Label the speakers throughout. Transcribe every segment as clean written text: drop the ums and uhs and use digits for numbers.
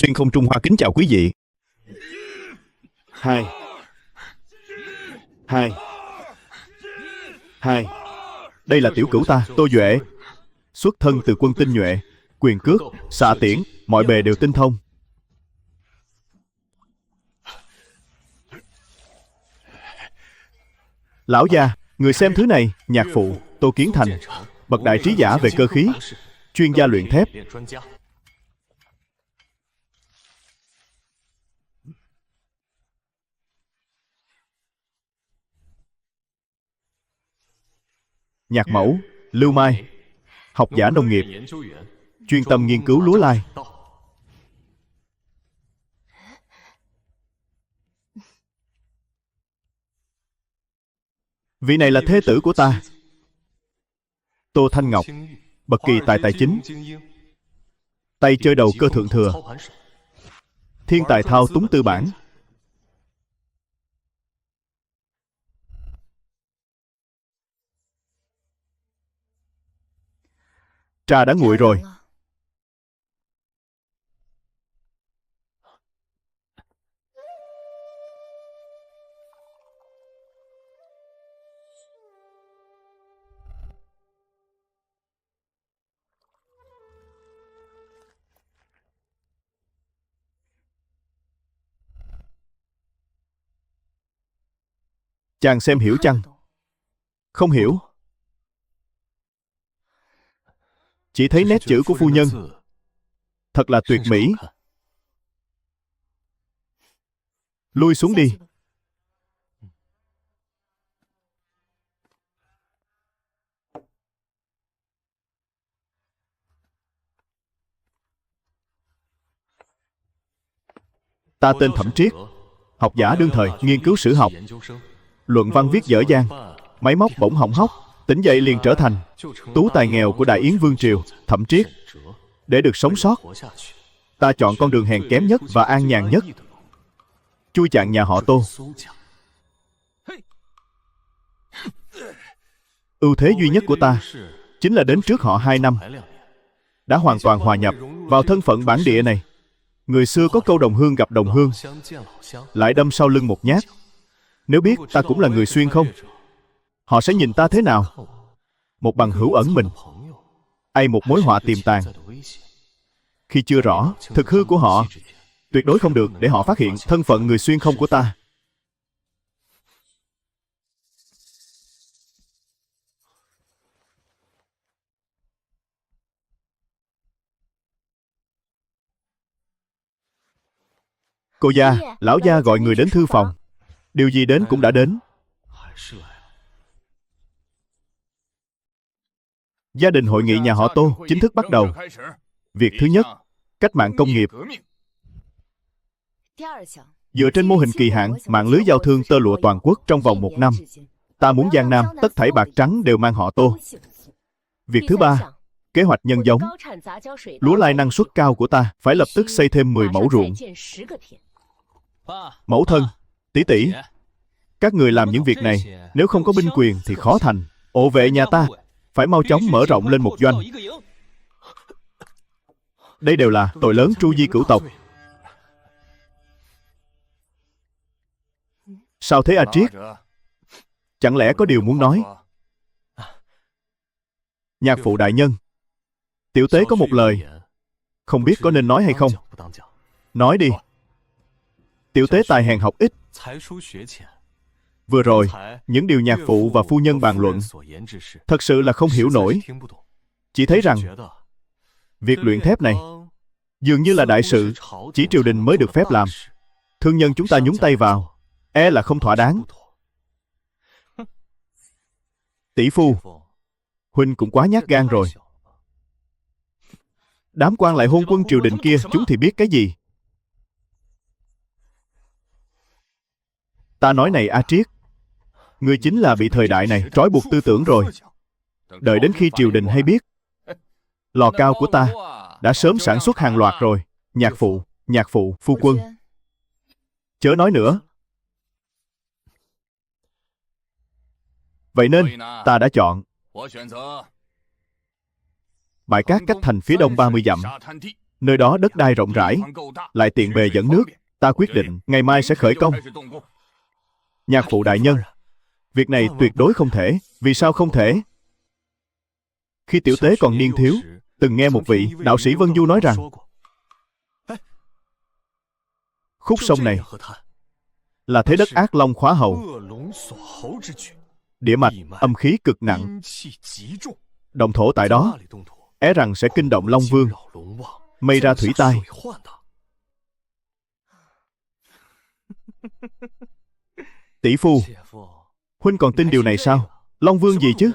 Speaker 1: Xuyên không Trung Hoa kính chào quý vị. Hai. Đây là tiểu cửu ta, Tô Duệ. Xuất thân từ quân tinh nhuệ, quyền cước, xạ tiễn, mọi bề đều tinh thông. Lão gia, người xem thứ này. Nhạc phụ, Tô Kiến Thành, bậc đại trí giả về cơ khí, chuyên gia luyện thép. Nhạc mẫu, Lưu Mai, học giả nông nghiệp, chuyên tâm nghiên cứu lúa lai. Vị này là thê tử của ta, Tô Thanh Ngọc, bậc kỳ tài tài chính, tay chơi đầu cơ thượng thừa, thiên tài thao túng tư bản. Trà đã nguội rồi. Chàng xem hiểu chăng? Không hiểu. Chỉ thấy nét chữ của phu nhân thật là tuyệt mỹ. Lui xuống đi. Ta tên Thẩm Triết, học giả đương thời, nghiên cứu sử học, luận văn viết dở dang, máy móc bỗng hỏng hóc, tỉnh dậy liền trở thành tú tài nghèo của Đại Yến Vương Triều. Thẩm Triết. Để được sống sót, ta chọn con đường hèn kém nhất và an nhàn nhất, chui chạn nhà họ Tô. Ưu thế duy nhất của ta chính là đến trước họ 2 năm, đã hoàn toàn hòa nhập vào thân phận bản địa này. Người xưa có câu đồng hương gặp đồng hương, lại đâm sau lưng một nhát. Nếu biết ta cũng là người Xuyên không, họ sẽ nhìn ta thế nào? Một bằng hữu ẩn mình, ai một mối họa tiềm tàng. Khi chưa rõ thực hư của họ, tuyệt đối không được để họ phát hiện thân phận người Xuyên không của ta. Cô gia, lão gia gọi người đến thư phòng. Điều gì đến cũng đã đến. Gia đình hội nghị nhà họ Tô chính thức bắt đầu. Việc thứ nhất, cách mạng công nghiệp. Dựa trên mô hình kỳ hạn mạng lưới giao thương tơ lụa toàn quốc trong vòng 1 năm, ta muốn Giang Nam tất thảy bạc trắng đều mang họ Tô. Việc thứ ba, kế hoạch nhân giống. Lúa lai năng suất cao của ta phải lập tức xây thêm 10 mẫu ruộng. Mẫu thân, tỷ tỷ, các người làm những việc này, nếu không có binh quyền thì khó thành. Ổ vệ nhà ta phải mau chóng mở rộng lên một doanh. Đây đều là tội lớn tru di cửu tộc. Sao thế A Triết? Chẳng lẽ có điều muốn nói? Nhạc phụ đại nhân, tiểu tế có một lời, không biết có nên nói hay không. Nói đi. Tiểu tế tài hèn học ít. Vừa rồi, những điều nhạc phụ và phu nhân bàn luận thật sự là không hiểu nổi. Chỉ thấy rằng việc luyện thép này dường như là đại sự, chỉ triều đình mới được phép làm. Thương nhân chúng ta nhúng tay vào, là không thỏa đáng. Tỷ phu, huynh cũng quá nhát gan rồi. Đám quan lại hôn quân triều đình kia, chúng thì biết cái gì? Ta nói này A Triết, ngươi chính là bị thời đại này trói buộc tư tưởng rồi. Đợi đến khi triều đình hay biết, lò cao của ta đã sớm sản xuất hàng loạt rồi. Nhạc phụ, phu quân, chớ nói nữa. Vậy nên, ta đã chọn bãi cát cách thành phía đông 30 dặm, Nơi đó đất đai rộng rãi, lại tiện bề dẫn nước. Ta quyết định ngày mai sẽ khởi công. Nhạc phụ đại nhân, việc này tuyệt đối không thể. Vì sao không thể? Khi tiểu tế còn niên thiếu, từng nghe một vị đạo sĩ Vân Du nói rằng khúc sông này là thế đất ác long khóa hầu, địa mạch âm khí cực nặng, động thổ tại đó é rằng sẽ kinh động Long Vương, mây ra thủy tai. Tỷ phu, huynh còn tin điều này sao? Long Vương gì chứ?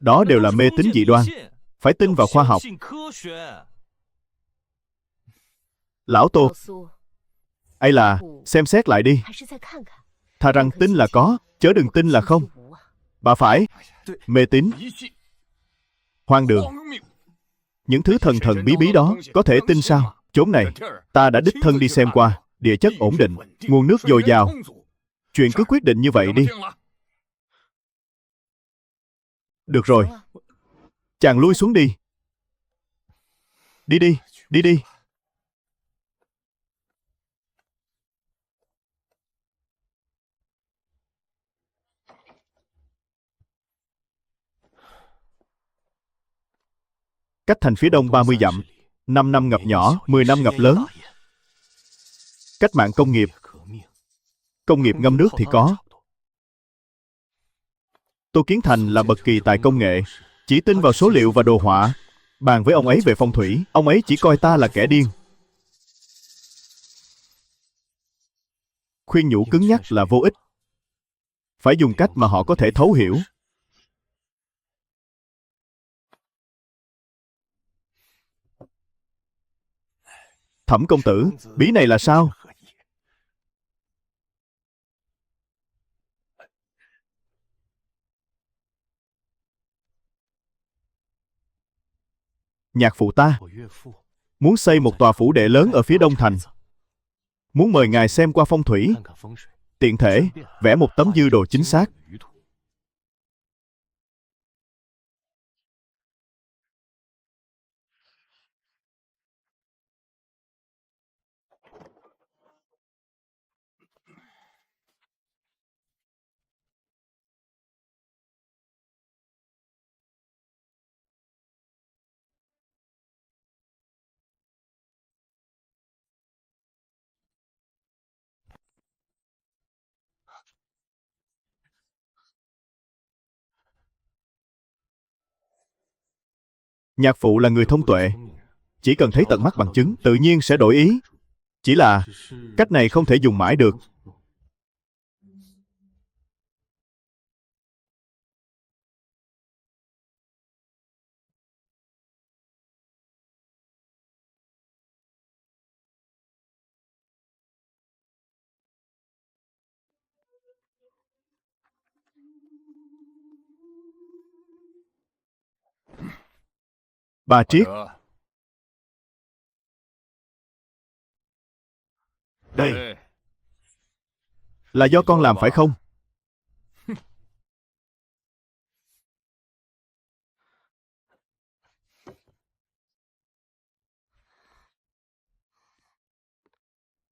Speaker 1: Đó đều là mê tín dị đoan. Phải tin vào khoa học. Lão Tô, ấy là xem xét lại đi. Thà rằng tin là có, chớ đừng tin là không. Bà phải. Mê tín, hoang đường, những thứ thần thần bí bí đó có thể tin sao? Chốn này ta đã đích thân đi xem qua, địa chất ổn định, nguồn nước dồi dào. Chuyện cứ quyết định như vậy đi. Được rồi, chàng lui xuống đi. Đi đi, đi đi. Cách thành phía đông 30 dặm, 5 năm ngập nhỏ, 10 năm ngập lớn. Cách mạng công nghiệp ngâm nước thì có. Tô Kiến Thành là bậc kỳ tài công nghệ, chỉ tin vào số liệu và đồ họa. Bàn với ông ấy về phong thủy, ông ấy chỉ coi ta là kẻ điên. Khuyên nhủ cứng nhắc là vô ích. Phải dùng cách mà họ có thể thấu hiểu. Thẩm công tử, bí này là sao? Nhạc phụ ta muốn xây một tòa phủ đệ lớn ở phía đông thành. Muốn mời ngài xem qua phong thủy, tiện thể vẽ một tấm dư đồ chính xác. Nhạc phụ là người thông tuệ, chỉ cần thấy tận mắt bằng chứng, tự nhiên sẽ đổi ý. Chỉ là cách này không thể dùng mãi được. Bà Triết, đây là do con làm phải không?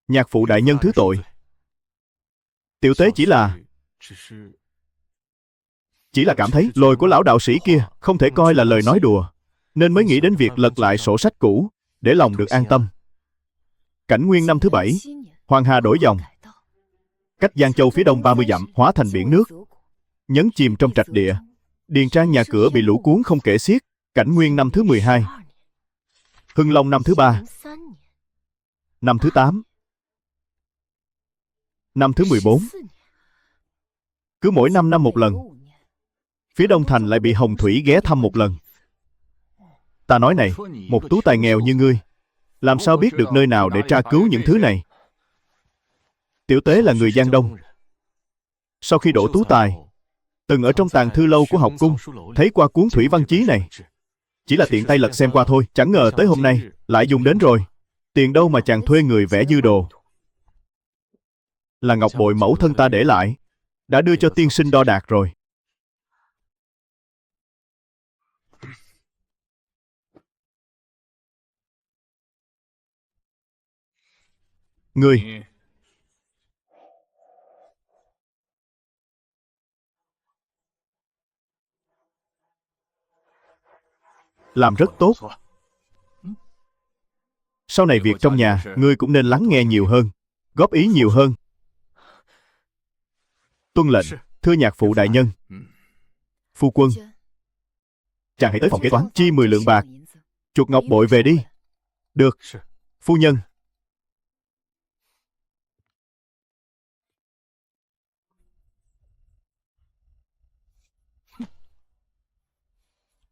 Speaker 1: Nhạc phụ đại nhân thứ tội. Tiểu tế chỉ là cảm thấy lồi của lão đạo sĩ kia không thể coi là lời nói đùa, nên mới nghĩ đến việc lật lại sổ sách cũ, để lòng được an tâm. Cảnh nguyên năm thứ 7, Hoàng Hà đổi dòng, cách Giang Châu phía đông 30 dặm, hóa thành biển nước, nhấn chìm trong trạch địa. Điền trang nhà cửa bị lũ cuốn không kể xiết. Cảnh nguyên năm thứ 12, Hưng Long năm thứ 3, năm thứ 8, năm thứ 14. Cứ mỗi 5 năm một lần, phía đông thành lại bị hồng thủy ghé thăm một lần. Ta nói này, một tú tài nghèo như ngươi, làm sao biết được nơi nào để tra cứu những thứ này? Tiểu tế là người Giang Đông. Sau khi đỗ tú tài, từng ở trong tàng thư lâu của học cung, thấy qua cuốn thủy văn chí này. Chỉ là tiện tay lật xem qua thôi, chẳng ngờ tới hôm nay lại dùng đến rồi. Tiền đâu mà chàng thuê người vẽ dư đồ? Là ngọc bội mẫu thân ta để lại, đã đưa cho tiên sinh đo đạc rồi. Ngươi làm rất tốt. Sau này việc trong nhà, ngươi cũng nên lắng nghe nhiều hơn, góp ý nhiều hơn. Tuân lệnh, thưa nhạc phụ đại nhân. Phu quân, chàng hãy tới phòng kế toán, chi 10 lượng bạc, chuột ngọc bội về đi. Được, phu nhân.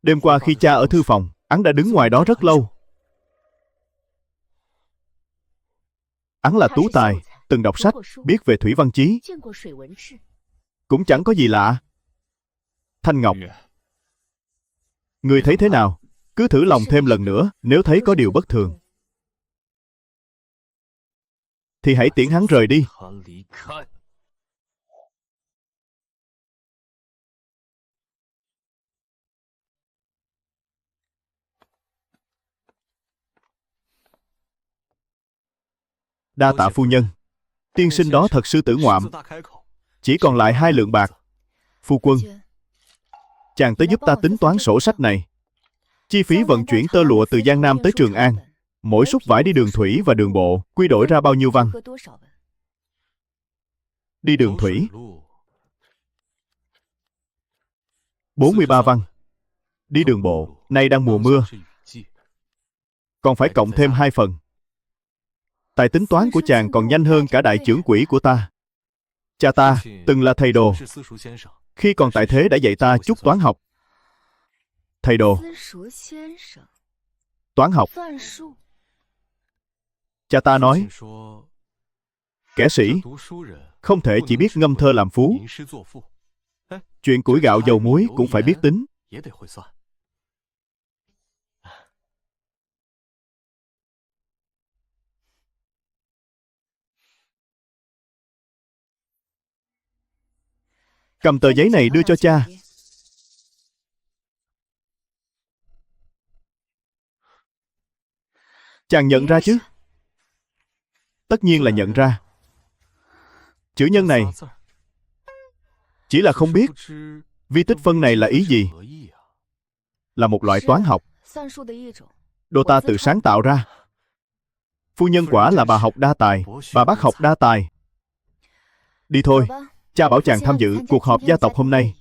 Speaker 1: Đêm qua khi cha ở thư phòng, hắn đã đứng ngoài đó rất lâu. Hắn là tú tài, từng đọc sách, biết về thủy văn chí. Cũng chẳng có gì lạ. Thanh Ngọc, ngươi thấy thế nào? Cứ thử lòng thêm lần nữa, nếu thấy có điều bất thường thì hãy tiễn hắn rời đi. Đa tạ phu nhân. Tiên sinh đó thật sư tử ngoạm. Chỉ còn lại 2 lượng bạc. Phu quân, chàng tới giúp ta tính toán sổ sách này. Chi phí vận chuyển tơ lụa từ Giang Nam tới Trường An, mỗi xúc vải đi đường thủy và đường bộ, quy đổi ra bao nhiêu văn? Đi đường thủy 43 văn. Đi đường bộ, nay đang mùa mưa, còn phải cộng thêm 2 phần. Tài tính toán của chàng còn nhanh hơn cả đại chưởng quỹ của ta. Cha ta từng là thầy đồ, khi còn tại thế đã dạy ta chút toán học. Thầy đồ, toán học. Cha ta nói, kẻ sĩ không thể chỉ biết ngâm thơ làm phú, chuyện củi gạo dầu muối cũng phải biết tính. Cầm tờ giấy này đưa cho cha. Chàng nhận ra chứ? Tất nhiên là nhận ra. Chữ nhân này chỉ là không biết vi tích phân này là ý gì. Là một loại toán học, đồ ta tự sáng tạo ra. Phu nhân quả là bà học đa tài, bà bác học đa tài. Đi thôi, cha bảo chàng tham dự cuộc họp gia tộc hôm nay.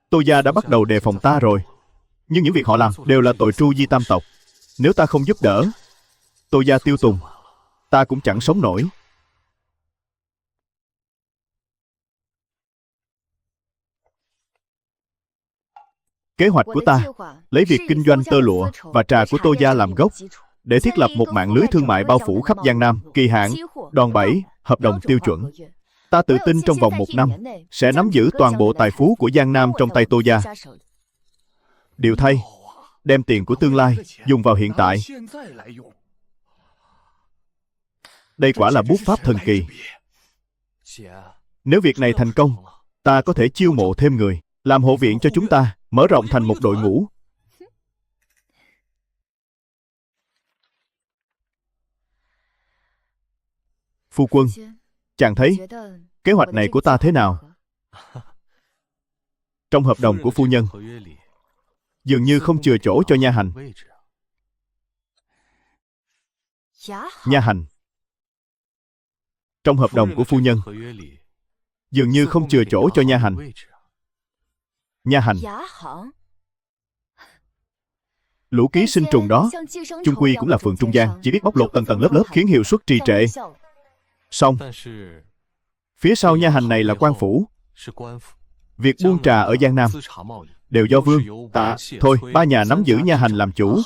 Speaker 1: Tô gia đã bắt đầu đề phòng ta rồi. Nhưng những việc họ làm đều là tội tru di tam tộc. Nếu ta không giúp đỡ, Tô gia tiêu tùng, ta cũng chẳng sống nổi. Kế hoạch của ta, lấy việc kinh doanh tơ lụa và trà của Tô gia làm gốc, để thiết lập một mạng lưới thương mại bao phủ khắp Giang Nam, kỳ hạn, đòn bẩy, hợp đồng tiêu chuẩn. Ta tự tin trong vòng 1 năm sẽ nắm giữ toàn bộ tài phú của Giang Nam trong tay Tô gia. Điều thay, đem tiền của tương lai dùng vào hiện tại. Đây quả là bút pháp thần kỳ. Nếu việc này thành công, ta có thể chiêu mộ thêm người, làm hộ viện cho chúng ta, mở rộng thành một đội ngũ. Phu quân, chàng thấy kế hoạch này của ta thế nào? Trong hợp đồng của phu nhân dường như không chừa chỗ cho nha hành. Nha hành. Trong hợp đồng của phu nhân dường như không chừa chỗ cho nha hành. Nha hành. Lũ ký sinh trùng đó chung quy cũng là phường trung gian, chỉ biết bóc lột tầng tầng lớp lớp, khiến hiệu suất trì trệ. Xong, phía sau nha hành này là quan phủ. Việc buôn trà ở Giang Nam đều do Vương, Tạ, thôi, 3 nhà nắm giữ nha hành làm chủ.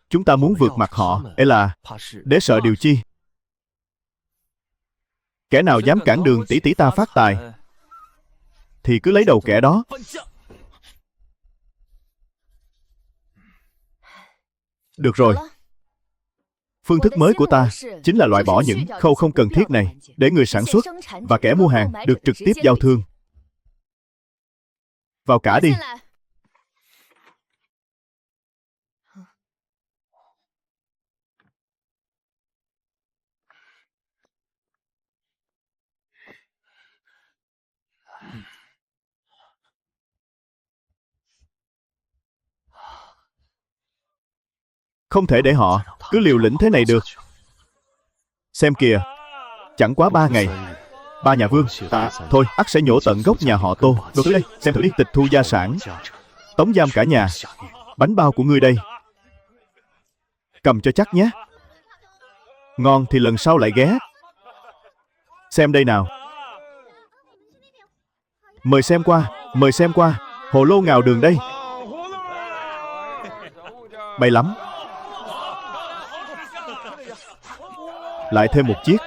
Speaker 1: Chúng ta muốn vượt mặt họ, là để sợ điều chi? Kẻ nào dám cản đường tỷ tỷ ta phát tài thì cứ lấy đầu kẻ đó. Được rồi. Phương thức mới của ta chính là loại bỏ những khâu không cần thiết này, để người sản xuất và kẻ mua hàng được trực tiếp giao thương. Vào cả đi. Không thể để họ cứ liều lĩnh thế này được. Xem kìa, chẳng quá 3 ngày, ba nhà Vương, thôi, ắt sẽ nhổ tận gốc nhà họ Tô. Đồ tới đây, xem thử đi. Tịch thu gia sản, tống giam cả nhà. Bánh bao của ngươi đây, cầm cho chắc nhé. Ngon thì lần sau lại ghé. Xem đây nào. Mời xem qua, mời xem qua. Hồ lô ngào đường đây. Bay lắm. Lại thêm một chiếc.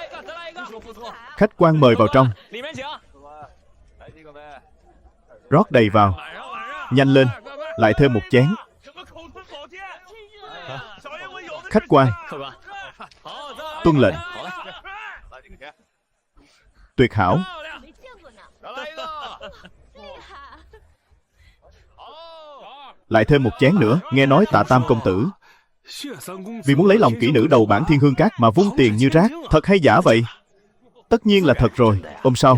Speaker 1: Khách quan mời vào trong. Rót đầy vào. Nhanh lên. Lại thêm một chén. Khách quan. Tuân lệnh. Tuyệt hảo. Lại thêm một chén nữa. Nghe nói Tạ Tam công tử vì muốn lấy lòng kỹ nữ đầu bản Thiên Hương Các mà vung tiền như rác. Thật hay giả vậy? Tất nhiên là thật rồi. Hôm sau,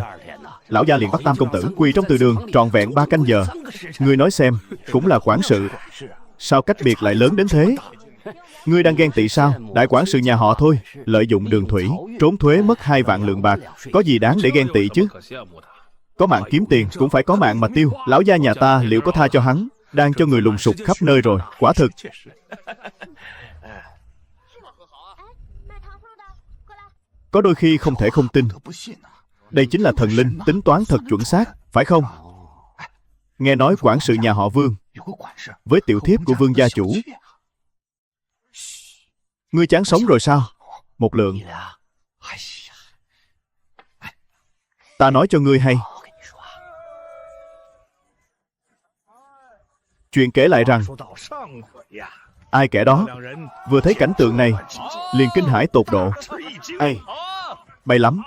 Speaker 1: lão gia liền bắt Tam công tử quỳ trong từ đường trọn vẹn 3 canh giờ. Ngươi nói xem, cũng là quản sự, sao cách biệt lại lớn đến thế? Ngươi đang ghen tị sao? Đại quản sự nhà họ thôi, lợi dụng đường thủy, trốn thuế mất 2 vạn lượng bạc, có gì đáng để ghen tị chứ? Có mạng kiếm tiền cũng phải có mạng mà tiêu. Lão gia nhà ta liệu có tha cho hắn? Đang cho người lùng sục khắp nơi rồi. Quả thực. Có đôi khi không thể không tin. Đây chính là thần linh, tính toán thật chuẩn xác, phải không? Nghe nói quản sự nhà họ Vương với tiểu thiếp của Vương gia chủ. Ngươi chán sống rồi sao? Một lượng. Ta nói cho ngươi hay. Chuyện kể lại rằng, ai kẻ đó vừa thấy cảnh tượng này liền kinh hãi tột độ. Ây, bay lắm.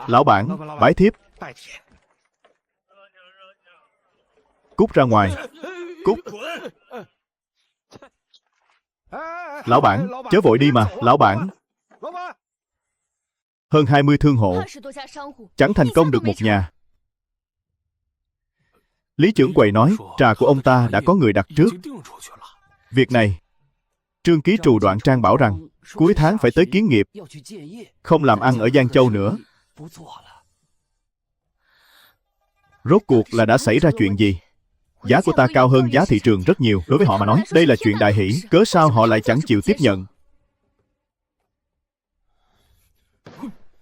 Speaker 1: Lão bản, bái thiếp. Cút ra ngoài. Cút. Lão bản, chớ vội đi mà. Lão bản. Hơn 20 thương hộ, chẳng thành công được một nhà. Lý trưởng quầy nói, trà của ông ta đã có người đặt trước. Việc này, Trương ký trù Đoạn Trang bảo rằng, cuối tháng phải tới kiến nghiệp, không làm ăn ở Giang Châu nữa. Rốt cuộc là đã xảy ra chuyện gì? Giá của ta cao hơn giá thị trường rất nhiều. Đối với họ mà nói, đây là chuyện đại hỷ. Cớ sao họ lại chẳng chịu tiếp nhận?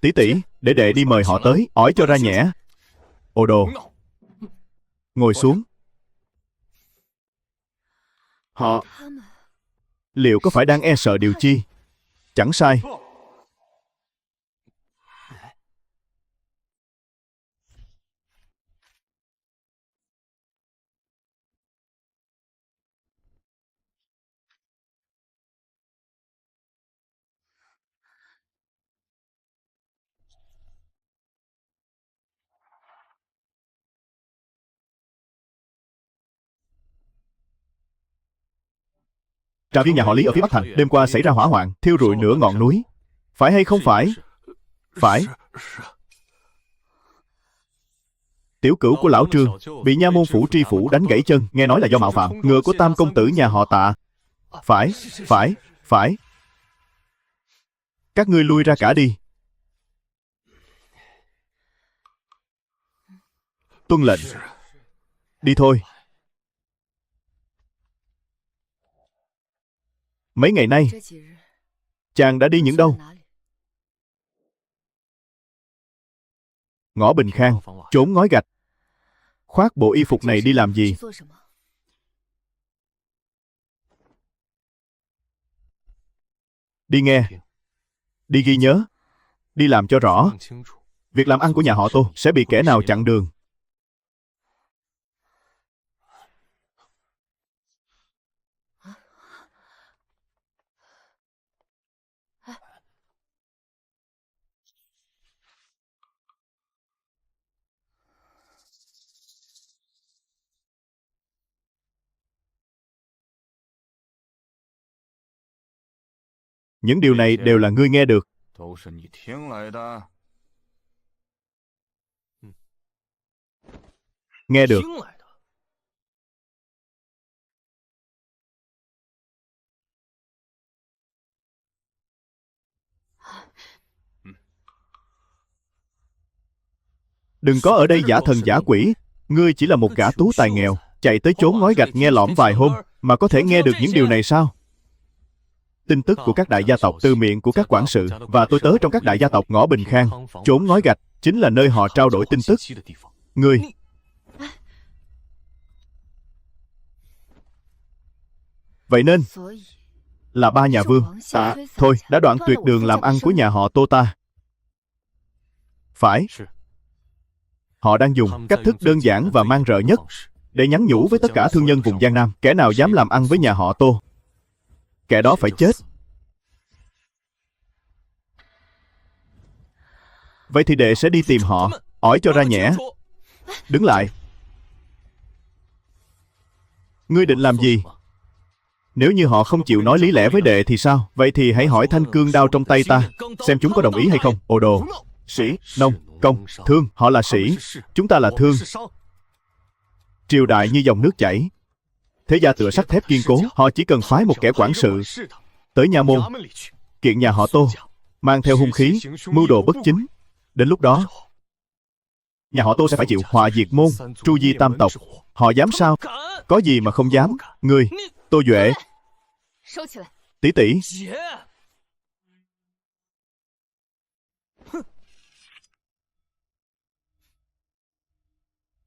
Speaker 1: Tỷ tỷ, để đệ đi mời họ tới, hỏi cho ra nhẽ. Ồ đồ. Ngồi xuống. Họ liệu có phải đang e sợ điều chi? Chẳng sai. Trà viên nhà họ Lý ở phía Bắc Thành, đêm qua xảy ra hỏa hoạn, thiêu rụi nửa ngọn núi. Phải hay không phải? Phải. Tiểu cửu của lão Trương bị nha môn phủ tri phủ đánh gãy chân, nghe nói là do mạo phạm. Ngựa của Tam công tử nhà họ Tạ. Phải. Các ngươi lui ra cả đi. Tuân lệnh. Đi thôi. Mấy ngày nay, chàng đã đi những đâu? Ngõ Bình Khang, chốn ngói gạch. Khoác bộ y phục này đi làm gì? Đi nghe. Đi ghi nhớ. Đi làm cho rõ. Việc làm ăn của nhà họ Tô sẽ bị kẻ nào chặn đường. Những điều này đều là ngươi nghe được. Nghe được. Đừng có ở đây giả thần giả quỷ. Ngươi chỉ là một gã tú tài nghèo, chạy tới chốn ngói gạch nghe lỏm vài hôm, mà có thể nghe được những điều này sao? Tin tức của các đại gia tộc từ miệng của các quản sự và tôi tớ trong các đại gia tộc ngõ Bình Khang, chốn ngói gạch chính là nơi họ trao đổi tin tức. Ngươi... Vậy nên là ba nhà vương thôi đã đoạn tuyệt đường làm ăn của nhà họ Tô ta. Phải. Họ đang dùng cách thức đơn giản và man rợ nhất để nhắn nhủ với tất cả thương nhân vùng Giang Nam, kẻ nào dám làm ăn với nhà họ Tô, kẻ đó phải chết. Vậy thì đệ sẽ đi tìm họ, ỏi cho ra nhẽ. Đứng lại. Ngươi định làm gì? Nếu như họ không chịu nói lý lẽ với đệ thì sao? Vậy thì hãy hỏi thanh cương đao trong tay ta, xem chúng có đồng ý hay không. Ồ đồ! Sĩ, nông, công, thương, họ là sĩ, chúng ta là thương. Triều đại như dòng nước chảy, thế gia tựa sắt thép kiên cố. Họ chỉ cần phái một kẻ quản sự tới nha môn, kiện nhà họ Tô, mang theo hung khí, mưu đồ bất chính. Đến lúc đó, nhà họ Tô sẽ phải chịu họa diệt môn, tru di tam tộc. Họ dám sao? Có gì mà không dám. Ngươi, Tô Duệ, tỷ tỷ.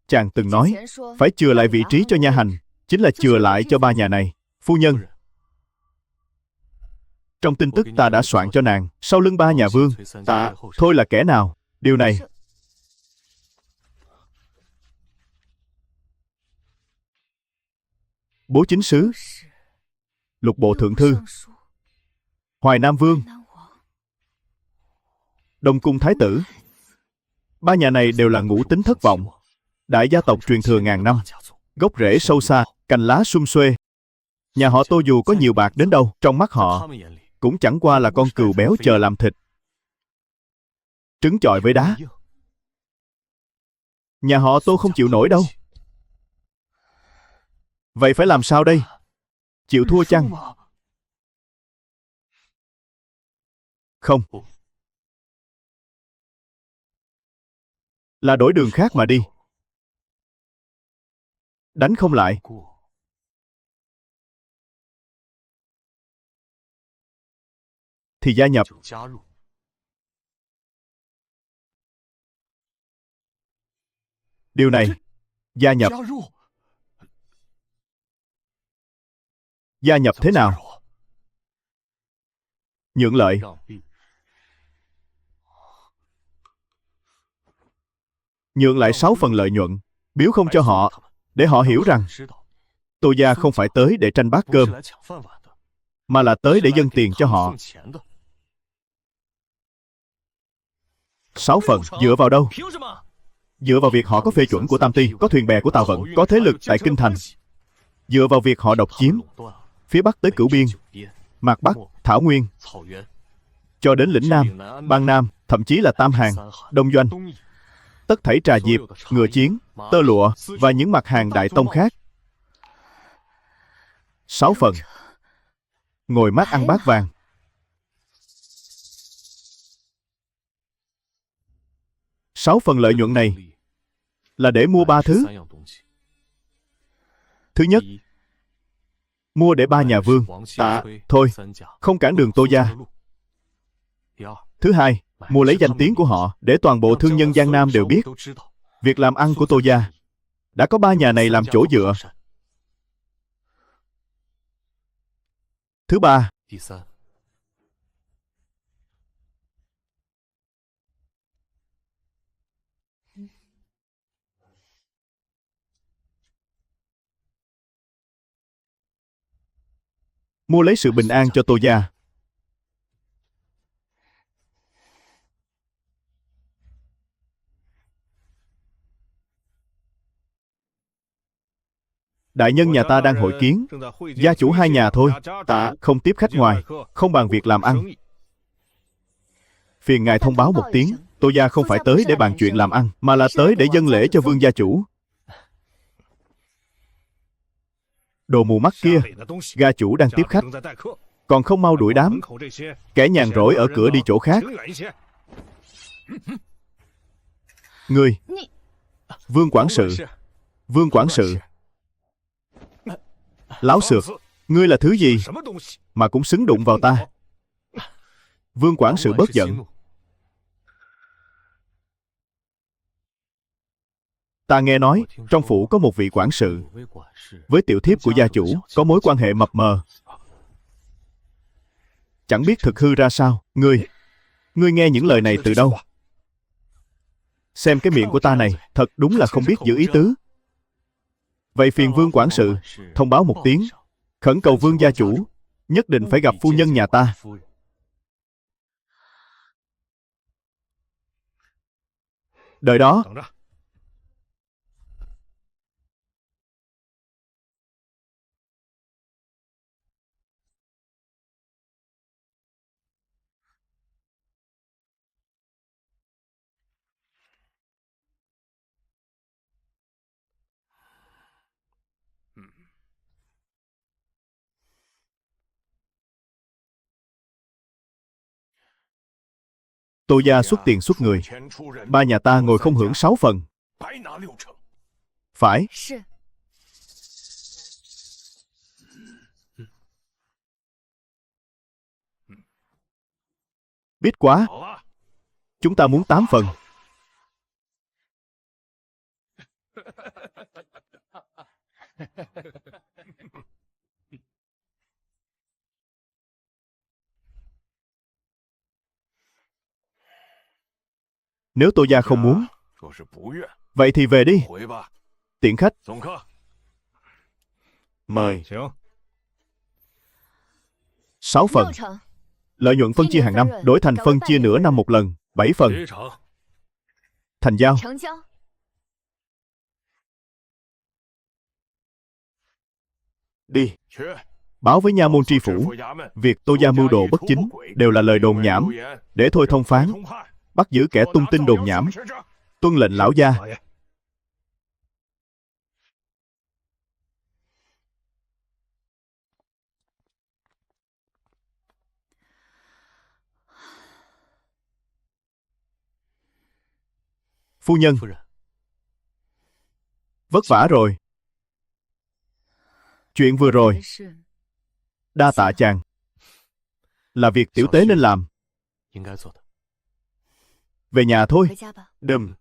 Speaker 1: Chàng từng nói, phải chừa lại vị trí cho nha hành, chính là chừa lại cho ba nhà này. Phu nhân, trong tin tức ta đã soạn cho nàng, sau lưng ba nhà vương, ta thôi là kẻ nào? Điều này Bố chính sứ, Lục bộ thượng thư, Hoài Nam vương, Đông cung thái tử, ba nhà này đều là ngũ tính thất vọng, đại gia tộc truyền thừa ngàn năm, gốc rễ sâu xa, cành lá sum xuê. Nhà họ Tô dù có nhiều bạc đến đâu, trong mắt họ cũng chẳng qua là con cừu béo chờ làm thịt, trứng chọi với đá. Nhà họ Tô không chịu nổi đâu. Vậy phải làm sao đây? Chịu thua chăng? Không. Là đổi đường khác mà đi. Đánh không lại thì gia nhập. Điều này, gia nhập. Gia nhập thế nào? Nhượng lợi. Nhượng lại 6 phần lợi nhuận, biếu không cho họ, để họ hiểu rằng Tô gia không phải tới để tranh bát cơm, mà là tới để dâng tiền cho họ. 6 phần dựa vào đâu? Dựa vào việc họ có phê chuẩn của Tam Ty, có thuyền bè của Tàu Vận, có thế lực tại Kinh Thành. Dựa vào việc họ độc chiếm phía Bắc tới Cửu Biên, Mạc Bắc, Thảo Nguyên, cho đến lĩnh Nam, Bang Nam, thậm chí là Tam Hàng, Đông Doanh. Tất thảy trà diệp, ngựa chiến, tơ lụa và những mặt hàng đại tông khác. 6 phần. Ngồi mát ăn bát vàng. Sáu phần lợi nhuận này là để mua 3 thứ. Thứ nhất, mua để ba nhà vương thôi, không cản đường Tô gia. Thứ hai, mua lấy danh tiếng của họ, để toàn bộ thương nhân Giang Nam đều biết việc làm ăn của Tô gia đã có ba nhà này làm chỗ dựa. Thứ ba, mua lấy sự bình an cho Tô gia. Đại nhân nhà ta đang hội kiến. Gia chủ hai nhà thôi. Ta không tiếp khách ngoài, không bàn việc làm ăn. Phiền ngài thông báo một tiếng. Tô gia không phải tới để bàn chuyện làm ăn, mà là tới để dâng lễ cho Vương gia chủ. Đồ mù mắt kia, gia chủ đang tiếp khách, còn không mau đuổi đám. Kẻ nhàn rỗi ở cửa đi chỗ khác. Ngươi, Vương quản sự. Vương quản sự. Láo xược, ngươi là thứ gì mà cũng xứng đụng vào ta? Vương quản sự bớt giận. Ta nghe nói trong phủ có một vị quản sự với tiểu thiếp của gia chủ có mối quan hệ mập mờ. Chẳng biết thực hư ra sao. Ngươi nghe những lời này từ đâu? Xem cái miệng của ta này, thật đúng là không biết giữ ý tứ. Vậy phiền Vương quản sự thông báo một tiếng, khẩn cầu Vương gia chủ nhất định phải gặp phu nhân nhà ta. Đợi đó. Tô gia xuất tiền xuất người, ba nhà ta ngồi không hưởng 6 phần. Phải. Biết quá. Chúng ta muốn 8 phần. Nếu Tô gia không muốn, vậy thì về đi. Tiễn khách. Mời. 6 phần. Lợi nhuận phân chia hàng năm, đổi thành phân chia nửa năm một lần, 7 phần. Thành giao. Đi. Báo với nha môn tri phủ, việc Tô gia mưu đồ bất chính đều là lời đồn nhảm, để thôi thông phán, bắt giữ kẻ tung tin đồn nhảm. Tuân lệnh lão gia. Phu nhân, vất vả rồi. Chuyện vừa rồi, đa tạ chàng. Là việc tiểu tế nên làm. Về nhà thôi. Đừng.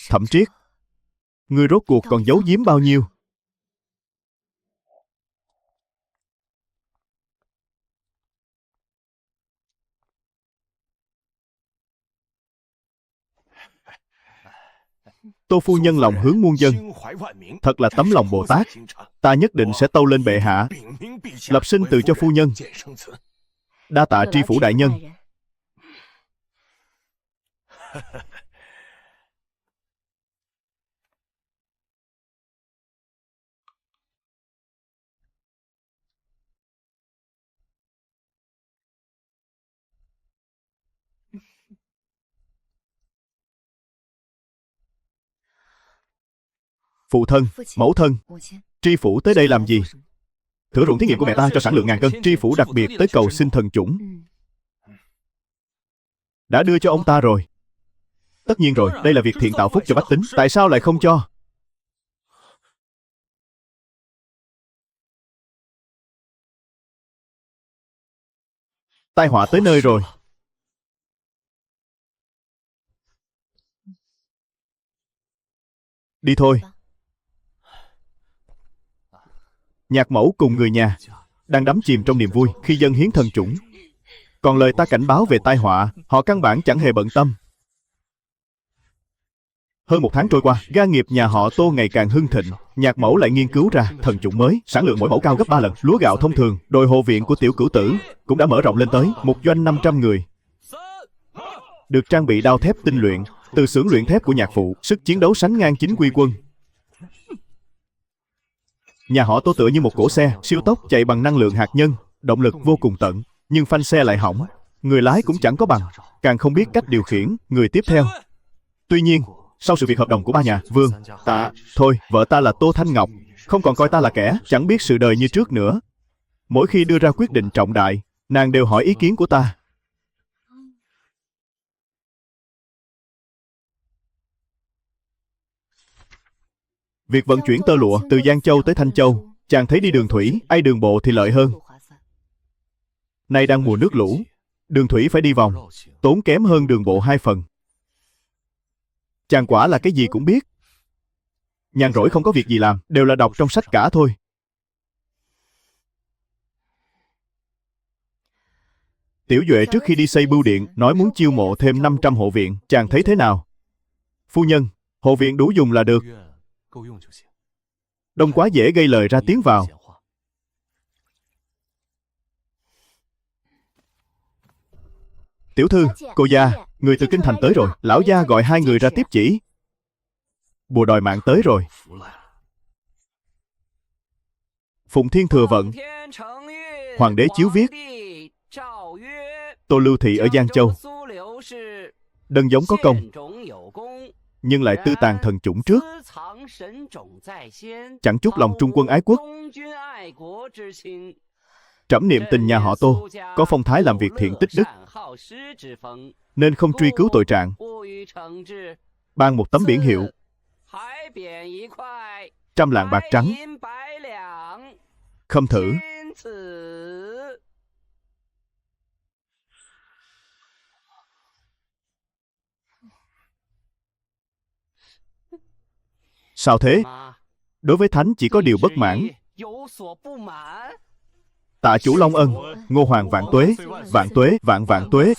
Speaker 1: Thẩm Triết, ngươi rốt cuộc còn giấu giếm bao nhiêu? Tô phu nhân lòng hướng muôn dân, thật là tấm lòng Bồ Tát. Ta nhất định sẽ tâu lên bệ hạ, lập sinh từ cho phu nhân. Đa tạ tri phủ đại nhân. Phụ thân, mẫu thân, tri phủ tới đây làm gì? Thửa ruộng thí nghiệm của mẹ ta cho sản lượng ngàn cân. Tri phủ đặc biệt tới cầu xin thần chủng. Đã đưa cho ông ta rồi. Tất nhiên rồi, đây là việc thiện tạo phúc cho bách tính. Tại sao lại không cho? Tai họa tới nơi rồi. Đi thôi. Nhạc mẫu cùng người nhà đang đắm chìm trong niềm vui khi dâng hiến thần chủng. Còn lời ta cảnh báo về tai họa, họ căn bản chẳng hề bận tâm. Hơn 1 tháng trôi qua, gia nghiệp nhà họ Tô ngày càng hưng thịnh. Nhạc mẫu lại nghiên cứu ra thần chủng mới, sản lượng mỗi mẫu cao gấp 3 lần. Lúa gạo thông thường, đồi hộ viện của tiểu cửu tử cũng đã mở rộng lên tới một doanh 500 người. được trang bị đao thép tinh luyện, từ xưởng luyện thép của nhạc phụ, sức chiến đấu sánh ngang chính quy quân. Nhà họ Tô tựa như một cỗ xe, siêu tốc chạy bằng năng lượng hạt nhân, động lực vô cùng tận, nhưng phanh xe lại hỏng. Người lái cũng chẳng có bằng, càng không biết cách điều khiển người tiếp theo. Tuy nhiên, sau sự việc hợp đồng của ba nhà, Vương, Tạ, thôi, vợ ta là Tô Thanh Ngọc, không còn coi ta là kẻ chẳng biết sự đời như trước nữa. Mỗi khi đưa ra quyết định trọng đại, nàng đều hỏi ý kiến của ta. Việc vận chuyển tơ lụa từ Giang Châu tới Thanh Châu, chàng thấy đi đường thủy, ai đường bộ thì lợi hơn. Nay đang mùa nước lũ, đường thủy phải đi vòng, tốn kém hơn đường bộ 2 phần. Chàng quả là cái gì cũng biết. Nhàn rỗi không có việc gì làm, đều là đọc trong sách cả thôi. Tiểu Duệ trước khi đi xây bưu điện, nói muốn chiêu mộ thêm 500 hộ viện, chàng thấy thế nào? Phu nhân, hộ viện đủ dùng là được. Đông quá dễ gây lời ra tiếng vào. Tiểu thư, cô gia, người từ kinh thành tới rồi. Lão gia gọi 2 người ra tiếp chỉ. Bùa đòi mạng tới rồi. Phụng Thiên thừa vận. Hoàng đế chiếu viết. Tô Lưu Thị ở Giang Châu, đơn giống có công, nhưng lại tư tàn thần chủng trước, chẳng chút lòng trung quân ái quốc. Trẫm niệm tình nhà họ Tô có phong thái làm việc thiện tích đức, nên không truy cứu tội trạng, ban một tấm biển hiệu 100 lạng bạc trắng, khâm thử. Sao thế? Đối với Thánh chỉ có điều bất mãn. Tạ chủ Long ân, Ngô Hoàng vạn tuế, vạn tuế, vạn vạn tuế.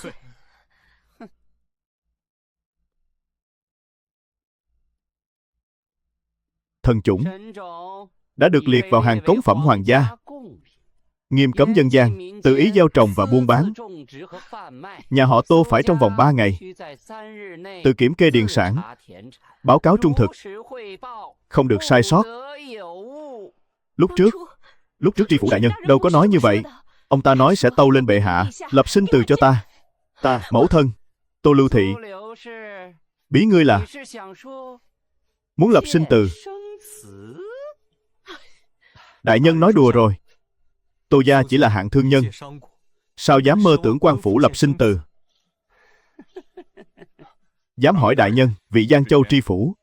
Speaker 1: Thần chủng đã được liệt vào hàng cống phẩm hoàng gia, nghiêm cấm dân gian tự ý gieo trồng và buôn bán. Nhà họ Tô phải trong vòng 3 ngày tự kiểm kê điền sản, báo cáo trung thực, không được sai sót. Lúc trước tri phủ đại nhân đâu có nói như vậy. Ông ta nói sẽ tâu lên bệ hạ, lập sinh từ cho ta. Mẫu thân, Tô Lưu Thị, bí ngươi là muốn lập sinh từ. Đại nhân nói đùa rồi. Tô gia chỉ là hạng thương nhân, sao dám mơ tưởng quan phủ lập sinh từ. Dám hỏi đại nhân, vị Giang Châu tri phủ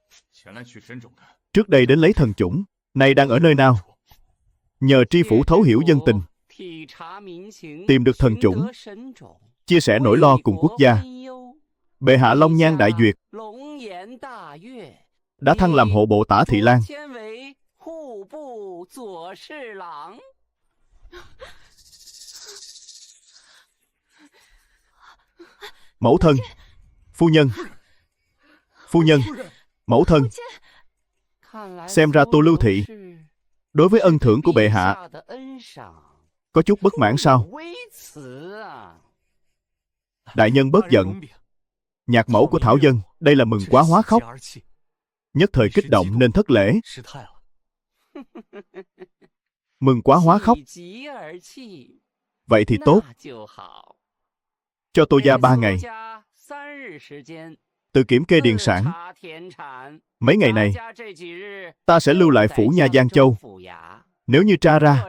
Speaker 1: trước đây đến lấy thần chủng, nay đang ở nơi nào? Nhờ tri phủ thấu hiểu dân tình, tìm được thần chủng, chia sẻ nỗi lo cùng quốc gia. Bệ hạ long nhan đại duyệt, đã thăng làm hộ bộ tả thị lang. Mẫu thân, phu nhân, mẫu thân. Xem ra Tô Lưu Thị đối với ân thưởng của bệ hạ có chút bất mãn sao? Đại nhân bớt giận. Nhạc mẫu của Thảo Dân đây là mừng quá hóa khóc, nhất thời kích động nên thất lễ. Mừng quá hóa khóc. Vậy thì tốt. Cho Tô gia 3 ngày tự kiểm kê điền sản. Mấy ngày này ta sẽ lưu lại phủ nha Giang Châu. Nếu như tra ra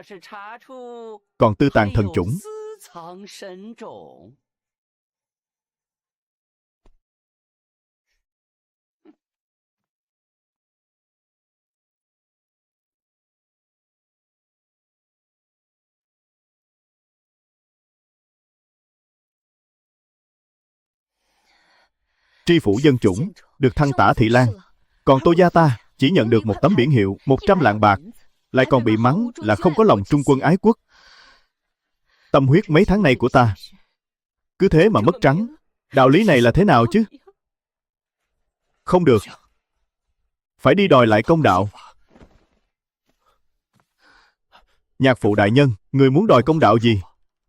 Speaker 1: còn tư tàn thần chủng, tri phủ dân chủng được thăng tả thị lang, còn Tô gia ta chỉ nhận được một tấm biển hiệu 100 lạng bạc, lại còn bị mắng là không có lòng trung quân ái quốc. Tâm huyết mấy tháng nay của ta cứ thế mà mất trắng. Đạo lý này là thế nào chứ? Không được, phải đi đòi lại công đạo. Nhạc phụ đại nhân, người muốn đòi công đạo gì?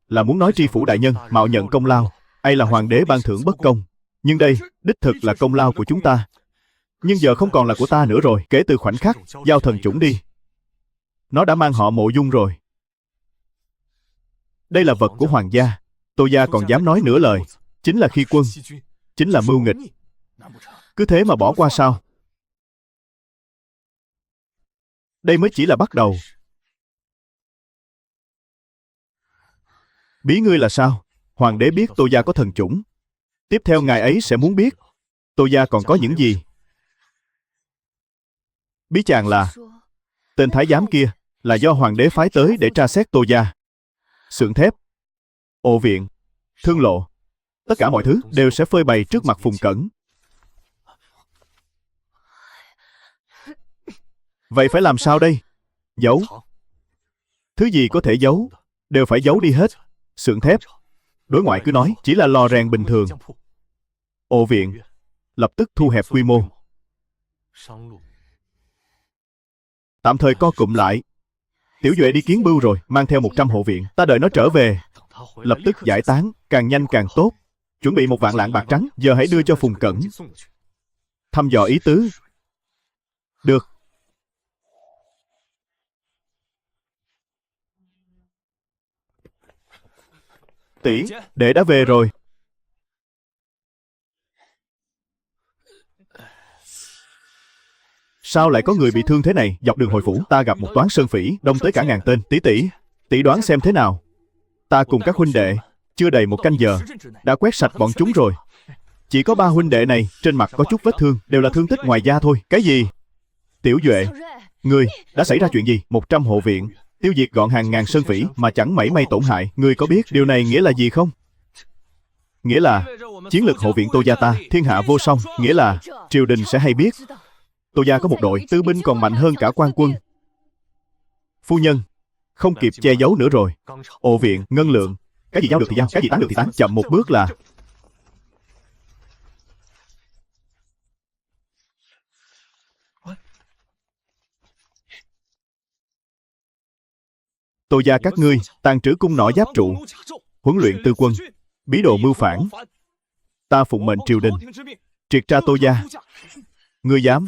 Speaker 1: Là muốn nói tri phủ đại nhân mạo nhận công lao, hay là hoàng đế ban thưởng bất công? Nhưng đây, đích thực là công lao của chúng ta. Nhưng giờ không còn là của ta nữa rồi. Kể từ khoảnh khắc giao thần chủng đi, nó đã mang họ Mộ Dung rồi. Đây là vật của hoàng gia. Tô gia còn dám nói nửa lời. Chính là khi quân, chính là mưu nghịch. Cứ thế mà bỏ qua sao? Đây mới chỉ là bắt đầu. Bí ngươi là sao? Hoàng đế biết Tô gia có thần chủng. Tiếp theo ngài ấy sẽ muốn biết Tô gia còn có những gì. Bí chàng là tên thái giám kia là do hoàng đế phái tới để tra xét Tô gia. Xưởng thép, ộ viện, thương lộ, tất cả mọi thứ đều sẽ phơi bày trước mặt Phùng Cẩn. Vậy phải làm sao đây? Giấu. Thứ gì có thể giấu đều phải giấu đi hết. Xưởng thép, đối ngoại cứ nói chỉ là lò rèn bình thường. Ộ viện, lập tức thu hẹp quy mô. Tạm thời co cụm lại. Tiểu Duệ đi kiến Bưu rồi, mang theo 100 hộ viện. Ta đợi nó trở về, lập tức giải tán, càng nhanh càng tốt. Chuẩn bị 1 vạn lạng bạc trắng, giờ hãy đưa cho Phùng Cẩn. Thăm dò ý tứ. Được. Tỷ, đệ đã về rồi. Sao lại có người bị thương thế này? Dọc đường hồi phủ, ta gặp một toán sơn phỉ, đông tới cả 1000 tên. Tỷ đoán xem thế nào? Ta cùng các huynh đệ, chưa đầy 1 canh giờ, đã quét sạch bọn chúng rồi. Chỉ có 3 huynh đệ này, trên mặt có chút vết thương, đều là thương tích ngoài da thôi. Cái gì? Tiểu Duệ, ngươi, đã xảy ra chuyện gì? 100 hộ viện, tiêu diệt gọn hàng ngàn sơn phỉ mà chẳng mảy may tổn hại. Ngươi có biết điều này nghĩa là gì không? Nghĩa là chiến lực hộ viện Tô gia ta thiên hạ vô song. Nghĩa là triều đình sẽ hay biết Tô gia có một đội tư binh còn mạnh hơn cả quan quân. Phu nhân, không kịp che giấu nữa rồi. Ộ viện, ngân lượng, cái gì giao được thì giao, cái gì tán được thì tán. Chậm một bước là... Tô gia các ngươi tàn trữ cung nỏ giáp trụ, huấn luyện tư quân, bí đồ mưu phản. Ta phụng mệnh triều đình triệt tra Tô gia. Ngươi dám?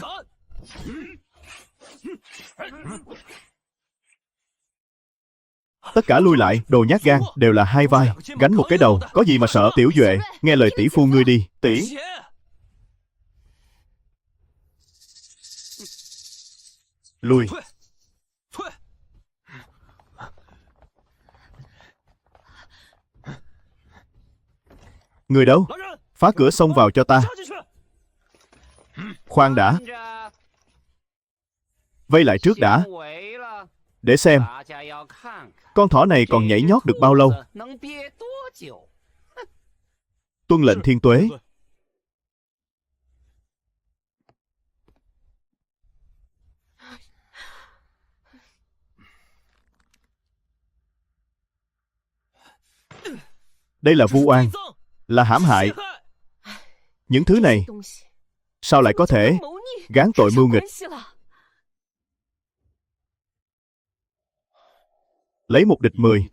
Speaker 1: Tất cả lui lại, đồ nhát gan, đều là 2 vai, gánh một cái đầu, có gì mà sợ? Tiểu Duệ, nghe lời tỷ phu ngươi đi. Tỷ. Lui. Người đâu? Phá cửa xông vào cho ta. Khoan đã. Vây lại trước đã. Để xem con thỏ này còn nhảy nhót được bao lâu. Tuân lệnh thiên tuế. Đây là vu oan, là hãm hại. Những thứ này sao lại có thể gán tội mưu nghịch? Lấy 1 địch 10,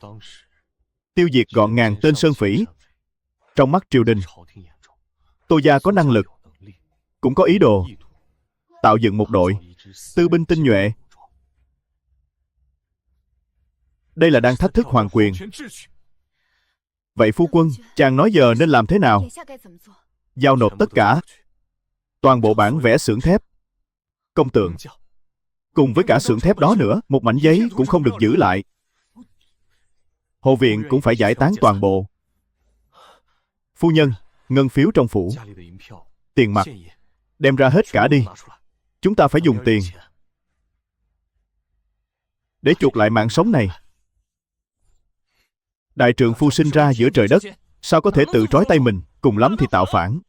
Speaker 1: tiêu diệt gọn ngàn tên sơn phỉ. Trong mắt triều đình, Tô gia có năng lực, cũng có ý đồ tạo dựng một đội tư binh tinh nhuệ. Đây là đang thách thức hoàng quyền. Vậy phu quân, chàng nói giờ nên làm thế nào? Giao nộp tất cả, toàn bộ bản vẽ xưởng thép, công tượng, cùng với cả xưởng thép đó nữa, một mảnh giấy cũng không được giữ lại. Hộ viện cũng phải giải tán toàn bộ. Phu nhân, ngân phiếu trong phủ, tiền mặt, đem ra hết cả đi. Chúng ta phải dùng tiền để chuộc lại mạng sống này. Đại trượng phu sinh ra giữa trời đất, sao có thể tự trói tay mình? Cùng lắm thì tạo phản.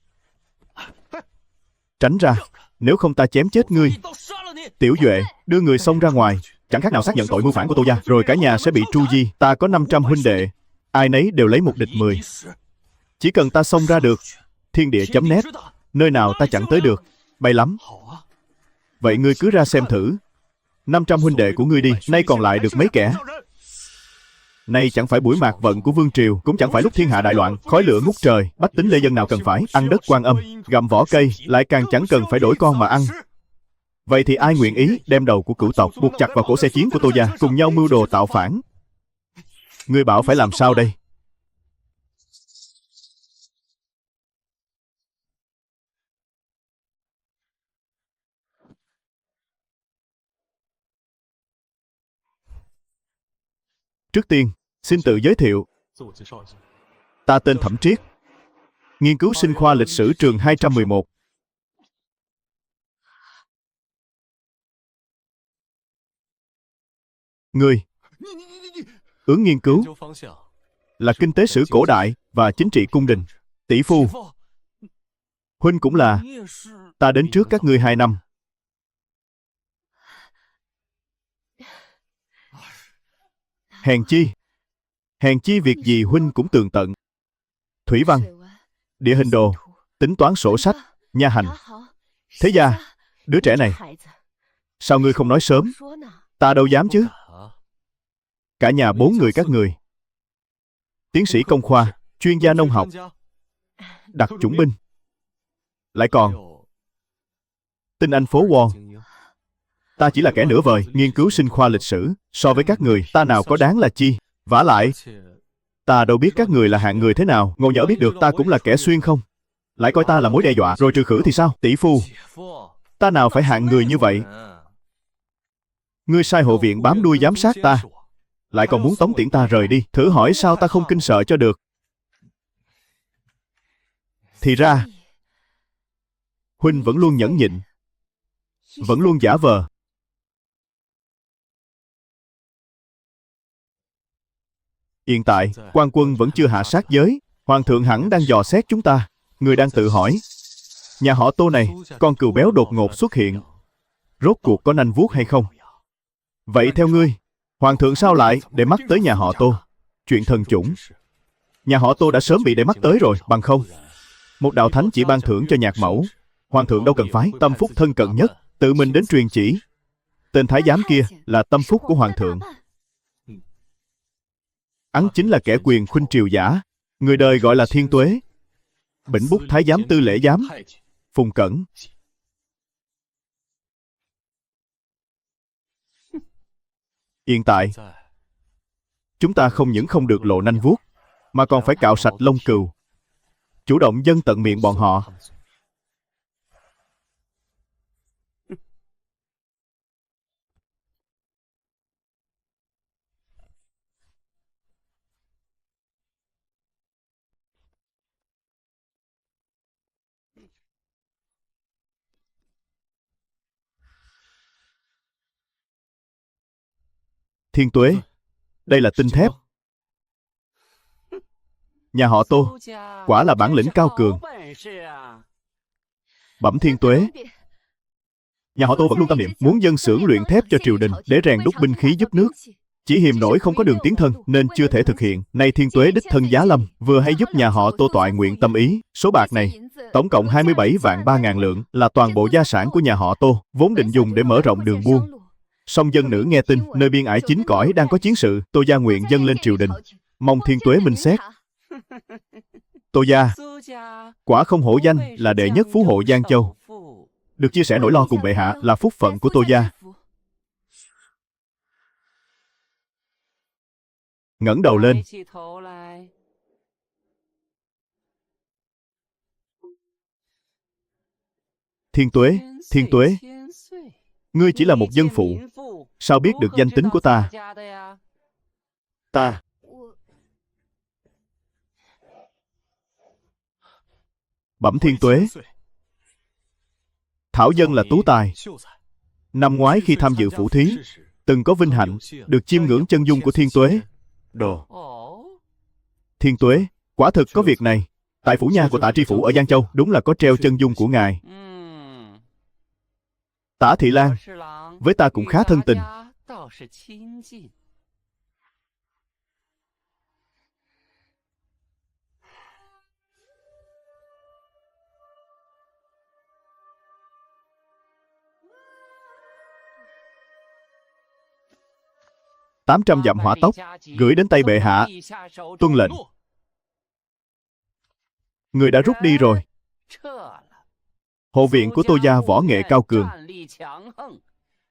Speaker 1: Tránh ra, nếu không ta chém chết ngươi. Tiểu Duệ, đưa người xông ra ngoài, chẳng khác nào xác nhận tội mưu phản của Tô gia, rồi cả nhà sẽ bị tru di. Ta có 500 huynh đệ, ai nấy đều lấy 1 địch 10. Chỉ cần ta xông ra được, thiên địa chấm nét, nơi nào ta chẳng tới được. Bay lắm. Vậy ngươi cứ ra xem thử. 500 huynh đệ của ngươi đi, nay còn lại được mấy kẻ? Nay chẳng phải buổi mạt vận của vương triều, cũng chẳng phải lúc thiên hạ đại loạn, khói lửa ngút trời, bách tính lê dân nào cần phải ăn đất Quan Âm, gặm vỏ cây, lại càng chẳng cần phải đổi con mà ăn. Vậy thì ai nguyện ý đem đầu của cửu tộc buộc chặt vào cổ xe chiến của Tô gia, cùng nhau mưu đồ tạo phản? Ngươi bảo phải làm sao đây? Trước tiên, xin tự giới thiệu. Ta tên Thẩm Triết, nghiên cứu sinh khoa lịch sử trường 211. Ngươi hướng nghiên cứu là kinh tế sử cổ đại và chính trị cung đình. Tỷ phu, huynh cũng là. Ta đến trước các ngươi 2 năm. Hèn chi việc gì huynh cũng tường tận. Thủy văn, địa hình đồ, tính toán sổ sách, nha hành. Thế gia, đứa trẻ này, sao ngươi không nói sớm? Ta đâu dám chứ. Cả nhà 4 người các người, tiến sĩ công khoa, chuyên gia nông học, đặc chủng binh, lại còn tinh anh phố Wall. Ta chỉ là kẻ nửa vời, nghiên cứu sinh khoa lịch sử. So với các người, ta nào có đáng là chi. Vả lại, ta đâu biết các người là hạng người thế nào. Ngộ nhỡ biết được ta cũng là kẻ xuyên không, lại coi ta là mối đe dọa, rồi trừ khử thì sao? Tỷ phu, ta nào phải hạng người như vậy. Ngươi sai hộ viện bám đuôi giám sát ta, lại còn muốn tống tiễn ta rời đi. Thử hỏi sao ta không kinh sợ cho được. Thì ra, huynh vẫn luôn nhẫn nhịn, vẫn luôn giả vờ. Hiện tại, quan quân vẫn chưa hạ sát giới. Hoàng thượng hẳn đang dò xét chúng ta. Người đang tự hỏi, nhà họ Tô này, con cừu béo đột ngột xuất hiện, rốt cuộc có nanh vuốt hay không? Vậy theo ngươi, Hoàng thượng sao lại để mắt tới nhà họ Tô? Chuyện thần chủng, nhà họ Tô đã sớm bị để mắt tới rồi. Bằng không, một đạo thánh chỉ ban thưởng cho nhạc mẫu, Hoàng thượng đâu cần phái tâm phúc thân cận nhất tự mình đến truyền chỉ. Tên thái giám kia là tâm phúc của Hoàng thượng. Hắn chính là kẻ quyền khuynh triều giả, người đời gọi là Thiên Tuế. Bỉnh bút thái giám tư lễ giám Phùng Cẩn. Hiện tại, chúng ta không những không được lộ nanh vuốt, mà còn phải cạo sạch lông cừu, chủ động dâng tận miệng bọn họ. Thiên Tuế, đây là tinh thép. Nhà họ Tô quả là bản lĩnh cao cường. Bẩm Thiên Tuế, nhà họ Tô vẫn luôn tâm niệm muốn dâng xưởng luyện thép cho triều đình để rèn đúc binh khí giúp nước. Chỉ hiềm nổi không có đường tiến thân nên chưa thể thực hiện. Nay Thiên Tuế đích thân giá lâm, vừa hay giúp nhà họ Tô toại nguyện tâm ý. Số bạc này tổng cộng 27 vạn 3.000 lượng, là toàn bộ gia sản của nhà họ Tô, vốn định dùng để mở rộng đường buôn. Song dân nữ nghe tin nơi biên ải chính cõi đang có chiến sự, Tô gia nguyện dâng lên triều đình, mong Thiên Tuế minh xét. Tô gia quả không hổ danh là đệ nhất phú hộ Giang Châu. Được chia sẻ nỗi lo cùng bệ hạ là phúc phận của Tô gia. Ngẩng đầu lên. Thiên Tuế, ngươi chỉ là một dân phụ, sao biết được danh tính của ta? Bẩm Thiên Tuế, thảo dân là tú tài. Năm ngoái khi tham dự phủ thí, từng có vinh hạnh được chiêm ngưỡng chân dung của Thiên Tuế. Thiên Tuế, quả thực có việc này. Tại phủ nha của Tạ tri phủ ở Giang Châu, đúng là có treo chân dung của ngài. Tả Thị Lan với ta cũng khá thân tình. 800 dặm hỏa tốc, gửi đến tay bệ hạ. Tuân lệnh. Người đã rút đi rồi. Hộ viện của Tô gia võ nghệ cao cường,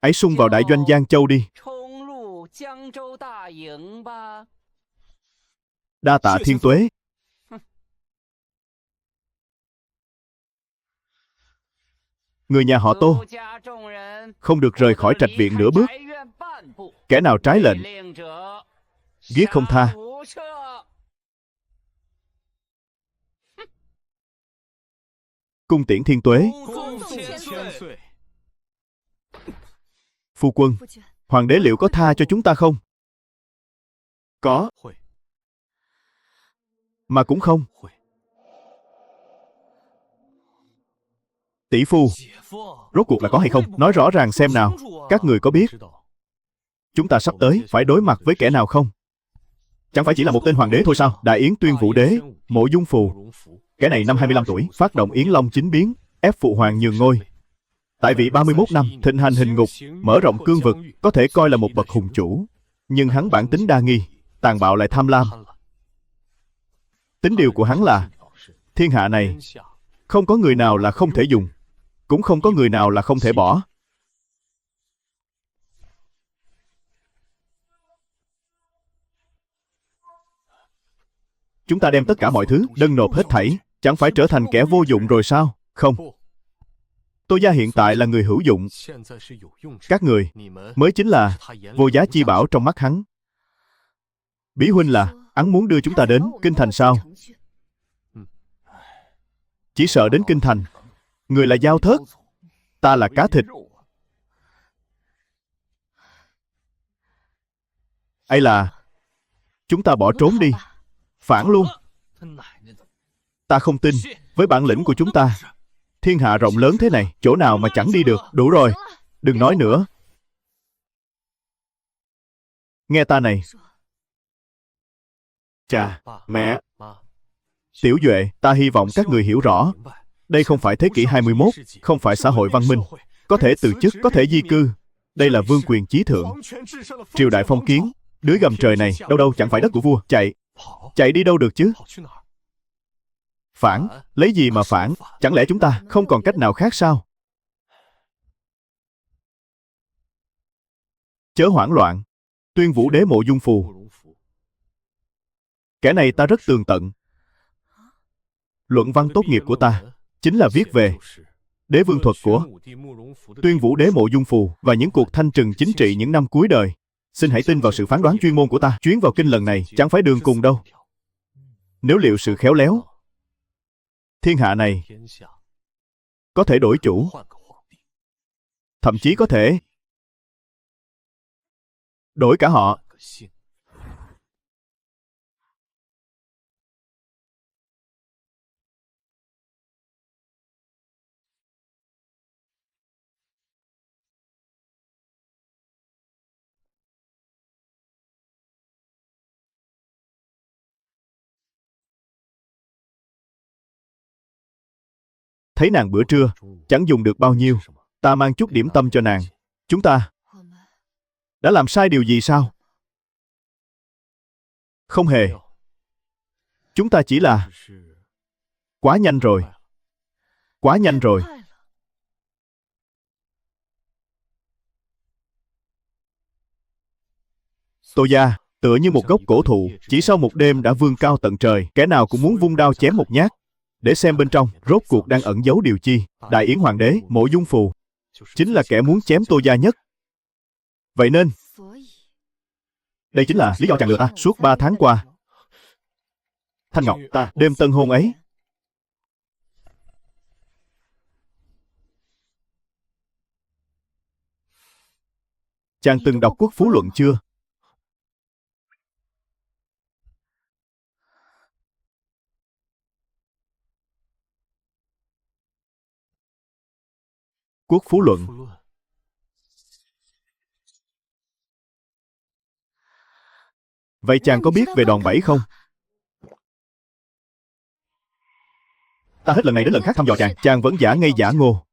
Speaker 1: ấy xung vào đại doanh Giang Châu đi. Đa tạ Thiên Tuế. Người nhà họ Tô không được rời khỏi trạch viện nửa bước. Kẻ nào trái lệnh, giết không tha. Cung tiễn Thiên Tuế. Phu quân, hoàng đế liệu có tha cho chúng ta không? Có. Mà cũng không. Tỷ phu, rốt cuộc là có hay không? Nói rõ ràng xem nào. Các người có biết chúng ta sắp tới phải đối mặt với kẻ nào không? Chẳng phải chỉ là một tên hoàng đế thôi sao? Đại Yến Tuyên Vũ Đế, Mộ Dung Phù. Kẻ này năm 25 tuổi, phát động Yến Long chính biến, ép phụ hoàng nhường ngôi. Tại vị 31 năm, thịnh hành hình ngục, mở rộng cương vực, có thể coi là một bậc hùng chủ. Nhưng hắn bản tính đa nghi, tàn bạo lại tham lam. Tính điều của hắn là thiên hạ này không có người nào là không thể dùng, cũng không có người nào là không thể bỏ. Chúng ta đem tất cả mọi thứ dâng nộp hết thảy, chẳng phải trở thành kẻ vô dụng rồi sao? Không. Tô gia hiện tại là người hữu dụng. Các người mới chính là vô giá chi bảo trong mắt hắn. Bí huynh là hắn muốn đưa chúng ta đến kinh thành sao? Chỉ sợ đến kinh thành, người là dao thớt, ta là cá thịt. Hay là chúng ta bỏ trốn đi, phản luôn. Ta không tin. Với bản lĩnh của chúng ta, thiên hạ rộng lớn thế này, chỗ nào mà chẳng đi được. Đủ rồi, đừng nói nữa. Nghe ta này. Cha, mẹ, Tiểu Duệ, ta hy vọng các người hiểu rõ. Đây không phải thế kỷ 21, không phải xã hội văn minh. Có thể từ chức, có thể di cư. Đây là vương quyền chí thượng. Triều đại phong kiến, dưới gầm trời này, đâu đâu chẳng phải đất của vua. Chạy đi đâu được chứ? Phản, lấy gì mà phản? Chẳng lẽ chúng ta không còn cách nào khác sao? Chớ hoảng loạn. Tuyên Vũ Đế Mộ Dung Phù, kẻ này ta rất tường tận. Luận văn tốt nghiệp của ta chính là viết về đế vương thuật của Tuyên Vũ Đế Mộ Dung Phù và những cuộc thanh trừng chính trị những năm cuối đời. Xin hãy tin vào sự phán đoán chuyên môn của ta. Chuyến vào kinh lần này chẳng phải đường cùng đâu. Nếu liệu sự khéo léo, thiên hạ này có thể đổi chủ, thậm chí có thể đổi cả họ. Thấy nàng bữa trưa chẳng dùng được bao nhiêu, ta mang chút điểm tâm cho nàng. Chúng ta đã làm sai điều gì sao? Không hề. Chúng ta chỉ là quá nhanh rồi. Quá nhanh rồi. Tô gia tựa như một gốc cổ thụ, chỉ sau một đêm đã vươn cao tận trời. Kẻ nào cũng muốn vung đao chém một nhát, để xem bên trong rốt cuộc đang ẩn giấu điều chi. Đại Yến Hoàng đế Mộ Dung Phù chính là kẻ muốn chém Tô gia nhất. Vậy nên đây chính là lý do chàng lừa ta suốt 3 tháng qua. Thanh Ngọc, ta đêm tân hôn ấy, chàng từng đọc Quốc Phú Luận chưa? Quốc Phú Luận. Vậy chàng có biết về đòn bẩy không? Ta hết lần này đến lần khác thăm dò chàng, chàng vẫn giả ngây giả ngô.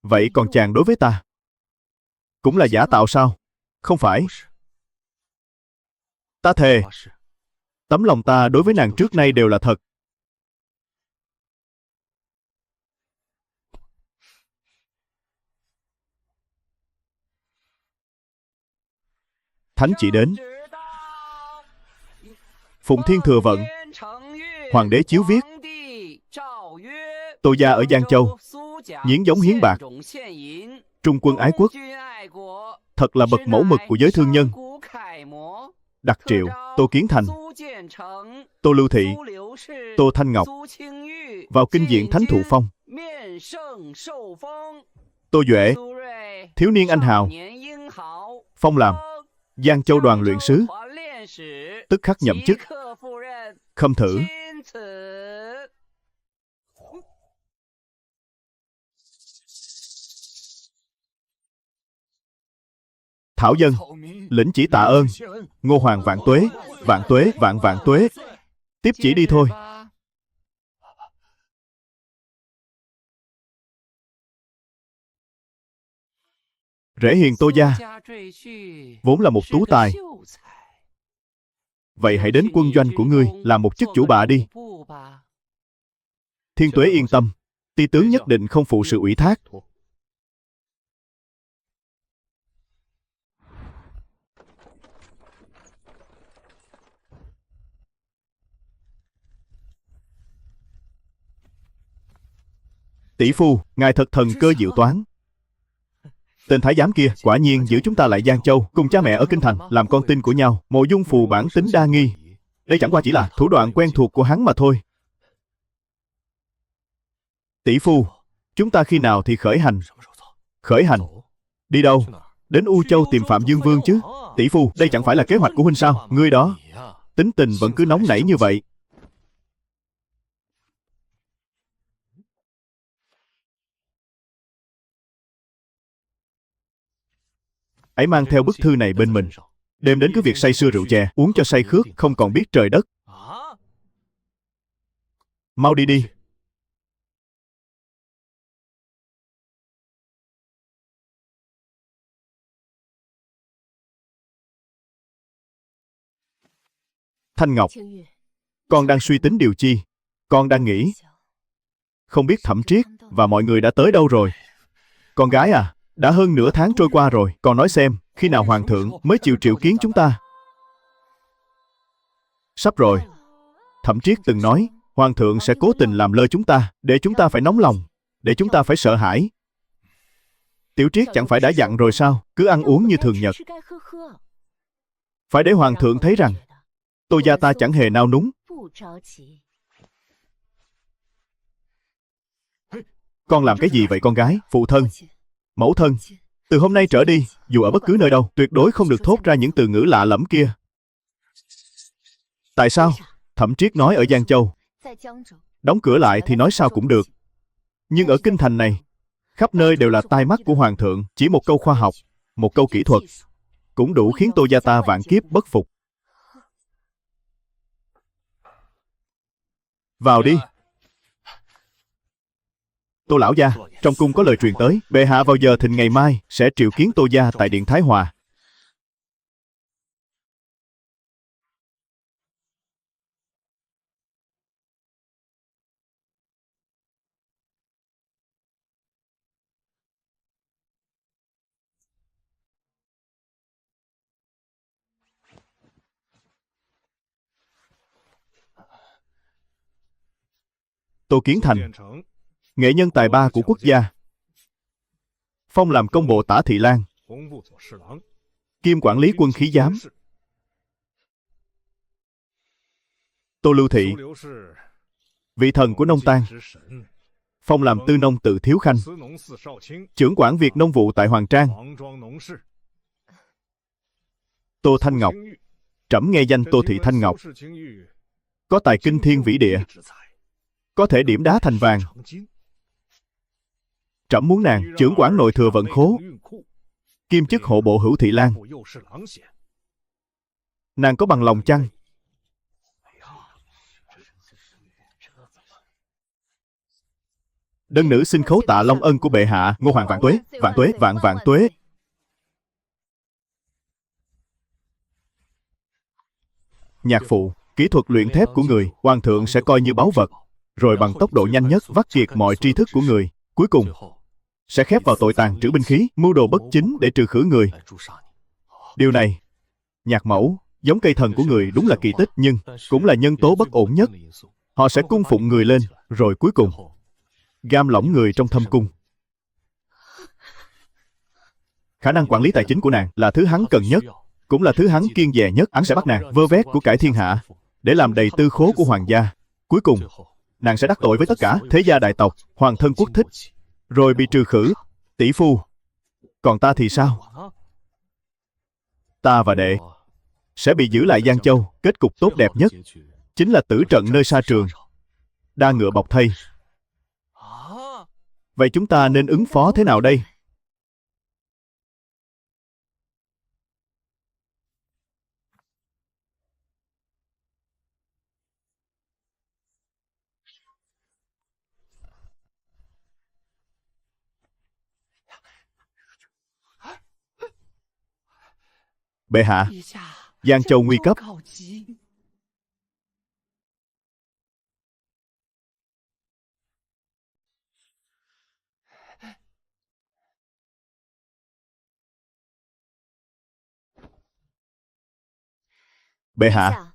Speaker 1: Vậy còn chàng đối với ta cũng là giả tạo sao? Không phải. Ta thề, tấm lòng ta đối với nàng trước nay đều là thật. Thánh chỉ đến. Phụng Thiên thừa vận. Hoàng đế chiếu viết: Tô gia ở Giang Châu, nhiến giống hiến bạc, trung quân ái quốc, thật là bậc mẫu mực của giới thương nhân. Đặc triệu: Tô Kiến Thành, Tô Lưu Thị, Tô Thanh Ngọc vào kinh diện thánh thụ phong. Tô Duệ, thiếu niên anh hào, phong làm Giang Châu đoàn luyện sứ, tức khắc nhậm chức. Khâm thử. Thảo dân, lĩnh chỉ tạ ơn. Ngô Hoàng vạn tuế, vạn tuế, vạn vạn tuế. Tiếp chỉ đi thôi. Rễ hiền Tô gia vốn là một tú tài, vậy hãy đến quân doanh của ngươi làm một chức chủ bạ đi. Thiên tuế yên tâm, ti tướng nhất định không phụ sự ủy thác. Tỷ phu, ngài thật thần cơ diệu toán. Tên thái giám kia quả nhiên giữ chúng ta lại Giang Châu, cùng cha mẹ ở kinh thành làm con tin của nhau. Mộ Dung Phù bản tính đa nghi, đây chẳng qua chỉ là thủ đoạn quen thuộc của hắn mà thôi. Tỷ phu, chúng ta khi nào thì khởi hành? Khởi hành? Đi đâu? Đến U Châu tìm Phạm Dương Vương chứ. Tỷ phu, đây chẳng phải là kế hoạch của huynh sao? Ngươi đó, tính tình vẫn cứ nóng nảy như vậy. Ấy mang theo bức thư này bên mình, đêm đến cứ việc say sưa rượu chè, uống cho say khước, không còn biết trời đất. Mau đi đi. Thanh Ngọc, con đang suy tính điều chi? Con đang nghĩ, không biết Thẩm Triết và mọi người đã tới đâu rồi. Con gái à, đã hơn nửa tháng trôi qua rồi, con nói xem, khi nào Hoàng thượng mới chịu triệu kiến chúng ta? Sắp rồi. Thẩm Triết từng nói, Hoàng thượng sẽ cố tình làm lơ chúng ta, để chúng ta phải nóng lòng, để chúng ta phải sợ hãi. Tiểu Triết chẳng phải đã dặn rồi sao, cứ ăn uống như thường nhật. Phải để Hoàng thượng thấy rằng Tô gia ta chẳng hề nao núng. Con làm cái gì vậy con gái? Phụ thân, mẫu thân, từ hôm nay trở đi, dù ở bất cứ nơi đâu, tuyệt đối không được thốt ra những từ ngữ lạ lẫm kia. Tại sao? Thẩm Triết nói ở Giang Châu, đóng cửa lại thì nói sao cũng được. Nhưng ở kinh thành này, khắp nơi đều là tai mắt của Hoàng thượng. Chỉ một câu khoa học, một câu kỹ thuật, cũng đủ khiến Tô gia ta vạn kiếp bất phục. Vào đi. Tô lão gia, trong cung có lời truyền tới, bệ hạ vào giờ thìn ngày mai sẽ triệu kiến Tô gia tại điện Thái Hòa. Tô Kiến Thành, nghệ nhân tài ba của quốc gia, phong làm công bộ tả thị lang, kiêm quản lý quân khí giám. Tô Lưu Thị, vị thần của nông tang, phong làm tư nông tự thiếu khanh, trưởng quản việc nông vụ tại Hoàng Trang. Tô Thanh Ngọc, trẫm nghe danh Tô Thị Thanh Ngọc, có tài kinh thiên vĩ địa, có thể điểm đá thành vàng. Trẫm muốn nàng trưởng quản nội thừa vận khố, kiêm chức hộ bộ Hữu Thị Lang. Nàng có bằng lòng chăng? Đơn nữ xin khấu tạ long ân của bệ hạ. Ngô Hoàng vạn tuế, vạn tuế, vạn vạn tuế. Nhạc phụ, kỹ thuật luyện thép của người, hoàng thượng sẽ coi như báu vật, rồi bằng tốc độ nhanh nhất vắt kiệt mọi tri thức của người, cuối cùng sẽ khép vào tội tàng trữ binh khí, mưu đồ bất chính để trừ khử người. Điều này, Nhạc mẫu, giống cây thần của người đúng là kỳ tích, nhưng cũng là nhân tố bất ổn nhất. Họ sẽ cung phụng người lên, rồi cuối cùng giam lỏng người trong thâm cung. Khả năng quản lý tài chính của nàng là thứ hắn cần nhất, cũng là thứ hắn kiêng dè nhất. Hắn sẽ bắt nàng vơ vét của cải thiên hạ để làm đầy tư khố của hoàng gia. Cuối cùng, nàng sẽ đắc tội với tất cả thế gia đại tộc, hoàng thân quốc thích, rồi bị trừ khử, tỷ phu. Còn ta thì sao? Ta và đệ sẽ bị giữ lại Giang Châu. Kết cục tốt đẹp nhất chính là tử trận nơi sa trường, đa ngựa bọc thây. Vậy chúng ta nên ứng phó thế nào đây? Bệ hạ, Giang Châu nguy cấp. Bệ hạ,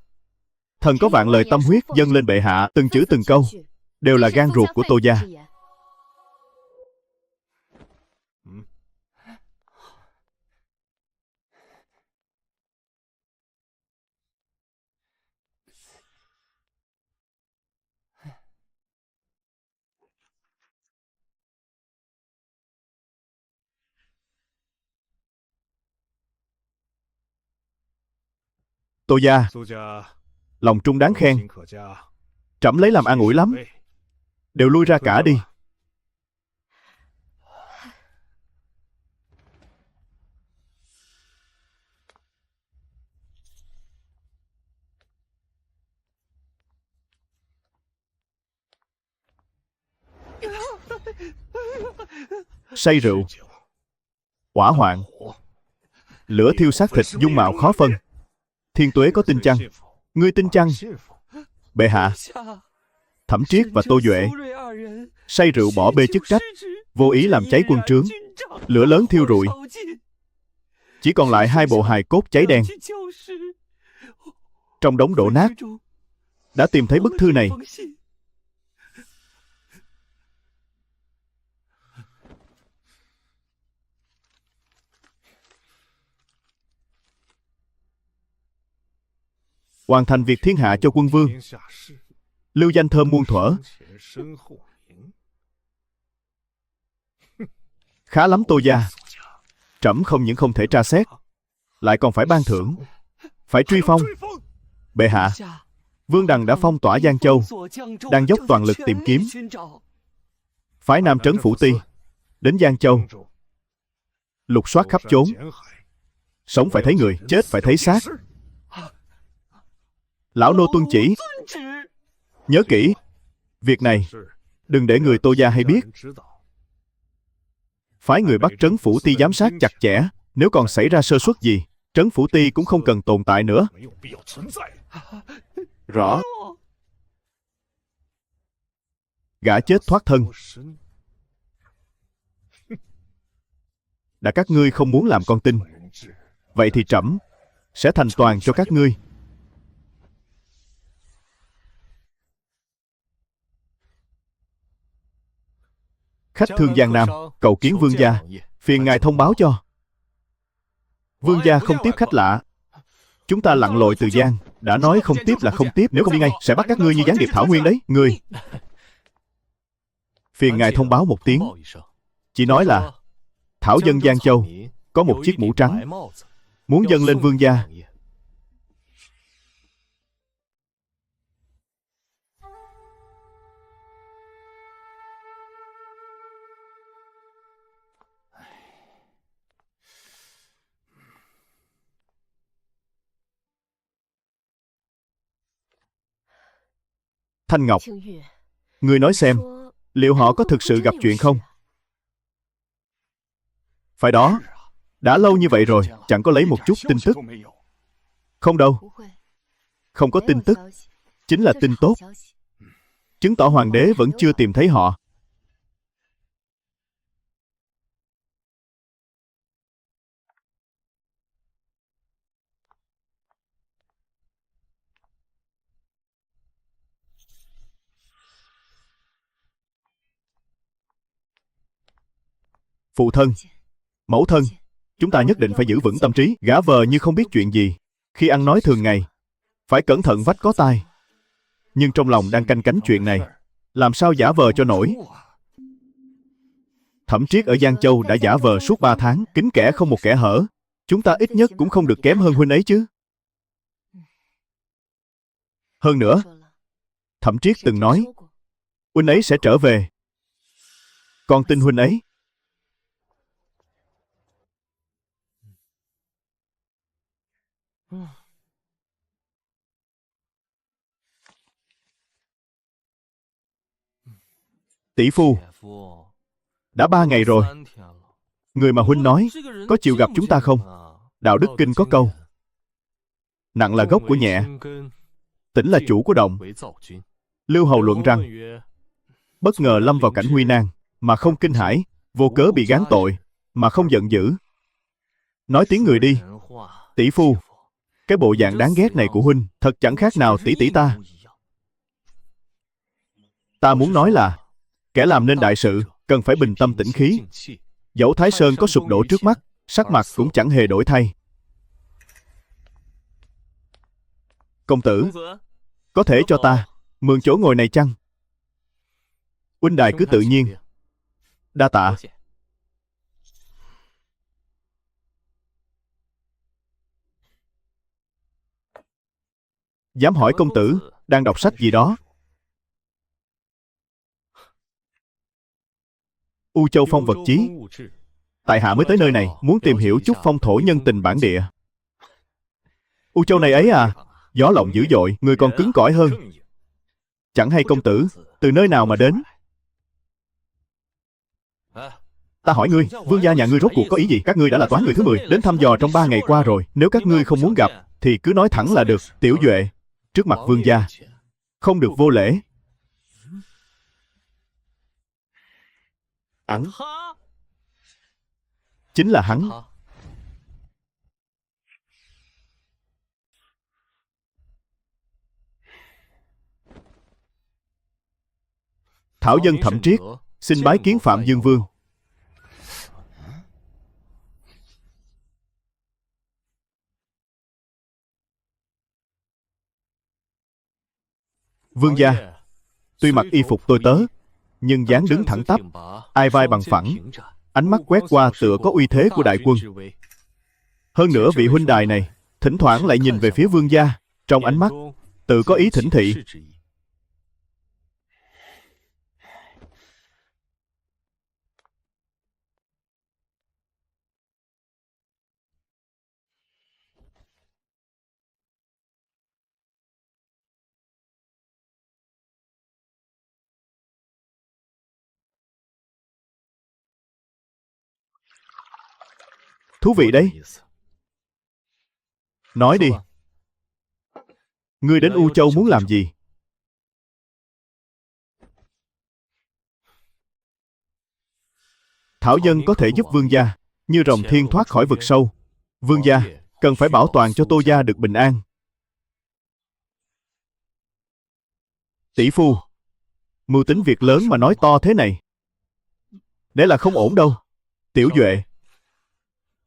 Speaker 1: thần có vạn lời tâm huyết dâng lên bệ hạ, từng chữ từng câu đều là gan ruột của Tô gia. Tô gia, lòng trung đáng khen. Trẫm lấy làm an ủi lắm. Đều lui ra cả đi. Say rượu, hỏa hoạn, lửa thiêu xác thịt, dung mạo khó phân. Thiên Tuế có tin chăng? Ngươi tin chăng? Bệ hạ, Thẩm Triết và Tô Duệ say rượu bỏ bê chức trách, vô ý làm cháy quân trướng, lửa lớn thiêu rụi. Chỉ còn lại 2 bộ hài cốt cháy đen. Trong đống đổ nát đã tìm thấy bức thư này. Hoàn thành việc thiên hạ cho quân vương, lưu danh thơm muôn thuở. Khá lắm Tô gia. Trẫm không những không thể tra xét, lại còn phải ban thưởng, phải truy phong. Bệ hạ, Vương Đằng đã phong tỏa Giang Châu, đang dốc toàn lực tìm kiếm. Phái Nam Trấn Phủ Ti đến Giang Châu, lục soát khắp chốn. Sống phải thấy người, chết phải thấy xác. Lão nô tuân chỉ. Nhớ kỹ, việc này đừng để người Tô gia hay biết. Phái người bắt Trấn Phủ Ti giám sát chặt chẽ. Nếu còn xảy ra sơ suất gì, Trấn Phủ Ti cũng không cần tồn tại nữa. Rõ. Gã chết thoát thân. Đã các ngươi không muốn làm con tin, vậy thì trẫm sẽ thành toàn cho các ngươi. Khách thương Giang Nam cầu kiến vương gia, phiền ngài thông báo cho. Vương gia không tiếp khách lạ. Chúng ta lặn lội từ Giang, đã nói không tiếp là không tiếp. Nếu không đi ngay, sẽ bắt các ngươi như gián điệp Thảo Nguyên đấy. Ngươi, phiền ngài thông báo một tiếng. Chỉ nói là thảo dân Giang Châu có một chiếc mũ trắng, muốn dâng lên vương gia. Thanh Ngọc, ngươi nói xem, liệu họ có thực sự gặp chuyện không? Phải đó, đã lâu như vậy rồi, chẳng có lấy một chút tin tức. Không đâu. Không có tin tức, chính là tin tốt, chứng tỏ hoàng đế vẫn chưa tìm thấy họ. Phụ thân, mẫu thân, chúng ta nhất định phải giữ vững tâm trí, gã vờ như không biết chuyện gì. Khi ăn nói thường ngày, phải cẩn thận vách có tai. Nhưng trong lòng đang canh cánh chuyện này, làm sao giả vờ cho nổi. Thẩm Triết ở Giang Châu đã giả vờ suốt 3 tháng, kín kẽ không một kẽ hở. Chúng ta ít nhất cũng không được kém hơn huynh ấy chứ. Hơn nữa, Thẩm Triết từng nói, huynh ấy sẽ trở về. Con tin huynh ấy. Tỷ phu, đã 3 ngày rồi. Người mà huynh nói, có chịu gặp chúng ta không? Đạo đức kinh có câu, nặng là gốc của nhẹ, tĩnh là chủ của động. Lưu Hầu luận rằng, bất ngờ lâm vào cảnh nguy nan, mà không kinh hãi, vô cớ bị gán tội, mà không giận dữ. Nói tiếng người đi. Tỷ phu, cái bộ dạng đáng ghét này của huynh, thật chẳng khác nào tỷ tỷ ta. Ta muốn nói là, kẻ làm nên đại sự, cần phải bình tâm tĩnh khí. Dẫu Thái Sơn có sụp đổ trước mắt, sắc mặt cũng chẳng hề đổi thay. Công tử, có thể cho ta mượn chỗ ngồi này chăng? Huynh đài cứ tự nhiên. Đa tạ. Dám hỏi công tử đang đọc sách gì đó? U Châu Phong Vật Chí. Tại hạ mới tới nơi này, muốn tìm hiểu chút phong thổ nhân tình bản địa. U Châu này ấy à? Gió lộng dữ dội, người còn cứng cỏi hơn. Chẳng hay công tử từ nơi nào mà đến? Ta hỏi ngươi, vương gia nhà ngươi rốt cuộc có ý gì? Các ngươi đã là toán người thứ 10, đến thăm dò trong 3 ngày qua rồi. Nếu các ngươi không muốn gặp, thì cứ nói thẳng là được. Tiểu Duệ, trước mặt vương gia, không được vô lễ. Hắn, chính là hắn. Thảo dân Thẩm Triết, xin bái kiến Phạm Dương Vương. Vương gia, tuy mặc y phục tôi tớ, nhưng dáng đứng thẳng tắp, ai vai bằng phẳng, ánh mắt quét qua tựa có uy thế của đại quân. Hơn nữa vị huynh đài này, thỉnh thoảng lại nhìn về phía vương gia, trong ánh mắt tự có ý thỉnh thị. Thú vị đấy. Nói đi. Ngươi đến U Châu muốn làm gì? Thảo dân có thể giúp vương gia như rồng thiên thoát khỏi vực sâu. Vương gia cần phải bảo toàn cho Tô gia được bình an. Tỷ phu, mưu tính việc lớn mà nói to thế này, để là không ổn đâu. Tiểu Duệ,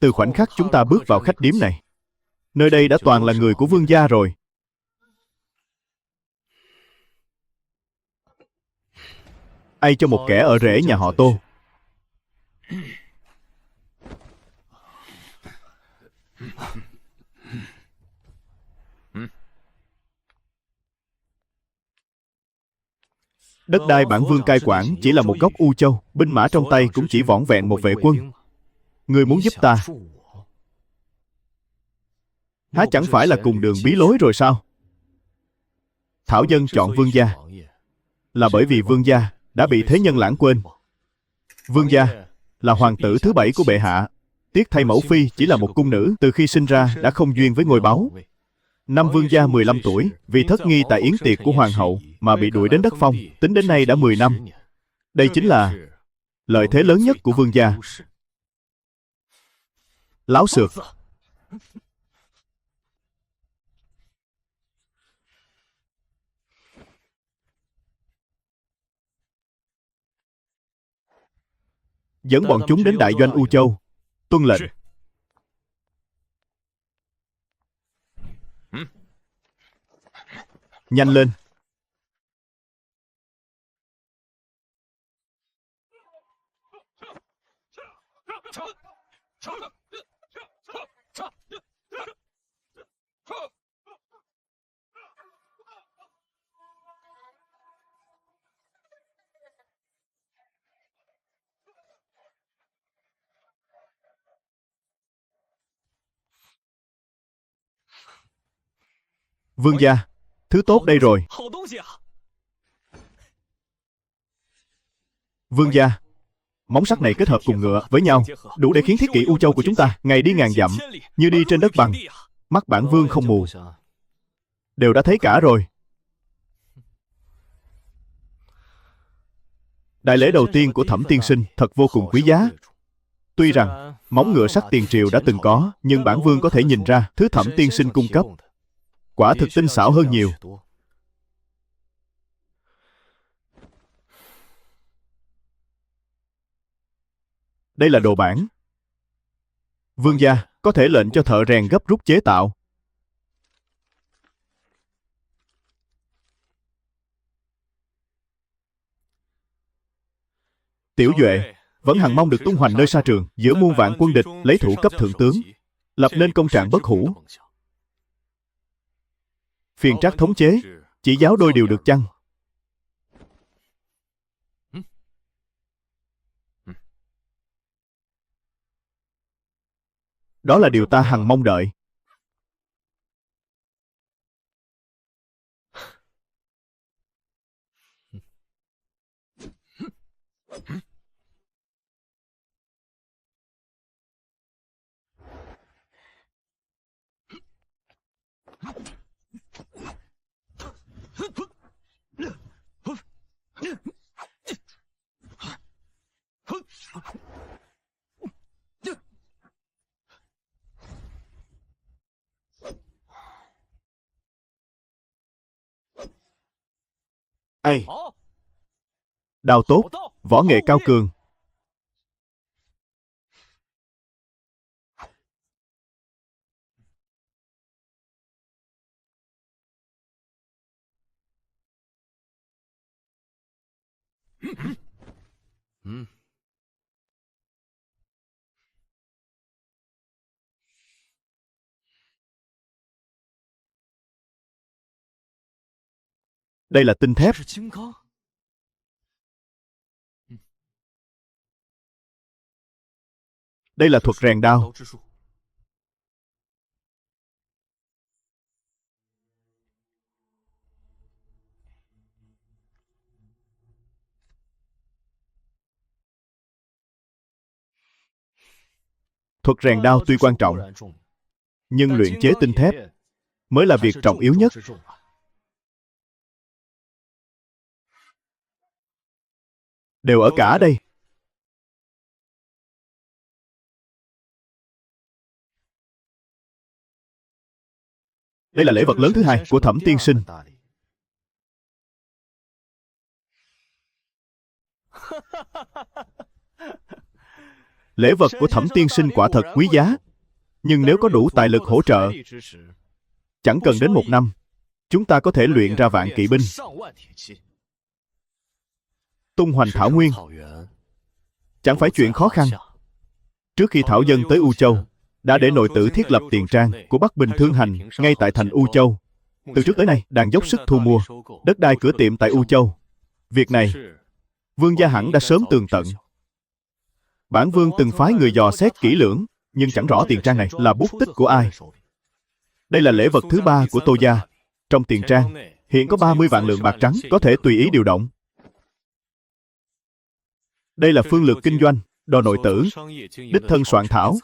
Speaker 1: từ khoảnh khắc chúng ta bước vào khách điếm này, nơi đây đã toàn là người của vương gia rồi. Ai cho một kẻ ở rễ nhà họ Tô. Đất đai bản vương cai quản chỉ là một góc U Châu, binh mã trong tay cũng chỉ vỏn vẹn một vệ quân. Ngươi muốn giúp ta, há chẳng phải là cùng đường bí lối rồi sao? Thảo dân chọn vương gia là bởi vì vương gia đã bị thế nhân lãng quên. Vương gia là hoàng tử thứ 7 của bệ hạ. Tiếc thay mẫu phi chỉ là một cung nữ, từ khi sinh ra đã không duyên với ngôi báu. Năm vương gia 15 tuổi, vì thất nghi tại yến tiệc của hoàng hậu mà bị đuổi đến đất Phong, tính đến nay đã 10 năm. Đây chính là lợi thế lớn nhất của vương gia. Láo xược. Dẫn bọn chúng đến đại doanh U Châu. Tuân lệnh. Nhanh lên. Vương gia, thứ tốt đây rồi. Vương gia, móng sắt này kết hợp cùng ngựa với nhau, đủ để khiến thiết kỵ U Châu của chúng ta ngày đi ngàn dặm, như đi trên đất bằng. Mắt bản vương không mù, đều đã thấy cả rồi. Đại lễ đầu tiên của Thẩm tiên sinh thật vô cùng quý giá. Tuy rằng móng ngựa sắt tiền triều đã từng có, nhưng bản vương có thể nhìn ra thứ Thẩm tiên sinh cung cấp quả thực tinh xảo hơn nhiều. Đây là đồ bản. Vương gia có thể lệnh cho thợ rèn gấp rút chế tạo. Tiểu Duệ vẫn hằng mong được tung hoành nơi sa trường, giữa muôn vạn quân địch, lấy thủ cấp thượng tướng, lập nên công trạng bất hủ. Phiền Trác thống chế, chỉ giáo đôi điều được chăng? Đó là điều ta hằng mong đợi. Ây! Đao tốt, võ nghệ cao cường. Đây là tinh thép. Đây là thuật rèn đao. Thuật rèn đao tuy quan trọng, nhưng luyện chế tinh thép mới là việc trọng yếu nhất. Đều ở cả đây. Đây là lễ vật lớn thứ hai của Thẩm tiên sinh. Lễ vật của Thẩm tiên sinh quả thật quý giá, nhưng nếu có đủ tài lực hỗ trợ, chẳng cần đến 1 năm, chúng ta có thể luyện ra vạn kỵ binh. Tung hoành thảo nguyên chẳng phải chuyện khó khăn. Trước khi thảo dân tới U Châu, đã để nội tử thiết lập tiền trang của Bắc Bình Thương Hành ngay tại thành U Châu. Từ trước tới nay, đàn dốc sức thu mua đất đai cửa tiệm tại U Châu. Việc này, vương gia hẳn đã sớm tường tận. Bản vương từng phái người dò xét kỹ lưỡng, nhưng chẳng rõ tiền trang này là bút tích của ai. Đây là lễ vật thứ 3 của Tô gia. Trong tiền trang, hiện có 30 vạn lượng bạc trắng, có thể tùy ý điều động. Đây là phương lược kinh doanh, do nội tử đích thân soạn thảo.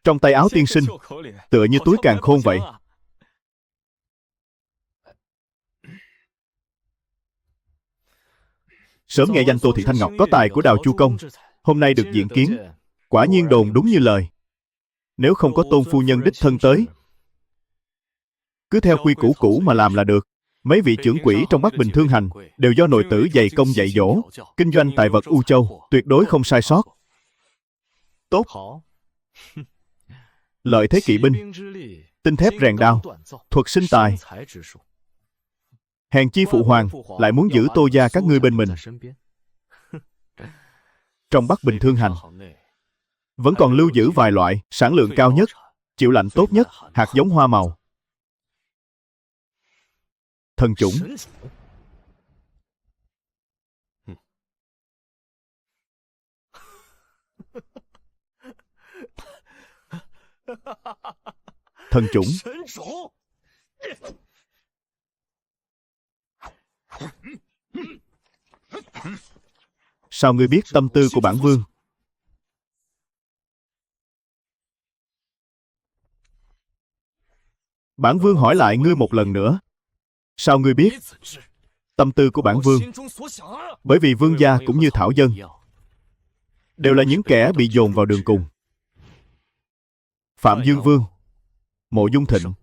Speaker 1: Trong tay áo tiên sinh tựa như túi càn khôn vậy. Sớm nghe danh Tô Thị Thanh Ngọc có tài của Đào Chu Công, hôm nay được diện kiến, quả nhiên đồn đúng như lời. Nếu không có Tôn phu nhân đích thân tới, cứ theo quy củ cũ mà làm là được. Mấy vị trưởng quỹ trong Bắc Bình Thương Hành đều do nội tử dày công dạy dỗ, kinh doanh tài vật U Châu, tuyệt đối không sai sót. Tốt. Lợi thế kỵ binh, tinh thép rèn đao, thuật sinh tài. Hèn chi phụ hoàng lại muốn giữ Tô gia các ngươi bên mình. Trong Bắc Bình Thương Hành vẫn còn lưu giữ vài loại sản lượng cao nhất, chịu lạnh tốt nhất, hạt giống hoa màu. Thần chủng. Thần chủng. Sao ngươi biết tâm tư của bản vương? Bản vương hỏi lại ngươi một lần nữa. Sao ngươi biết tâm tư của bản vương? Bởi vì vương gia cũng như thảo dân đều là những kẻ bị dồn vào đường cùng. Phạm Dương Vương, Mộ Dung Thịnh.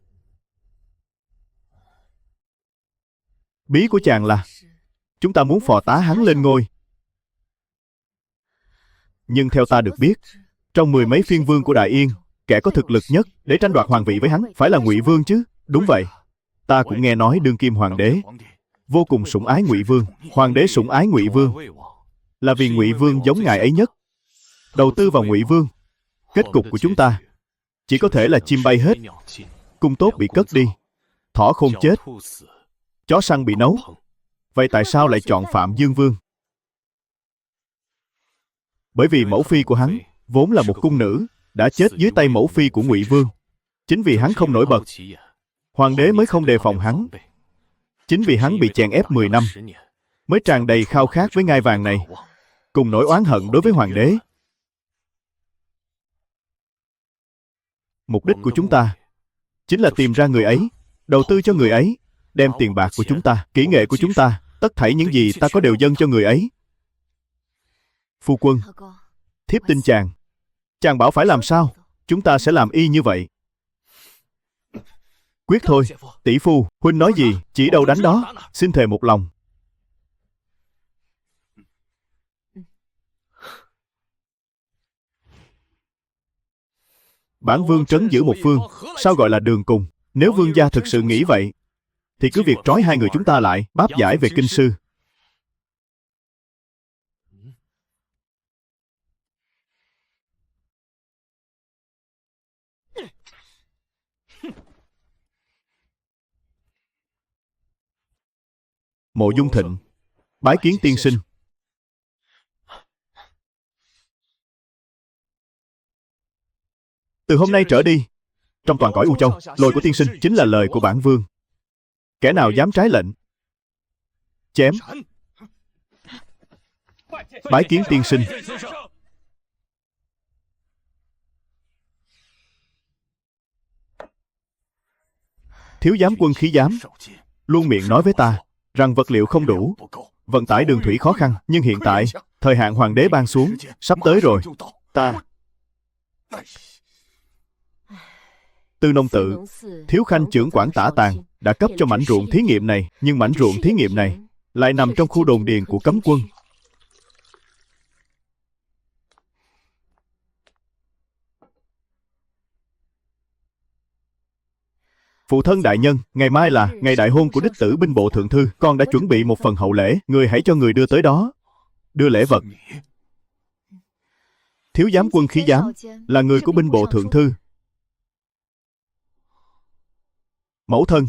Speaker 1: Bí của chàng là chúng ta muốn phò tá hắn lên ngôi. Nhưng theo ta được biết, trong 10 mấy phiên vương của Đại Yên, kẻ có thực lực nhất để tranh đoạt hoàng vị với hắn phải là Ngụy Vương chứ? Đúng vậy. Ta cũng nghe nói đương kim hoàng đế vô cùng sủng ái Ngụy Vương. Hoàng đế sủng ái Ngụy Vương là vì Ngụy Vương giống ngài ấy nhất. Đầu tư vào Ngụy Vương, kết cục của chúng ta chỉ có thể là chim bay hết, cung tốt bị cất đi, thỏ khôn chết, chó săn bị nấu. Vậy tại sao lại chọn Phạm Dương Vương? Bởi vì mẫu phi của hắn vốn là một cung nữ, đã chết dưới tay mẫu phi của Ngụy Vương. Chính vì hắn không nổi bật, hoàng đế mới không đề phòng hắn. Chính vì hắn bị chèn ép 10 năm, mới tràn đầy khao khát với ngai vàng này, cùng nỗi oán hận đối với hoàng đế. Mục đích của chúng ta chính là tìm ra người ấy, đầu tư cho người ấy, đem tiền bạc của chúng ta, kỹ nghệ của chúng ta, tất thảy những gì ta có đều dâng cho người ấy. Phu quân, thiếp tin chàng. Chàng bảo phải làm sao, chúng ta sẽ làm y như vậy. Quyết thôi. Tỷ phu, huynh nói gì, chỉ đâu đánh đó. Xin thề một lòng. Bản vương trấn giữ một phương, sao gọi là đường cùng? Nếu vương gia thực sự nghĩ vậy, thì cứ việc trói hai người chúng ta lại, báp giải về kinh sư. Mộ Dung Thịnh, bái kiến tiên sinh. Từ hôm nay trở đi, trong toàn cõi U Châu, lời của tiên sinh chính là lời của bản vương. Kẻ nào dám trái lệnh, chém. Bái kiến tiên sinh. Thiếu giám quân khí giám luôn miệng nói với ta rằng vật liệu không đủ, vận tải đường thủy khó khăn. Nhưng hiện tại, thời hạn hoàng đế ban xuống sắp tới rồi. Ta Tư Nông Tự, thiếu khanh trưởng quản Tả Tàng đã cấp cho mảnh ruộng thí nghiệm này, nhưng mảnh ruộng thí nghiệm này lại nằm trong khu đồn điền của cấm quân. Phụ thân đại nhân, ngày mai là ngày đại hôn của đích tử binh bộ thượng thư, con đã chuẩn bị một phần hậu lễ, người hãy cho người đưa tới đó. Đưa lễ vật. Thiếu giám quân khí giám là người của binh bộ thượng thư. Mẫu thân,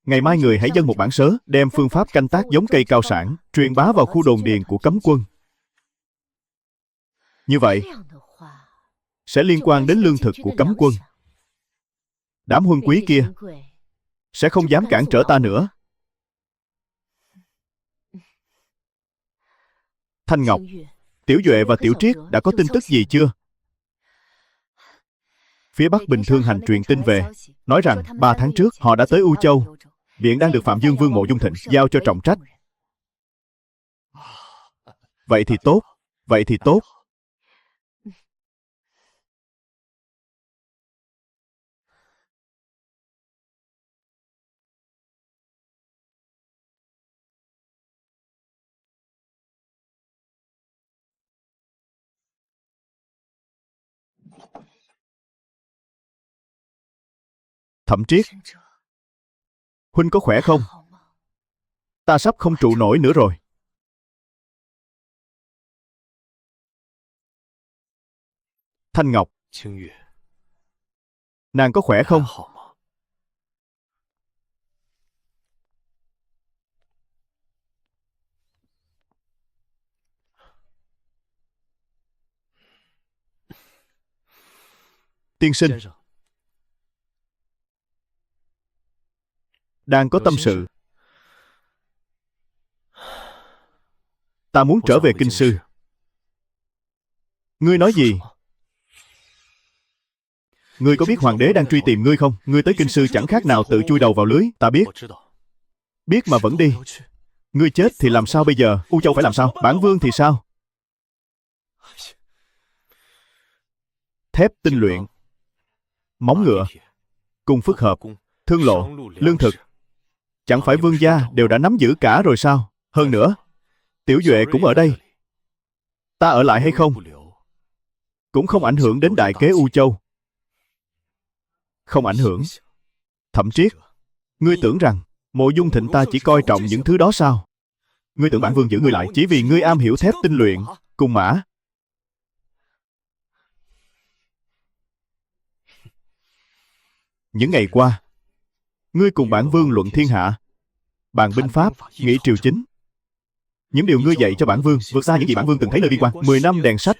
Speaker 1: ngày mai người hãy dâng một bản sớ, đem phương pháp canh tác giống cây cao sản truyền bá vào khu đồn điền của cấm quân. Như vậy sẽ liên quan đến lương thực của cấm quân. Đám huân quý kia sẽ không dám cản trở ta nữa. Thanh Ngọc, Tiểu Duệ và Tiểu Triết đã có tin tức gì chưa? Phía Bắc Bình Thương Hành truyền tin về, nói rằng 3 tháng trước họ đã tới U Châu. Viện đang được Phạm Dương Vương Mộ Dung Thịnh giao cho trọng trách. Vậy thì tốt, vậy thì tốt. Thẩm Triết, huynh có khỏe không? Ta sắp không trụ nổi nữa rồi. Thanh Ngọc, nàng có khỏe không? Tiên sinh, đang có tâm sự. Ta muốn trở về kinh sư. Ngươi nói gì? Ngươi có biết hoàng đế đang truy tìm ngươi không? Ngươi tới kinh sư chẳng khác nào tự chui đầu vào lưới. Ta biết. Biết mà vẫn đi. Ngươi chết thì làm sao bây giờ? U Châu phải làm sao? Bản vương thì sao? Thép tinh luyện, móng ngựa, cung phức hợp, thương lộ, lương thực, chẳng phải vương gia đều đã nắm giữ cả rồi sao? Hơn nữa, Tiểu Duệ cũng ở đây. Ta ở lại hay không cũng không ảnh hưởng đến đại kế U Châu. Không ảnh hưởng. Thẩm Triết, ngươi tưởng rằng Mộ Dung Thịnh ta chỉ coi trọng những thứ đó sao? Ngươi tưởng bản vương giữ ngươi lại chỉ vì ngươi am hiểu thép tinh luyện, cung mã? Những ngày qua, ngươi cùng bản vương luận thiên hạ, bàn binh pháp, nghị triều chính. Những điều ngươi dạy cho bản vương vượt xa những gì bản vương từng thấy nơi đi qua. 10 năm đèn sách.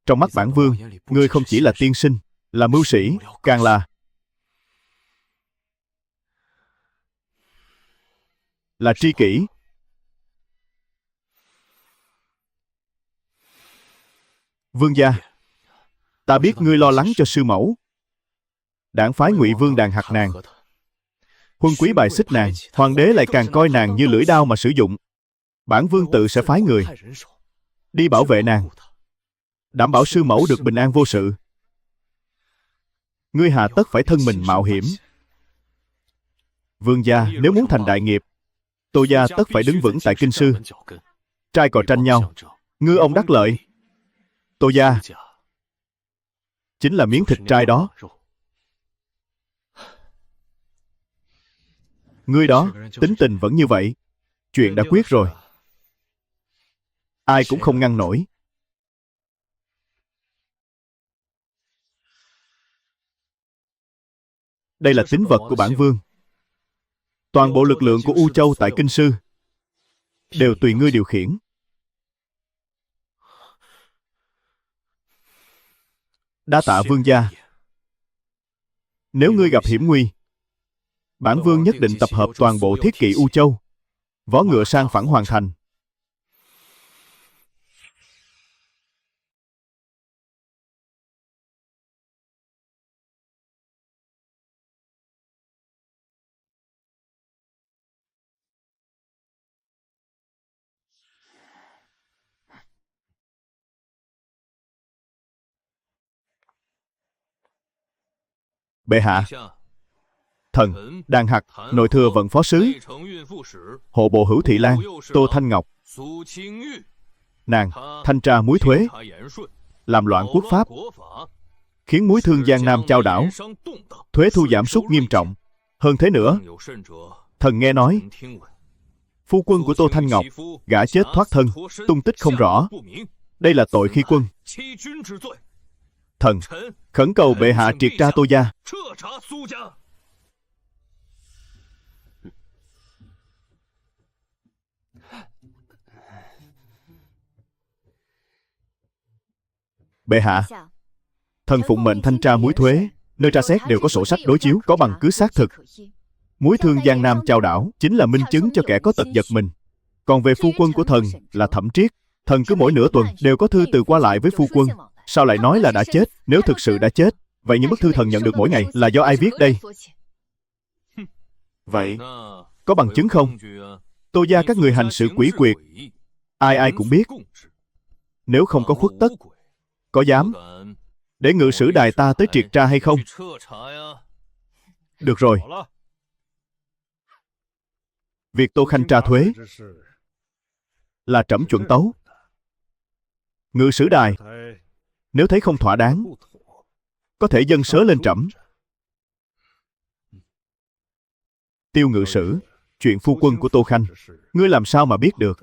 Speaker 1: Trong mắt bản vương, ngươi không chỉ là tiên sinh, là mưu sĩ, càng là tri kỷ. Vương gia, ta biết ngươi lo lắng cho sư mẫu. Đảng phái Ngụy Vương đàn hạt nàng, huân quý bài xích nàng, hoàng đế lại càng coi nàng như lưỡi đao mà sử dụng. Bản vương tự sẽ phái người đi bảo vệ nàng, đảm bảo sư mẫu được bình an vô sự. Ngươi hà tất phải thân mình mạo hiểm? Vương gia nếu muốn thành đại nghiệp, Tô gia tất phải đứng vững tại kinh sư. Trai cò tranh nhau, ngư ông đắc lợi. Tô gia chính là miếng thịt trai đó. Ngươi đó, tính tình vẫn như vậy. Chuyện đã quyết rồi, ai cũng không ngăn nổi. Đây là tín vật của bản vương. Toàn bộ lực lượng của U Châu tại kinh sư đều tùy ngươi điều khiển. Đa tạ vương gia. Nếu ngươi gặp hiểm nguy, bản vương nhất định tập hợp toàn bộ thiết kỵ U Châu, vó ngựa sang phẳng hoàn thành. Bệ hạ, thần Đàn Hạt nội thừa vận phó sứ, hộ bộ Hữu Thị Lan Tô Thanh Ngọc, nàng thanh tra muối thuế, làm loạn quốc pháp, khiến muối thương Giang Nam chao đảo, thuế thu giảm sút nghiêm trọng. Hơn thế nữa, thần nghe nói phu quân của Tô Thanh Ngọc gả chết thoát thân, tung tích không rõ. Đây là tội khi quân. Thần khẩn cầu bệ hạ triệt tra Tô gia. Bệ hạ, thần phụng mệnh thanh tra muối thuế, nơi tra xét đều có sổ sách đối chiếu, có bằng cứ xác thực. Muối thương Giang Nam chao đảo chính là minh chứng cho kẻ có tật giật mình. Còn về phu quân của thần là Thẩm Triết, thần cứ mỗi nửa tuần đều có thư từ qua lại với phu quân. Sao lại nói là đã chết? Nếu thực sự đã chết, vậy những bức thư thần nhận được mỗi ngày là do ai viết đây? Vậy, có bằng chứng không? Tô gia các người hành sự quỷ quyệt, ai ai cũng biết. Nếu không có khuất tất, có dám để ngự sử đài ta tới triệt tra hay không? Được rồi. Việc Tô Khanh tra thuế là trẫm chuẩn tấu. Ngự sử đài nếu thấy không thỏa đáng, có thể dâng sớ lên trẫm. Tiêu ngự sử, chuyện phu quân của Tô Khanh, ngươi làm sao mà biết được?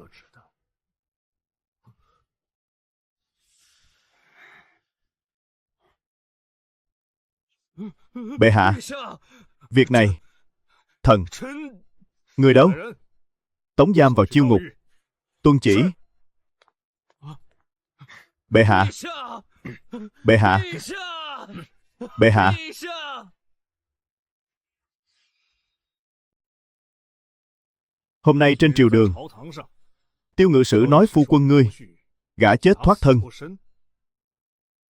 Speaker 1: Bệ hạ, việc này, thần, người đâu? Tống giam vào chiêu ngục. Tuân chỉ. Bệ hạ, bệ hạ, bệ hạ. Hôm nay trên triều đường, Tiêu ngự sử nói phu quân ngươi gã chết thoát thân.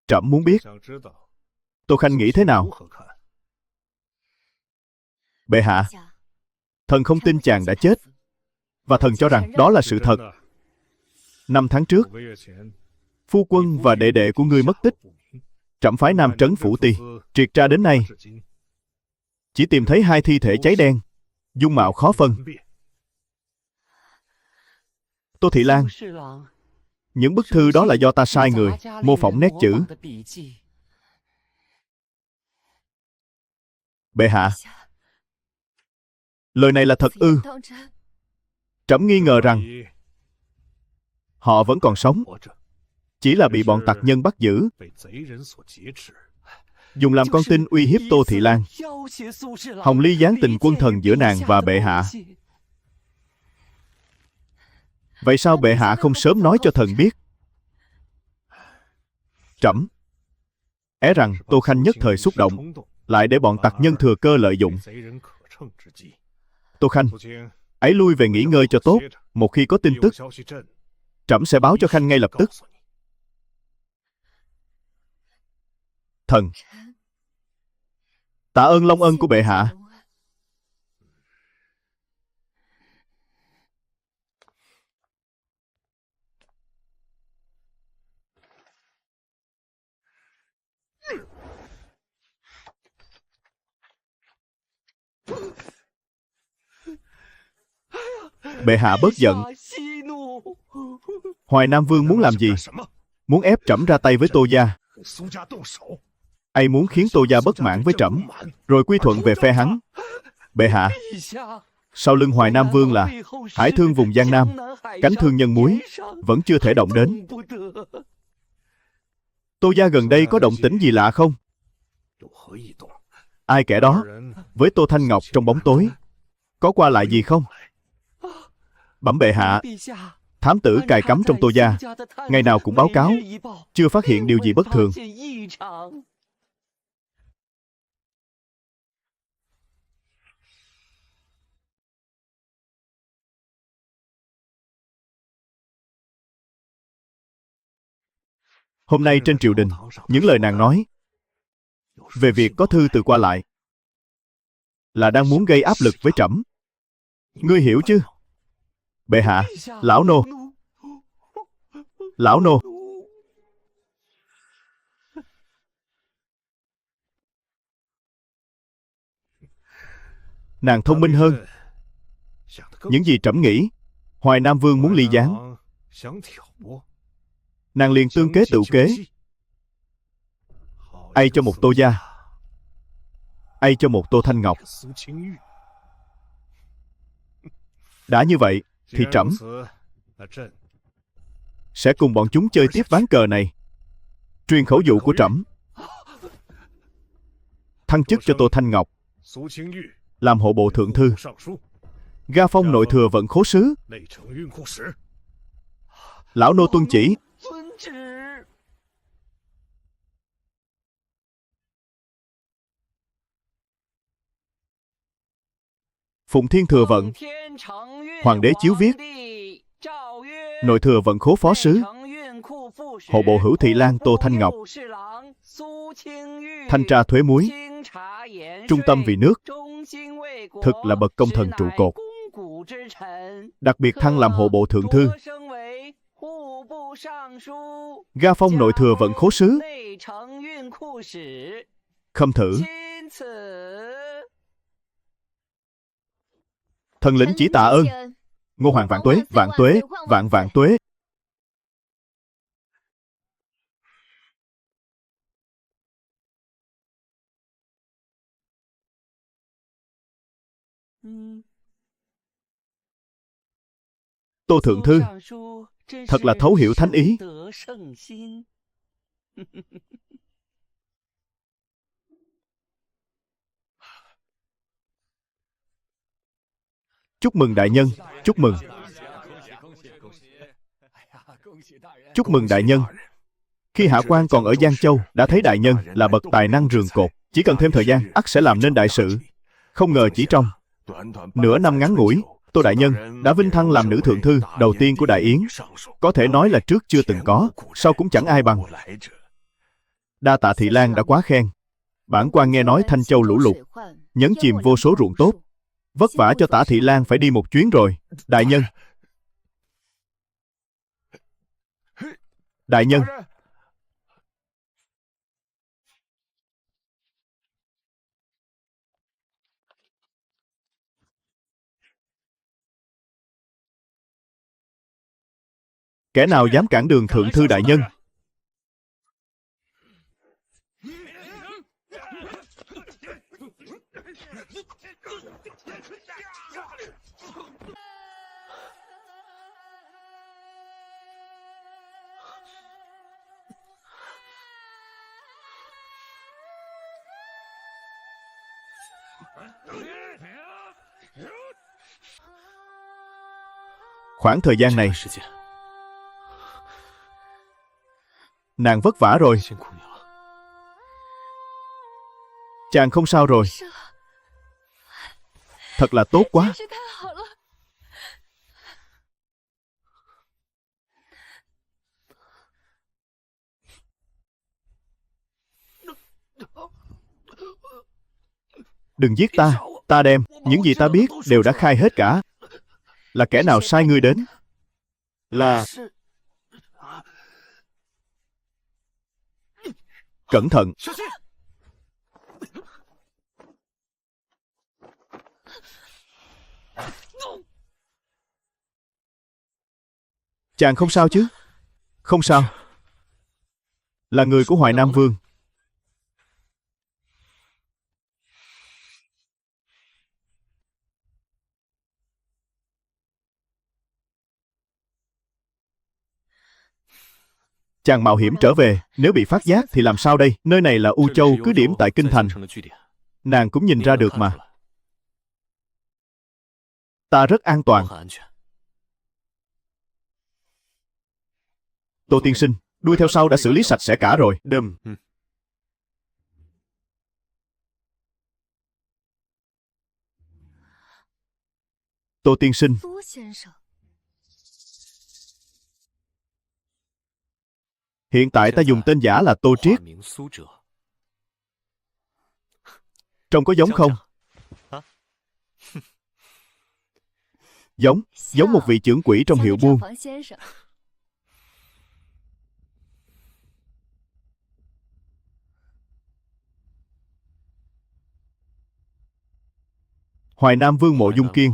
Speaker 1: Trẫm muốn biết Tô Khanh nghĩ thế nào? Bệ hạ, thần không tin chàng đã chết, và thần cho rằng đó là sự thật. 5 tháng trước, phu quân và đệ đệ của ngươi mất tích. Trẫm phái Nam Trấn Phủ Ti triệt tra đến nay, chỉ tìm thấy 2 thi thể cháy đen, dung mạo khó phân. Tô Thị Lan, những bức thư đó là do ta sai người mô phỏng nét chữ. Bệ hạ, lời này là thật ư? Trẫm nghi ngờ rằng họ vẫn còn sống, chỉ là bị bọn tặc nhân bắt giữ, dùng làm con tin uy hiếp Tô Thị Lan. Hồng Ly giáng tình quân thần giữa nàng và bệ hạ. Vậy sao bệ hạ không sớm nói cho thần biết? Trẫm é rằng Tô Khanh nhất thời xúc động, lại để bọn tặc nhân thừa cơ lợi dụng. Tô Khanh, ấy lui về nghỉ ngơi cho tốt. Một khi có tin tức, trẫm sẽ báo cho Khanh ngay lập tức. Thần tạ ơn long ân của bệ hạ. Bệ hạ bớt giận. Hoài Nam Vương muốn làm gì? Muốn ép trẫm ra tay với Tô gia. Ai muốn khiến Tô gia bất mãn với trẫm, rồi quy thuận về phe hắn. Bệ hạ, sau lưng Hoài Nam Vương là hải thương vùng Giang Nam, cánh thương nhân muối, vẫn chưa thể động đến. Tô gia gần đây có động tĩnh gì lạ không? Ai kẻ đó với Tô Thanh Ngọc trong bóng tối, có qua lại gì không? Bẩm bệ hạ, thám tử cài cắm trong Tô gia, ngày nào cũng báo cáo, chưa phát hiện điều gì bất thường. Hôm nay trên triều đình, những lời nàng nói về việc có thư từ qua lại là đang muốn gây áp lực với trẫm. Ngươi hiểu chứ? Bệ hạ, lão nô, lão nô. Nàng thông minh hơn những gì trẫm nghĩ. Hoài Nam Vương muốn ly gián, nàng liền tương kế tự kế, ai cho một Tô gia, ai cho một Tô Thanh Ngọc. Đã như vậy thì trẫm sẽ cùng bọn chúng chơi tiếp ván cờ này. Truyền khẩu dụ của trẫm, thăng chức cho Tô Thanh Ngọc làm hộ bộ thượng thư, ga phong nội thừa vận khố sứ. Lão nô tuân chỉ. Phụng Thiên thừa vận, hoàng đế chiếu viết, nội thừa vận khố phó sứ, hộ bộ hữu thị lang Tô Thanh Ngọc, thanh tra thuế muối, trung tâm vì nước, thực là bậc công thần trụ cột. Đặc biệt thăng làm hộ bộ thượng thư, ga phong nội thừa vận khố sứ, khâm thử. Thần lĩnh chỉ tạ ơn. Ngô Hoàng vạn tuế, vạn tuế, vạn vạn tuế. Tô thượng thư thật là thấu hiểu thánh ý. Chúc mừng đại nhân, chúc mừng. Chúc mừng đại nhân. Khi hạ quan còn ở Giang Châu, đã thấy đại nhân là bậc tài năng rường cột. Chỉ cần thêm thời gian, ắt sẽ làm nên đại sự. Không ngờ chỉ trong nửa năm ngắn ngủi, Tô đại nhân đã vinh thăng làm nữ thượng thư đầu tiên của Đại Yến. Có thể nói là trước chưa từng có, sau cũng chẳng ai bằng. Đa tạ thị lang đã quá khen. Bản quan nghe nói Thanh Châu lũ lụt, nhấn chìm vô số ruộng tốt. Vất vả cho Tả thị lang phải đi một chuyến rồi. Đại nhân, đại nhân, kẻ nào dám cản đường thượng thư đại nhân? Khoảng thời gian này, nàng vất vả rồi. Chàng không sao rồi. Thật là tốt quá. Đừng giết ta. Ta đem những gì ta biết đều đã khai hết cả. Là kẻ nào sai ngươi đến? Là... Cẩn thận. Chàng không sao chứ? Không sao. Là người của Hoài Nam Vương. Chàng mạo hiểm trở về, nếu bị phát giác thì làm sao đây? Nơi này là U Châu cứ điểm tại Kinh Thành. Nàng cũng nhìn ra được mà. Ta rất an toàn. Tô tiên sinh, đuôi theo sau đã xử lý sạch sẽ cả rồi. Đâm. Tô tiên sinh. Hiện tại ta dùng tên giả là Tô Triết. Trông có giống không? Giống một vị trưởng quỹ trong hiệu buôn. Hoài Nam Vương Mộ Dung Kiên,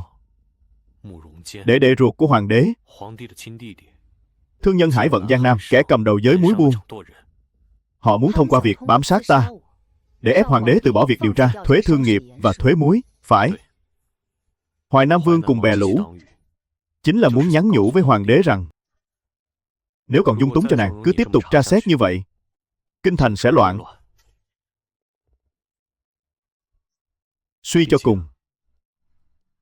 Speaker 1: đệ đệ ruột của hoàng đế, thương nhân hải vận Giang Nam, kẻ cầm đầu giới muối buôn. Họ muốn thông qua việc bám sát ta để ép hoàng đế từ bỏ việc điều tra thuế thương nghiệp và thuế muối. Phải. Hoài Nam Vương cùng bè lũ chính là muốn nhắn nhủ với hoàng đế rằng nếu còn dung túng cho nàng cứ tiếp tục tra xét như vậy, kinh thành sẽ loạn. Suy cho cùng,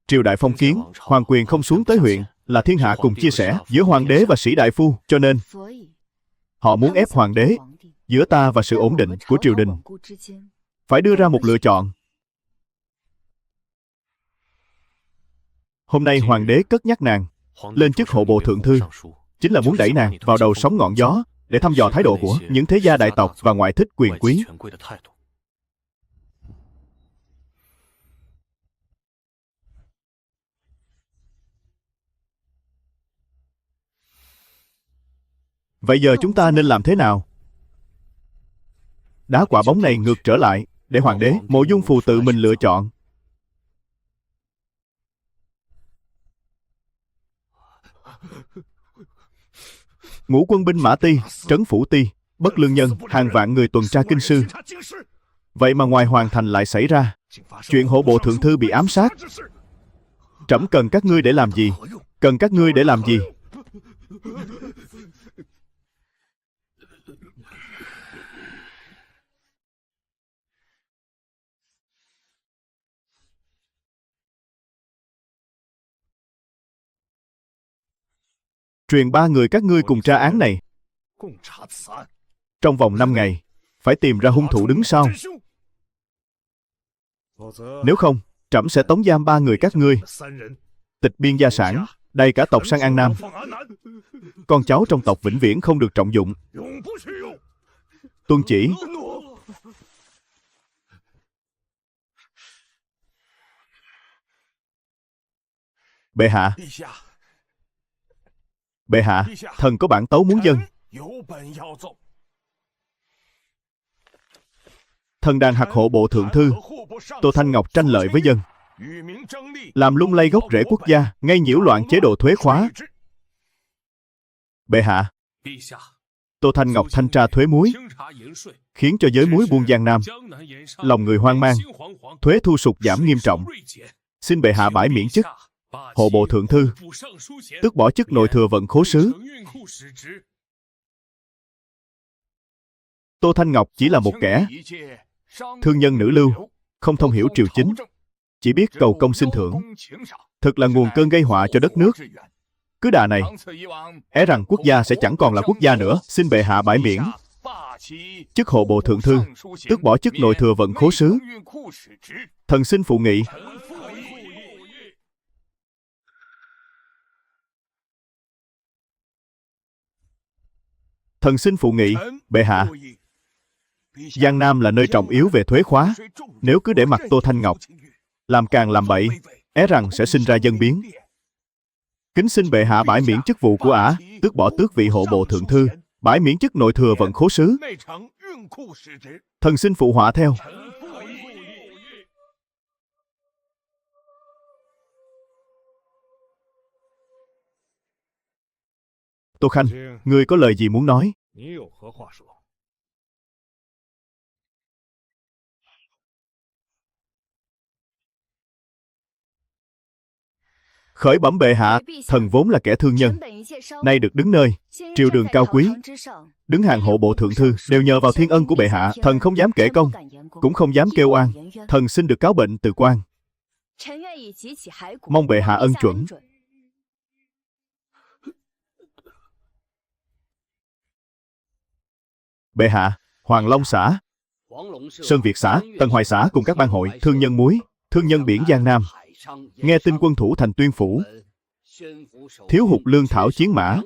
Speaker 1: triều đại phong kiến, hoàng quyền không xuống tới huyện, là thiên hạ cùng chia sẻ giữa hoàng đế và sĩ đại phu. Cho nên họ muốn ép hoàng đế giữa ta và sự ổn định của triều đình. Phải đưa ra một lựa chọn. Hôm nay hoàng đế cất nhắc nàng lên chức hộ bộ thượng thư, chính là muốn đẩy nàng vào đầu sóng ngọn gió để thăm dò thái độ của những thế gia đại tộc và ngoại thích quyền quý. Vậy giờ chúng ta nên làm thế nào? Đá quả bóng này ngược trở lại, để hoàng đế Mộ Dung Phù tự mình lựa chọn. Ngũ quân binh Mã Ti, Trấn Phủ Ti, Bất Lương Nhân, hàng vạn người tuần tra kinh sư. Vậy mà ngoài hoàng thành lại xảy ra chuyện hộ bộ thượng thư bị ám sát. Trẫm cần các ngươi để làm gì? Cần các ngươi để làm gì? Truyền 3 người các ngươi cùng tra án này. Trong vòng 5 ngày, phải tìm ra hung thủ đứng sau. Nếu không, trẫm sẽ tống giam 3 người các ngươi, tịch biên gia sản, đầy cả tộc sang An Nam. Con cháu trong tộc vĩnh viễn không được trọng dụng. Tuân chỉ. Bệ hạ. Bệ hạ, thần có bản tấu muốn dâng. Thần đang hạt hộ bộ thượng thư Tô Thanh Ngọc tranh lợi với dân, làm lung lay gốc rễ quốc gia, gây nhiễu loạn chế độ thuế khóa. Bệ hạ, Tô Thanh Ngọc thanh tra thuế muối, khiến cho giới muối buôn Giang Nam lòng người hoang mang, thuế thu sụt giảm nghiêm trọng. Xin bệ hạ bãi miễn chức hộ bộ thượng thư, tước bỏ chức nội thừa vận khố sứ. Tô Thanh Ngọc chỉ là một kẻ thương nhân nữ lưu, không thông hiểu triều chính, chỉ biết cầu công xin thưởng, thực là nguồn cơn gây họa cho đất nước. Cứ đà này, e rằng quốc gia sẽ chẳng còn là quốc gia nữa. Xin bệ hạ bãi miễn chức hộ bộ thượng thư, tước bỏ chức nội thừa vận khố sứ. Thần xin phụ nghị. Thần xin phụ nghị. Bệ hạ, Giang Nam là nơi trọng yếu về thuế khóa. Nếu cứ để mặc Tô Thanh Ngọc làm càng làm bậy, é rằng sẽ sinh ra dân biến. Kính xin bệ hạ bãi miễn chức vụ của ả, tước bỏ tước vị hộ bộ thượng thư, bãi miễn chức nội thừa vận khố sứ. Thần xin phụ họa theo. Tô Khanh, ngươi có lời gì muốn nói? Khởi bẩm bệ hạ, thần vốn là kẻ thương nhân, nay được đứng nơi triều đường cao quý, đứng hàng hộ bộ thượng thư, đều nhờ vào thiên ân của bệ hạ. Thần không dám kể công, cũng không dám kêu oan. Thần xin được cáo bệnh từ quan, mong bệ hạ ân chuẩn. Bệ hạ, Hoàng Long xã, Sơn Việt xã, Tân Hoài xã cùng các ban hội, thương nhân muối, thương nhân biển Giang Nam, nghe tin quân thủ thành Tuyên Phủ thiếu hụt lương thảo chiến mã,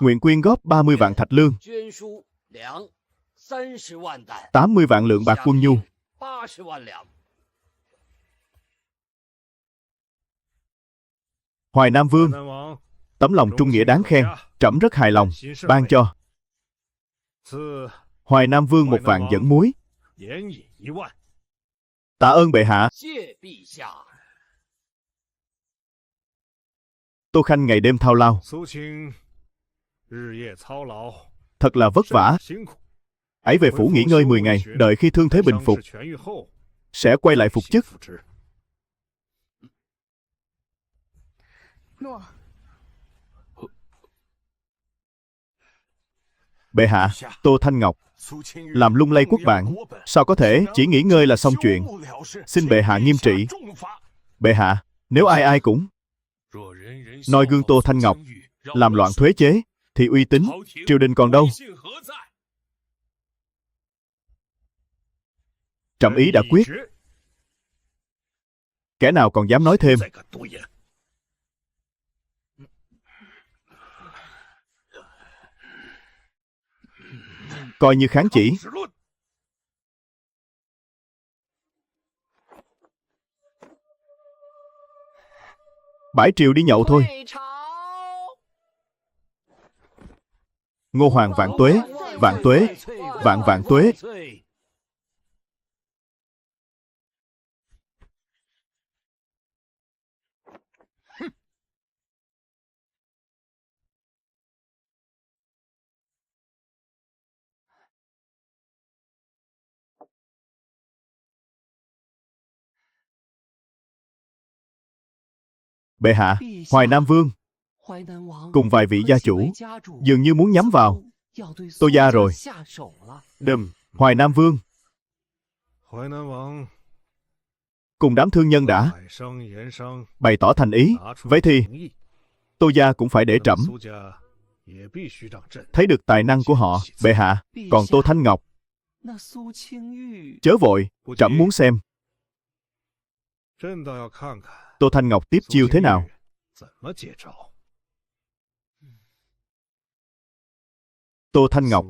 Speaker 1: nguyện quyên góp 30 vạn thạch lương, 80 vạn lượng bạc quân nhu. Hoài Nam Vương, tấm lòng trung nghĩa đáng khen, trẫm rất hài lòng, ban cho Hoài Nam Vương 1 vạn dẫn muối. Tạ ơn bệ hạ. Tô Khanh ngày đêm thao lao, thật là vất vả. Ấy về phủ nghỉ ngơi 10 ngày, đợi khi thương thế bình phục, sẽ quay lại phục chức. Bệ hạ, Tô Thanh Ngọc làm lung lay quốc bản, sao có thể chỉ nghỉ ngơi là xong chuyện? Xin bệ hạ nghiêm trị. Bệ hạ, nếu ai ai cũng noi gương Tô Thanh Ngọc làm loạn thuế chế, thì uy tín triều đình còn đâu? Trẫm ý đã quyết, kẻ nào còn dám nói thêm? coi như kháng chỉ. Bãi triều đi nhậu thôi. Ngô Hoàng vạn tuế, vạn tuế, vạn vạn tuế. Bệ hạ, Hoài Nam Vương cùng vài vị gia chủ dường như muốn nhắm vào Tô gia rồi. Đùm, Hoài Nam Vương cùng đám thương nhân đã bày tỏ thành ý. Vậy thì Tô gia cũng phải để trẫm thấy được tài năng của họ. Bệ hạ, còn Tô Thanh Ngọc, chớ vội, trẫm muốn xem Tô Thanh Ngọc tiếp chiêu thế nào. Tô Thanh Ngọc,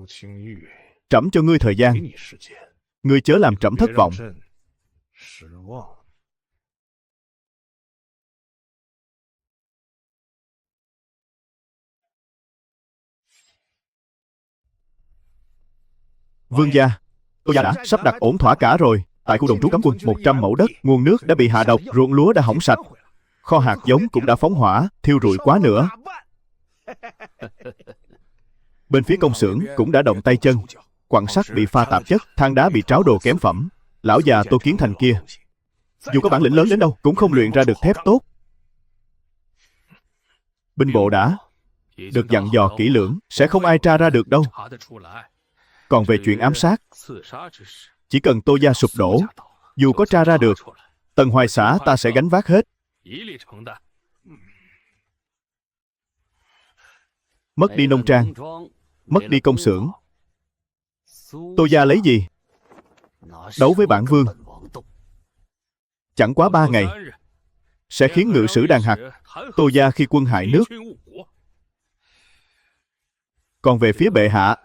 Speaker 1: trẫm cho ngươi thời gian. Ngươi chớ làm trẫm thất vọng. Vương gia, Tô gia đã sắp đặt ổn thỏa cả rồi. Tại khu đồn trú cấm quân 100 mẫu đất, nguồn nước đã bị hạ độc, ruộng lúa đã hỏng sạch, kho hạt giống cũng đã phóng hỏa, thiêu rụi quá nữa. Bên phía công xưởng cũng đã động tay chân, quặng sắt bị pha tạp chất, than đá bị tráo đồ kém phẩm. Lão già Tô Kiến Thành kia, dù có bản lĩnh lớn đến đâu cũng không luyện ra được thép tốt. Binh bộ đã được dặn dò kỹ lưỡng, sẽ không ai tra ra được đâu. Còn về chuyện ám sát, chỉ cần Tô gia sụp đổ, dù có tra ra được, Tần Hoài xã ta sẽ gánh vác hết. Mất đi nông trang, mất đi công xưởng, Tô gia lấy gì đấu với bản vương? Chẳng quá 3 ngày sẽ khiến ngự sử đàn hạt Tô gia khi quân hại nước. Còn về phía bệ hạ,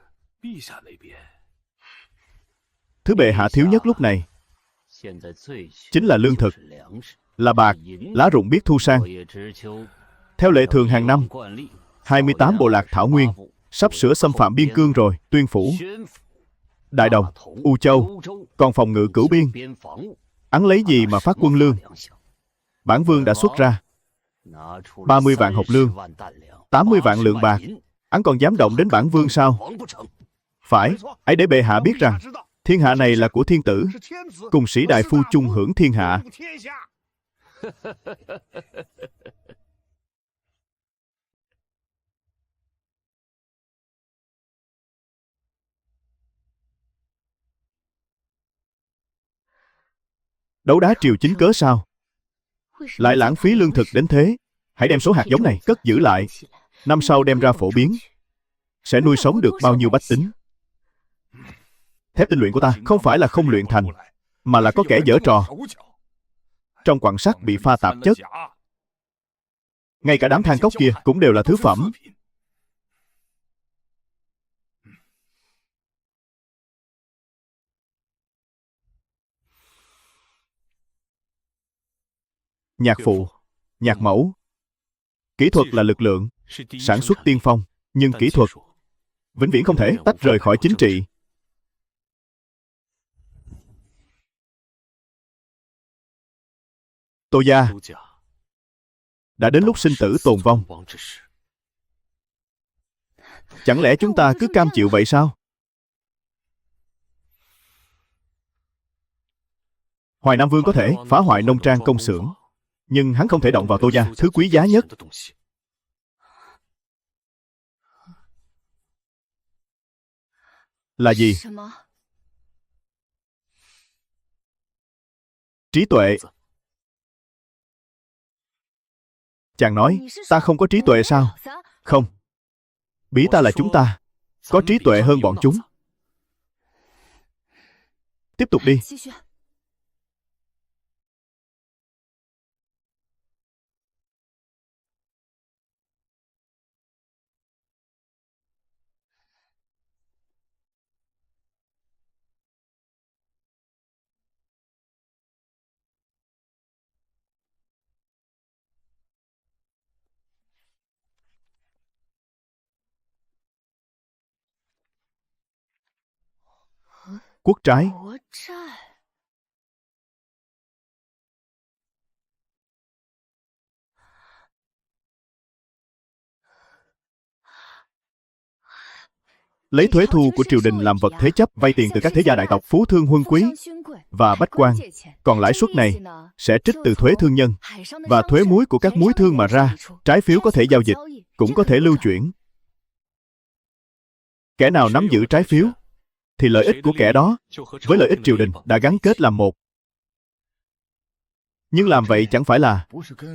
Speaker 1: thứ bệ hạ thiếu nhất lúc này chính là lương thực, là bạc, lá rụng biết thu sang. Theo lệ thường hàng năm, 28 bộ lạc Thảo Nguyên sắp sửa xâm phạm biên cương rồi. Tuyên Phủ, Đại Đồng, U Châu còn phòng ngự cửu biên. Hắn lấy gì mà phát quân lương? Bản vương đã xuất ra 30 vạn hộp lương, 80 vạn lượng bạc. Hắn còn dám động đến bản vương sao? Phải, ấy để bệ hạ biết rằng thiên hạ này là của thiên tử, cùng sĩ đại phu chung hưởng thiên hạ. Đấu đá triều chính cớ sao lại lãng phí lương thực đến thế? Hãy đem số hạt giống này cất giữ lại, năm sau đem ra phổ biến, sẽ nuôi sống được bao nhiêu bách tính. Thép tinh luyện của ta không phải là không luyện thành, mà là có kẻ giở trò. Trong quặng sắt bị pha tạp chất, ngay cả đám than cốc kia cũng đều là thứ phẩm. Nhạc phụ, nhạc mẫu, kỹ thuật là lực lượng, sản xuất tiên phong, nhưng kỹ thuật vĩnh viễn không thể tách rời khỏi chính trị. Tô gia đã đến lúc sinh tử tồn vong. Chẳng lẽ chúng ta cứ cam chịu vậy sao? Hoài Nam Vương có thể phá hoại nông trang công xưởng, nhưng hắn không thể động vào Tô gia thứ quý giá nhất. Là gì? Trí tuệ. Chàng nói, ta không có trí tuệ sao? Không. Bí ta là chúng ta có trí tuệ hơn bọn chúng. Tiếp tục đi. Quốc trái. Lấy thuế thu của triều đình làm vật thế chấp vay tiền từ các thế gia đại tộc, phú thương huân quý và bách quan. Còn lãi suất này sẽ trích từ thuế thương nhân và thuế muối của các muối thương mà ra. Trái phiếu có thể giao dịch, cũng có thể lưu chuyển. Kẻ nào nắm giữ trái phiếu thì lợi ích của kẻ đó với lợi ích triều đình đã gắn kết làm một. Nhưng làm vậy chẳng phải là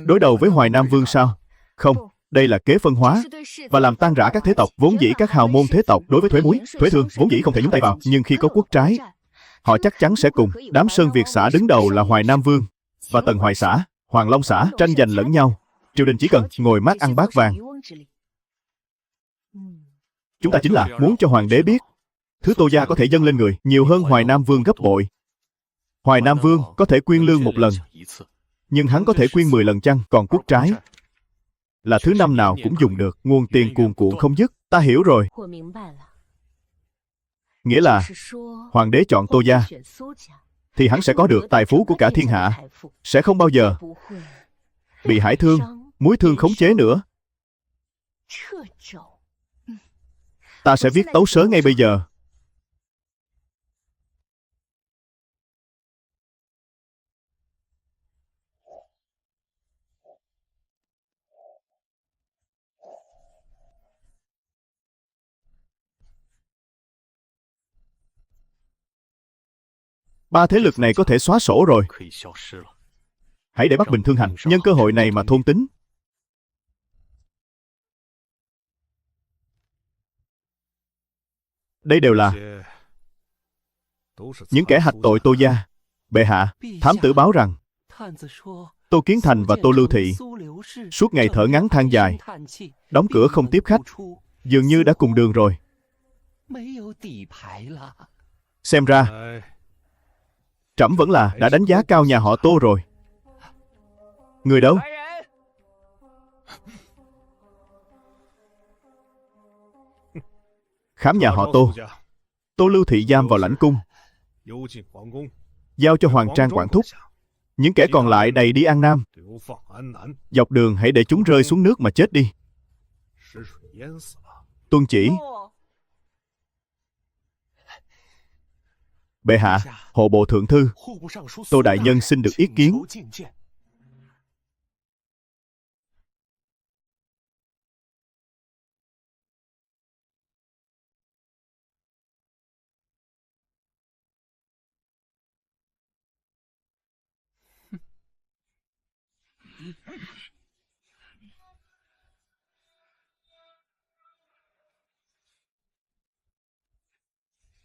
Speaker 1: đối đầu với Hoài Nam Vương sao? Không, đây là kế phân hóa và làm tan rã các thế tộc. Vốn dĩ các hào môn thế tộc đối với thuế muối, thuế thương vốn dĩ không thể nhúng tay vào, nhưng khi có quốc trái, họ chắc chắn sẽ cùng. Đám Sơn Việt xã đứng đầu là Hoài Nam Vương và Tần Hoài xã, Hoàng Long xã tranh giành lẫn nhau. Triều đình chỉ cần ngồi mát ăn bát vàng. Chúng ta chính là muốn cho hoàng đế biết thứ Tô gia có thể dâng lên người nhiều hơn Hoài Nam Vương gấp bội. Hoài Nam Vương có thể quyên lương một lần, nhưng hắn có thể quyên 10 lần chăng? Còn quốc trái là thứ năm nào cũng dùng được, nguồn tiền cuồn cuộn không dứt. Ta hiểu rồi. Nghĩa là hoàng đế chọn Tô gia thì hắn sẽ có được tài phú của cả thiên hạ, sẽ không bao giờ bị hải thương, muối thương khống chế nữa. Ta sẽ viết tấu sớ ngay bây giờ. Ba thế lực này có thể xóa sổ rồi. Hãy để Bắc Bình thương hành, nhân cơ hội này mà thôn tính. Đây đều là những kẻ hạch tội Tô gia. Bệ hạ, thám tử báo rằng Tô Kiến Thành và Tô Lưu Thị suốt ngày thở ngắn than dài, đóng cửa không tiếp khách, dường như đã cùng đường rồi. Xem ra trẫm vẫn là đã đánh giá cao nhà họ Tô rồi. Người đâu? Khám nhà họ Tô. Tô Lưu Thị giam vào lãnh cung, giao cho Hoàng Trang quản thúc. Những kẻ còn lại đầy đi An Nam. Dọc đường hãy để chúng rơi xuống nước mà chết đi. Tuân chỉ. Bệ hạ, hộ bộ thượng thư Tô đại nhân xin được ý kiến.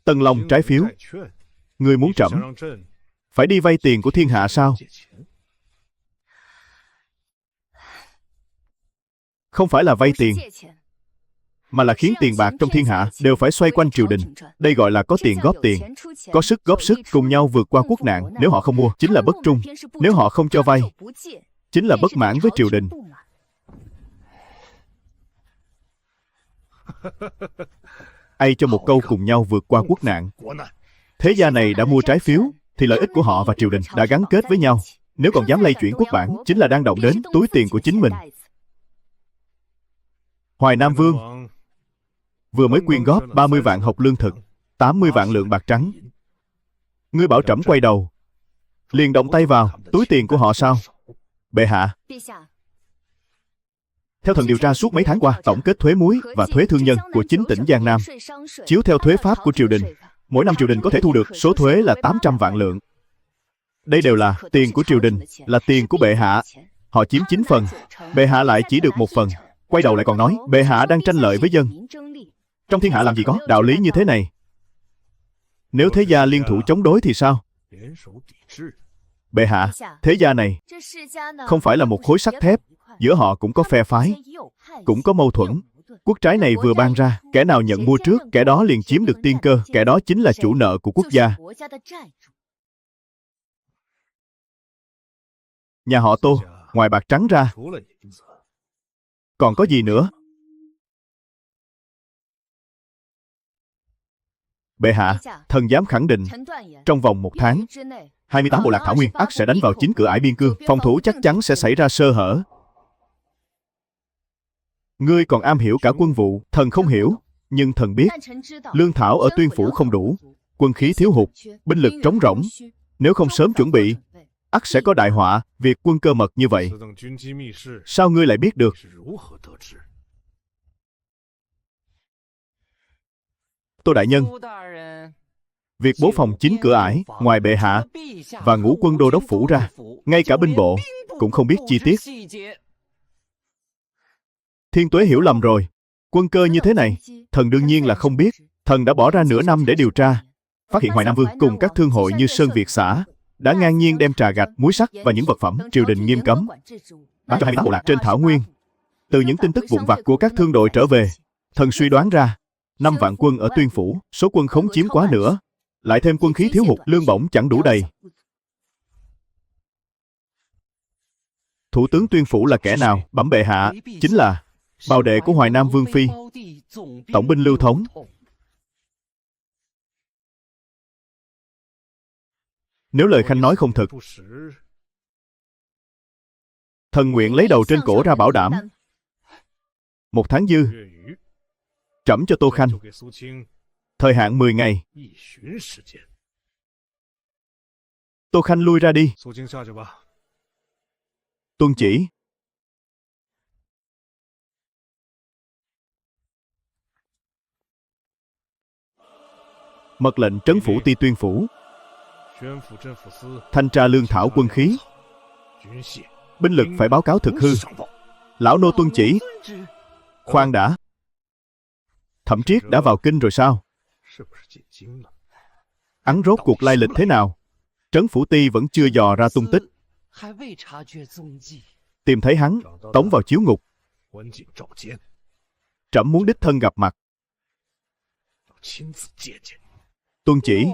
Speaker 1: Tân Long trái phiếu. Ngươi muốn trẫm phải đi vay tiền của thiên hạ sao? Không phải là vay tiền, mà là khiến tiền bạc trong thiên hạ đều phải xoay quanh triều đình. Đây gọi là có tiền góp tiền, có sức góp sức, cùng nhau vượt qua quốc nạn. Nếu họ không mua, chính là bất trung. Nếu họ không cho vay, chính là bất mãn với triều đình. Ai cho một câu cùng nhau vượt qua quốc nạn. Thế gia này đã mua trái phiếu, thì lợi ích của họ và triều đình đã gắn kết với nhau. Nếu còn dám lay chuyển quốc bản, chính là đang động đến túi tiền của chính mình. Hoài Nam Vương vừa mới quyên góp 30 vạn hộc lương thực, 80 vạn lượng bạc trắng. Ngươi bảo trẫm quay đầu liền động tay vào túi tiền của họ sao? Bệ hạ, theo thần điều tra suốt mấy tháng qua, tổng kết thuế muối và thuế thương nhân của 9 tỉnh Giang Nam, chiếu theo thuế pháp của triều đình, mỗi năm triều đình có thể thu được số thuế là 800 vạn lượng. Đây đều là tiền của triều đình, là tiền của bệ hạ. Họ chiếm 9 phần, bệ hạ lại chỉ được 1 phần. Quay đầu lại còn nói bệ hạ đang tranh lợi với dân. Trong thiên hạ làm gì có đạo lý như thế này. Nếu thế gia liên thủ chống đối thì sao? Bệ hạ, thế gia này không phải là một khối sắt thép, giữa họ cũng có phe phái, cũng có mâu thuẫn. Quốc trái này vừa ban ra, kẻ nào nhận mua trước, kẻ đó liền chiếm được tiên cơ, kẻ đó chính là chủ nợ của quốc gia. Nhà họ Tô, ngoài bạc trắng ra, còn có gì nữa? Bệ hạ, thần dám khẳng định, trong vòng 1 tháng, 28 bộ lạc thảo nguyên ắt sẽ đánh vào chính cửa ải biên cương. Phòng thủ chắc chắn sẽ xảy ra sơ hở. Ngươi còn am hiểu cả quân vụ, thần không hiểu. Nhưng thần biết, lương thảo ở Tuyên Phủ không đủ, quân khí thiếu hụt, binh lực trống rỗng. Nếu không sớm chuẩn bị, ắt sẽ có đại họa. Việc quân cơ mật như vậy, sao ngươi lại biết được? Tô đại nhân, việc bố phòng chính cửa ải, ngoài bệ hạ và ngũ quân đô đốc phủ ra, ngay cả binh bộ cũng không biết chi tiết. Thiên Tuế hiểu lầm rồi. Quân cơ như thế này, thần đương nhiên là không biết. Thần đã bỏ ra nửa năm để điều tra, phát hiện Hoài Nam Vương cùng các thương hội như Sơn Việt xã đã ngang nhiên đem trà gạch, muối sắt và những vật phẩm triều đình nghiêm cấm bán cho 28 bộ lạc trên thảo nguyên. Từ những tin tức vụn vặt của các thương đội trở về, thần suy đoán ra 5 vạn quân ở Tuyên Phủ, số quân khống chiếm quá nữa, lại thêm quân khí thiếu hụt, lương bổng chẳng đủ đầy. Thủ tướng Tuyên Phủ là kẻ nào? Bẩm bệ hạ, chính là bào đệ của Hoài Nam Vương Phi, tổng binh Lưu Thống. Nếu lời khanh nói không thật, thần nguyện lấy đầu trên cổ ra bảo đảm. 1 tháng dư, trẫm cho Tô Khanh thời hạn 10 ngày. Tô Khanh lui ra đi. Tuân chỉ. Mật lệnh trấn phủ ti Tuyên Phủ, thanh tra lương thảo quân khí, binh lực phải báo cáo thực hư. Lão nô tuân chỉ. Khoan đã, Thẩm Triết đã vào kinh rồi sao? Hắn rốt cuộc lai lịch thế nào? Trấn phủ ti vẫn chưa dò ra tung tích. Tìm thấy hắn, tống vào chiếu ngục. Trẫm muốn đích thân gặp mặt. Tuân chỉ.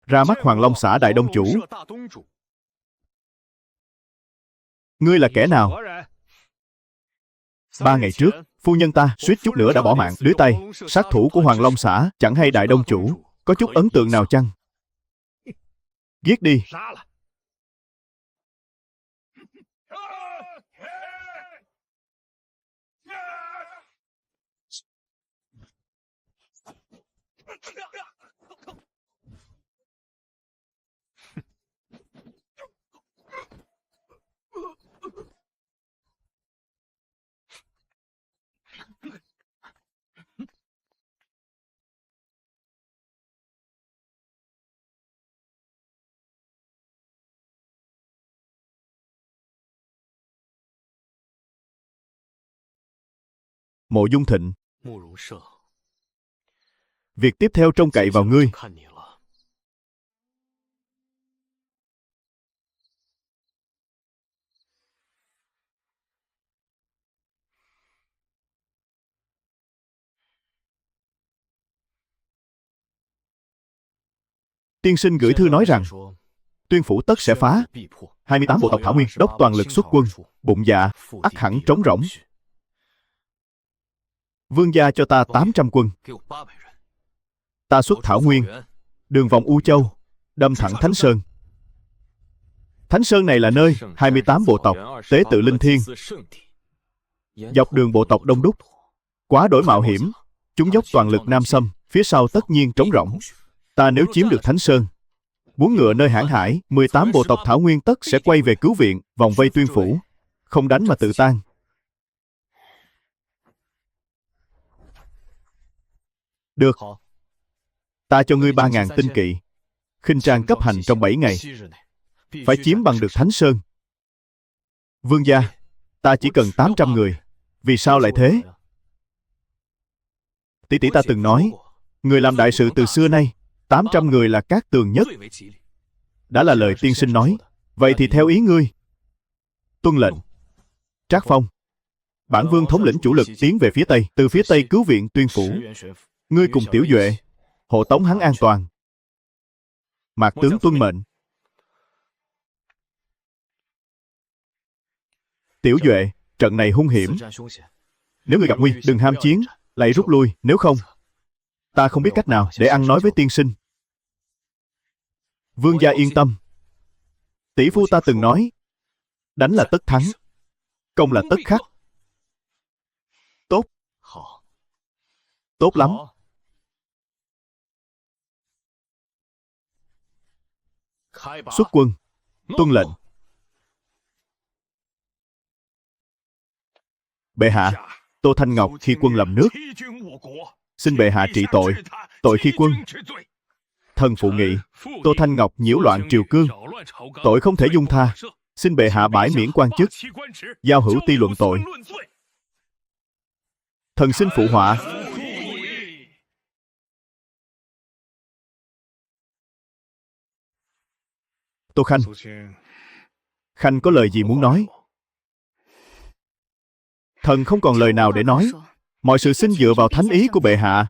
Speaker 1: Ra mắt Hoàng Long xã đại đông chủ. Ngươi là kẻ nào? 3 ngày trước, phu nhân ta suýt chút nữa đã bỏ mạng dưới tay sát thủ của Hoàng Long xã, chẳng hay đại đông chủ có chút ấn tượng nào chăng? Giết đi. Mộ Dung Thịnh, việc tiếp theo trông cậy vào ngươi. Tiên sinh gửi thư nói rằng Tuyên Phủ tất sẽ phá. 28 bộ tộc thảo nguyên đốc toàn lực xuất quân, bụng dạ ắt hẳn trống rỗng. Vương gia cho ta 800 quân. Ta xuất thảo nguyên, đường vòng U Châu, đâm thẳng Thánh Sơn. Thánh Sơn này là nơi 28 bộ tộc tế tự linh thiêng. Dọc đường bộ tộc đông đúc, quá đổi mạo hiểm. Chúng dốc toàn lực nam xâm, phía sau tất nhiên trống rỗng. Ta nếu chiếm được Thánh Sơn, muốn ngựa nơi hãn hải, 18 bộ tộc thảo nguyên tất sẽ quay về cứu viện, vòng vây Tuyên Phủ, không đánh mà tự tan. Được, ta cho ngươi 3.000 tinh kỵ, khinh trang cấp hành trong 7 ngày, phải chiếm bằng được Thánh Sơn. Vương gia, ta chỉ cần 800 người. Vì sao lại thế? Tỷ tỷ ta từng nói, người làm đại sự từ xưa nay, 800 người là cát tường nhất. Đã là lời tiên sinh nói, vậy thì theo ý ngươi. Tuân lệnh. Trác Phong, bản vương thống lĩnh chủ lực tiến về phía Tây, từ phía Tây cứu viện Tuyên Phủ. Ngươi cùng Tiểu Duệ hộ tống hắn an toàn. Mạc tướng tuân mệnh. Tiểu Duệ, trận này hung hiểm. Nếu ngươi gặp nguy, đừng ham chiến, lại rút lui, nếu không, ta không biết cách nào để ăn nói với tiên sinh. Vương gia yên tâm. Tỷ phu ta từng nói, đánh là tất thắng, công là tất khắc. Tốt. Tốt lắm. Xuất quân. Tuân lệnh. Bệ hạ, Tô Thanh Ngọc khi quân làm nước, xin bệ hạ trị tội, tội khi quân. Thần phụ nghị, Tô Thanh Ngọc nhiễu loạn triều cương, tội không thể dung tha, xin bệ hạ bãi miễn quan chức, giao hữu ti luận tội. Thần xin phụ họa. Tô Khanh, Khanh có lời gì muốn nói? Thần không còn lời nào để nói. Mọi sự xin dựa vào thánh ý của bệ hạ.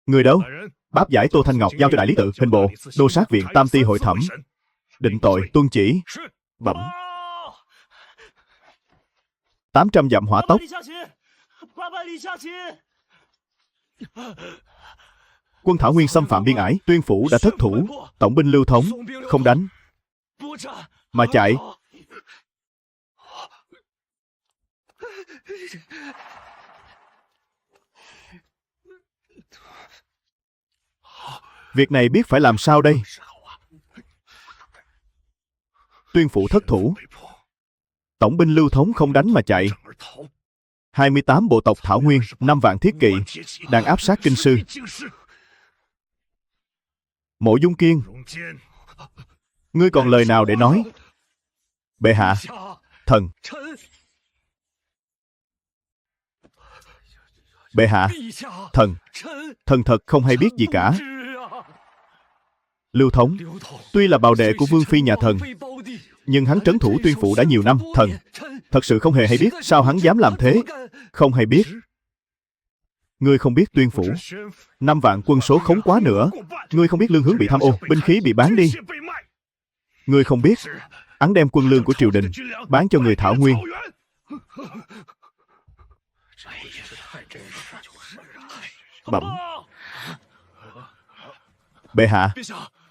Speaker 1: Người đâu? Báp giải Tô Thanh Ngọc giao cho đại lý tự, hình bộ, đô sát viện tam ti hội thẩm. Định tội, tuân chỉ. Bẩm. 800 dặm hỏa tốc. Quân Thảo Nguyên xâm phạm biên ải, Tuyên phủ đã thất thủ. Tổng binh Lưu Thống không đánh mà chạy. Việc này biết phải làm sao đây? Tuyên phủ thất thủ, tổng binh Lưu Thống không đánh mà chạy. 28 bộ tộc Thảo Nguyên, 5 vạn thiết kỵ đang áp sát kinh sư. Mộ Dung Kiên, ngươi còn lời nào để nói? Bệ hạ, thần. Bệ hạ, thần thật không hay biết gì cả. Lưu Thống tuy là bào đệ của vương phi nhà thần, nhưng hắn trấn thủ Tuyên phủ đã nhiều năm. Thần thật sự không hề hay biết. Sao hắn dám làm thế? Không hay biết. Ngươi không biết Tuyên phủ 5 vạn quân số khống quá nữa. Ngươi không biết lương hướng bị tham ô, binh khí bị bán đi. Ngươi không biết hắn đem quân lương của triều đình bán cho người Thảo Nguyên. Bẩm. Bệ hạ,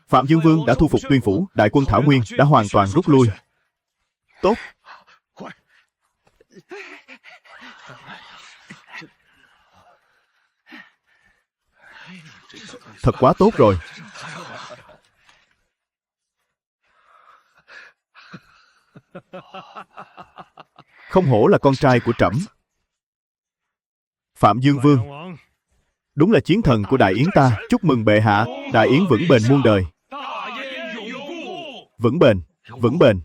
Speaker 1: Phạm Dương Vương đã thu phục Tuyên phủ, đại quân Thảo Nguyên đã hoàn toàn rút lui. Tốt. Thật quá tốt rồi. Không hổ là con trai của trẫm. Phạm Dương Vương đúng là chiến thần của Đại Yến ta. Chúc mừng bệ hạ, Đại Yến vững bền muôn đời. Vững bền, vững bền.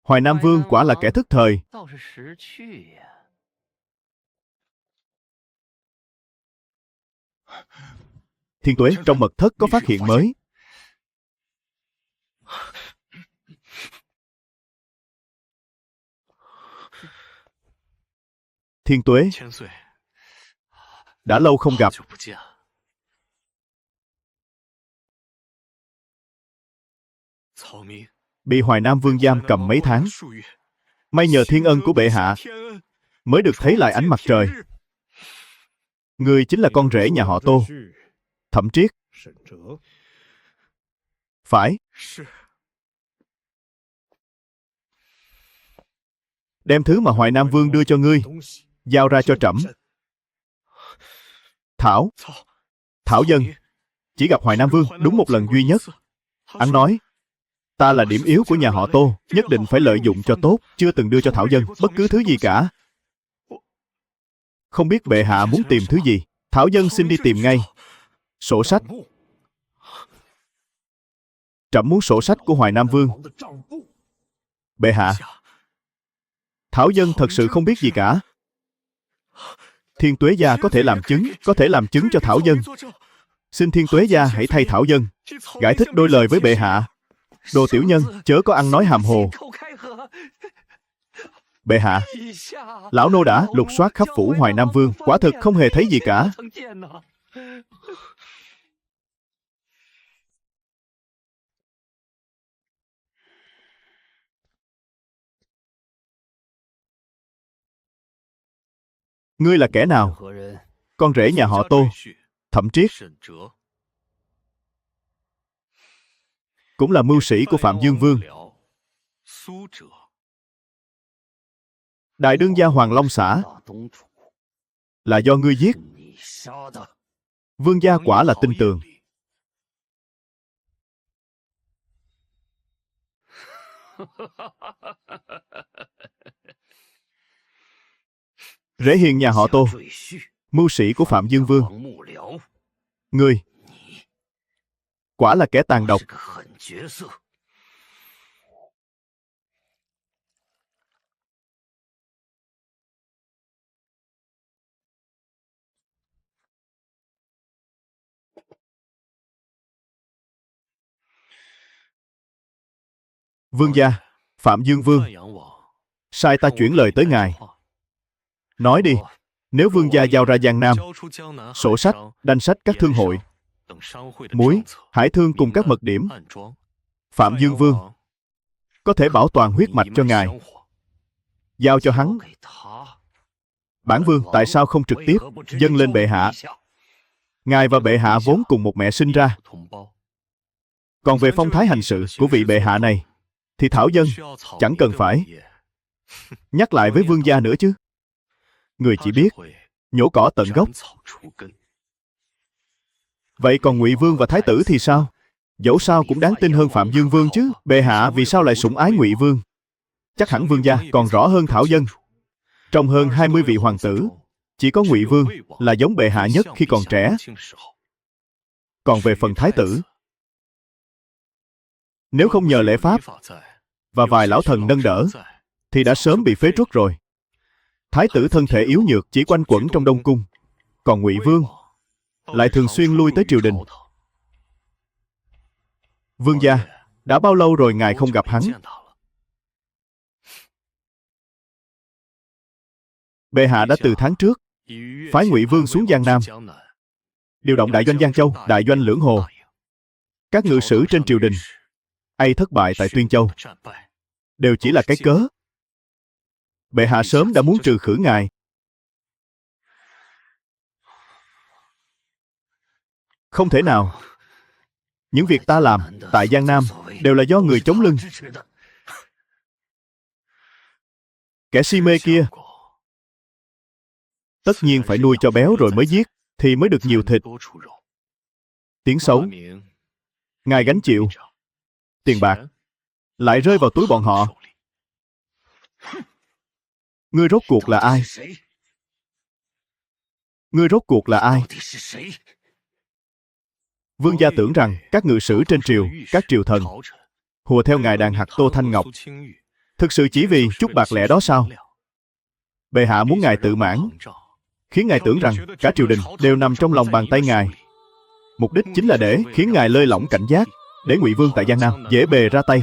Speaker 1: Hoài Nam Vương quả là kẻ thức thời. Thiên Tuế, trong mật thất có phát hiện mới. Thiên Tuế, đã lâu không gặp. Bị Hoài Nam Vương giam cầm mấy tháng. May nhờ thiên ân của bệ hạ mới được thấy lại ánh mặt trời. Ngươi chính là con rể nhà họ Tô, Thẩm Triết. Phải. Đem thứ mà Hoài Nam Vương đưa cho ngươi giao ra cho trẫm. Thảo Dân chỉ gặp Hoài Nam Vương đúng một lần duy nhất. Hắn nói, ta là điểm yếu của nhà họ Tô, nhất định phải lợi dụng cho tốt, chưa từng đưa cho Thảo Dân bất cứ thứ gì cả. Không biết bệ hạ muốn tìm thứ gì? Thảo Dân xin đi tìm ngay. Sổ sách. Trẫm muốn sổ sách của Hoài Nam Vương. Bệ hạ, Thảo Dân thật sự không biết gì cả. Thiên Tuế gia có thể làm chứng cho Thảo Dân. Xin Thiên Tuế gia hãy thay Thảo Dân giải thích đôi lời với bệ hạ. Đồ tiểu nhân, chớ có ăn nói hàm hồ. Bệ hạ, lão nô đã lục soát khắp phủ Hoài Nam Vương, quả thực không hề thấy gì cả. Ngươi là kẻ nào? Con rể nhà họ Tô, Thẩm Triết, cũng là mưu sĩ của Phạm Dương Vương. Đại đương gia Hoàng Long xã là do ngươi giết. Vương gia quả là tin tường. Rể hiền nhà họ Tô, mưu sĩ của Phạm Dương Vương. Ngươi quả là kẻ tàn độc. Vương gia, Phạm Dương Vương sai ta chuyển lời tới ngài. Nói đi, nếu vương gia giao ra Giang Nam, sổ sách, đanh sách các thương hội, muối, hải thương cùng các mật điểm, Phạm Dương Vương có thể bảo toàn huyết mạch cho ngài. Giao cho hắn. Bản vương tại sao không trực tiếp dâng lên bệ hạ? Ngài và bệ hạ vốn cùng một mẹ sinh ra. Còn về phong thái hành sự của vị bệ hạ này, thì thảo dân chẳng cần phải nhắc lại với vương gia nữa chứ. Người chỉ biết nhổ cỏ tận gốc. Vậy còn Ngụy Vương và Thái tử thì sao? Dẫu sao cũng đáng tin hơn Phạm Dương Vương chứ. Bệ hạ vì sao lại sủng ái Ngụy Vương? Chắc hẳn vương gia còn rõ hơn thảo dân. Trong hơn 20 vị hoàng tử, chỉ có Ngụy Vương là giống bệ hạ nhất khi còn trẻ. Còn về phần Thái tử, nếu không nhờ lễ pháp và vài lão thần nâng đỡ, thì đã sớm bị phế truất rồi. Thái tử thân thể yếu nhược, chỉ quanh quẩn trong Đông Cung. Còn Ngụy Vương lại thường xuyên lui tới triều đình. Vương gia, đã bao lâu rồi ngài không gặp hắn? Bệ hạ đã từ tháng trước phái Ngụy Vương xuống Giang Nam, điều động đại doanh Giang Châu, đại doanh Lưỡng Hồ. Các ngự sử trên triều đình ai thất bại tại Tuyên Châu đều chỉ là cái cớ. Bệ hạ sớm đã muốn trừ khử ngài. Không thể nào. Những việc ta làm tại Giang Nam đều là do người chống lưng. Kẻ si mê kia tất nhiên phải nuôi cho béo rồi mới giết, thì mới được nhiều thịt. Tiếng xấu ngài gánh chịu, tiền bạc lại rơi vào túi bọn họ. Ngươi rốt cuộc là ai? Ngươi rốt cuộc là ai? Vương gia tưởng rằng các ngự sử trên triều, các triều thần hùa theo ngài đàn hạt Tô Thanh Ngọc, thực sự chỉ vì chút bạc lẻ đó sao? Bệ hạ muốn ngài tự mãn, khiến ngài tưởng rằng cả triều đình đều nằm trong lòng bàn tay ngài. Mục đích chính là để khiến ngài lơi lỏng cảnh giác, để Ngụy Vương tại Giang Nam dễ bề ra tay.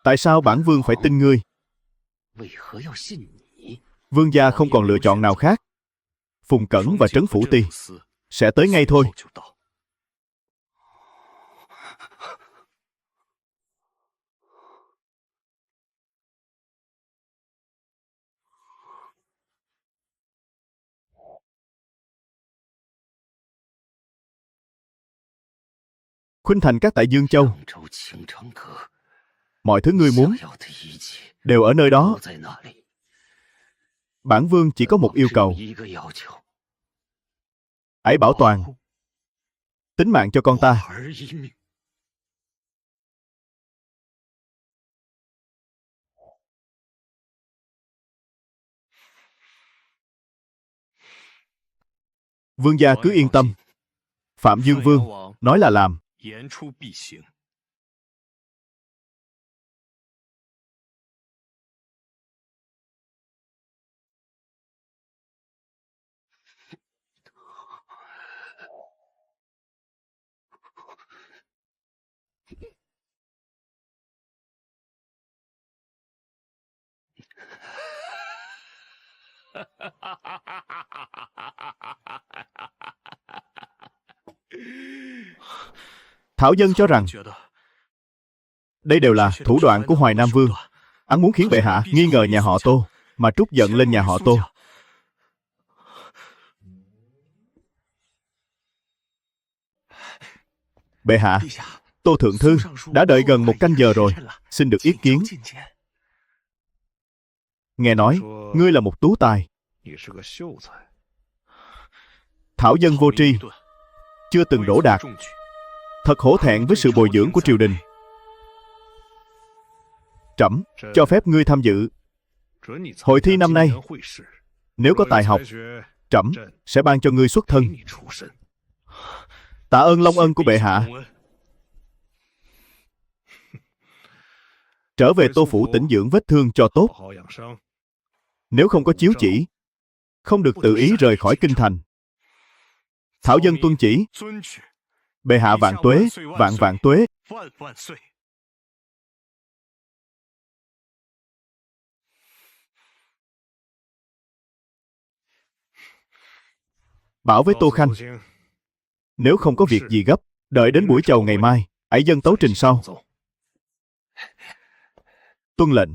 Speaker 1: Tại sao bản vương phải tin ngươi? Vương gia không còn lựa chọn nào khác. Phùng Cẩn và Trấn Phủ Ti sẽ tới ngay thôi. Khuynh thành các tại Dương Châu, mọi thứ ngươi muốn đều ở nơi đó. Bản vương chỉ có một yêu cầu, hãy bảo toàn tính mạng cho con ta. Vương gia cứ yên tâm. Phạm Dương Vương nói là làm. Thảo Dân cho rằng đây đều là thủ đoạn của Hoài Nam Vương. Hắn muốn khiến bệ hạ nghi ngờ nhà họ Tô, mà trút giận lên nhà họ Tô. Bệ hạ, Tô Thượng Thư đã đợi gần 1 canh giờ rồi, xin được yết kiến. Nghe nói, ngươi là một tú tài. Thảo Dân vô tri, chưa từng đỗ đạt, thật hổ thẹn với sự bồi dưỡng của triều đình. Trẫm cho phép ngươi tham dự hội thi năm nay. Nếu có tài học, trẫm sẽ ban cho ngươi xuất thân. Tạ ơn long ân của bệ hạ. Trở về Tô Phủ tĩnh dưỡng vết thương cho tốt. Nếu không có chiếu chỉ, không được tự ý rời khỏi kinh thành. Thảo Dân tuân chỉ. Bệ hạ vạn tuế, vạn vạn tuế. Bảo với Tô Khanh, nếu không có việc gì gấp, đợi đến buổi chầu ngày mai, ấy dân tấu trình sau. Tuân lệnh.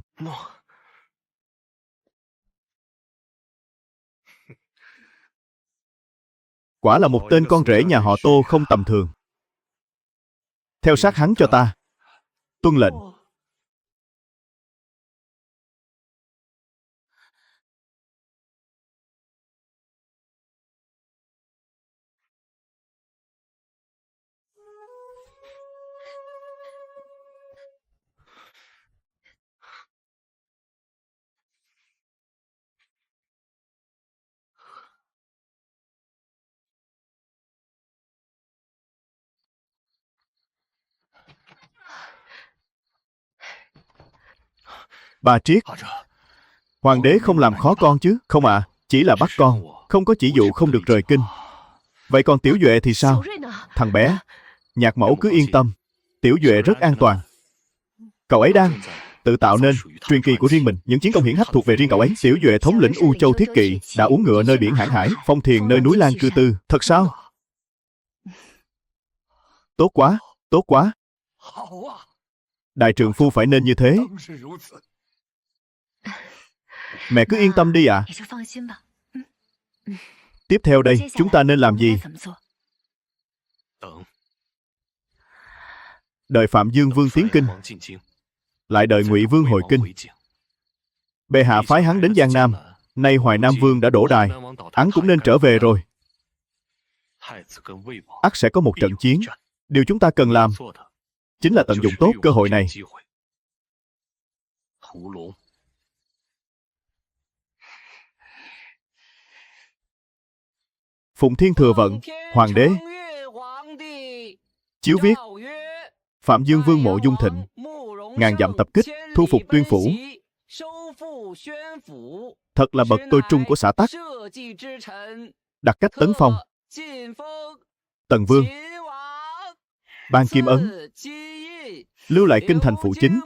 Speaker 1: Quả là một tên con rể nhà họ Tô không tầm thường. Theo sát hắn cho ta. Tuân lệnh. Bà Triết, hoàng đế không làm khó con chứ? Không ạ, chỉ là bắt con, không có chỉ dụ không được rời kinh. Vậy còn Tiểu Duệ thì sao? Thằng bé, nhạc mẫu cứ yên tâm, Tiểu Duệ rất an toàn. Cậu ấy đang tự tạo nên truyền kỳ của riêng mình. Những chiến công hiển hách thuộc về riêng cậu ấy. Tiểu Duệ thống lĩnh U Châu Thiết Kỵ, đã uống ngựa nơi biển Hãn Hải, phong thiền nơi núi Lan cư tư. Thật sao? Tốt quá, tốt quá. Đại trượng phu phải nên như thế. Mẹ cứ yên tâm đi ạ. Tiếp theo đây, chúng ta nên làm gì? Đợi Phạm Dương Vương tiến kinh, lại đợi Ngụy Vương hồi kinh. Bệ hạ phái hắn đến Giang Nam. Nay Hoài Nam Vương đã đổ đài, hắn cũng nên trở về rồi. Ắt sẽ có một trận chiến. Điều chúng ta cần làm chính là tận dụng tốt cơ hội này. Phụng Thiên Thừa Vận, Hoàng đế. Chiếu viết: Phạm Dương Vương mộ Dung Thịnh, ngàn dặm tập kích, thu phục Tuyên Phủ. Thật là bậc tôi trung của xã Tắc. Đặt cách tấn phong. Tần Vương ban kim ấn, lưu lại kinh thành phụ chính.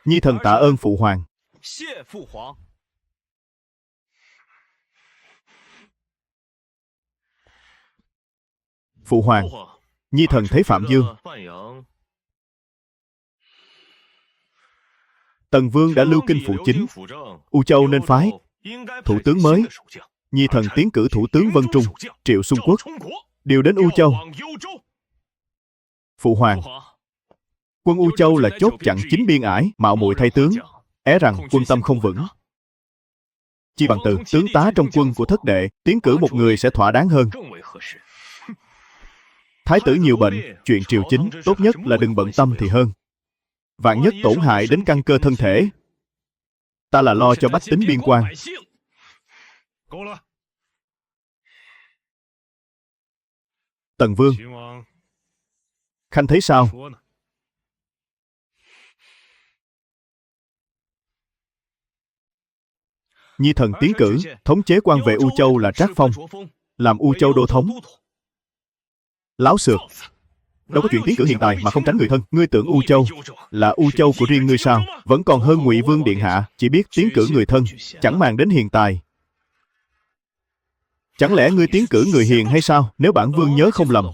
Speaker 1: Nhi thần tạ ơn phụ hoàng. Phụ hoàng, Nhi thần thấy Phạm Dương. Tần Vương đã lưu kinh phụ chính, U Châu nên phái thủ tướng mới. Nhi thần tiến cử thủ tướng Vân Trung, Triệu Xung Quốc, điều đến U Châu. Phụ hoàng, quân U Châu là chốt chặn chính biên ải, mạo muội thay tướng, é rằng quân tâm không vững. Chi bằng từ tướng tá trong quân của thất đệ tiến cử một người sẽ thỏa đáng hơn. Thái tử nhiều bệnh, chuyện triều chính tốt nhất là đừng bận tâm thì hơn. Vạn nhất tổn hại đến căn cơ thân thể. Ta là lo cho bách tính biên quan. Tần Vương, Khanh thấy sao? Nhi thần tiến cử thống chế quan vệ U Châu là Trác Phong, làm U Châu đô thống. Láo xược, đâu có chuyện tiến cử hiện tại mà không tránh người thân. Ngươi tưởng U Châu là U Châu của riêng ngươi sao? Vẫn còn hơn Ngụy Vương điện hạ, chỉ biết tiến cử người thân, chẳng màng đến hiện tài. Chẳng lẽ ngươi tiến cử người hiền hay sao? Nếu bản vương nhớ không lầm,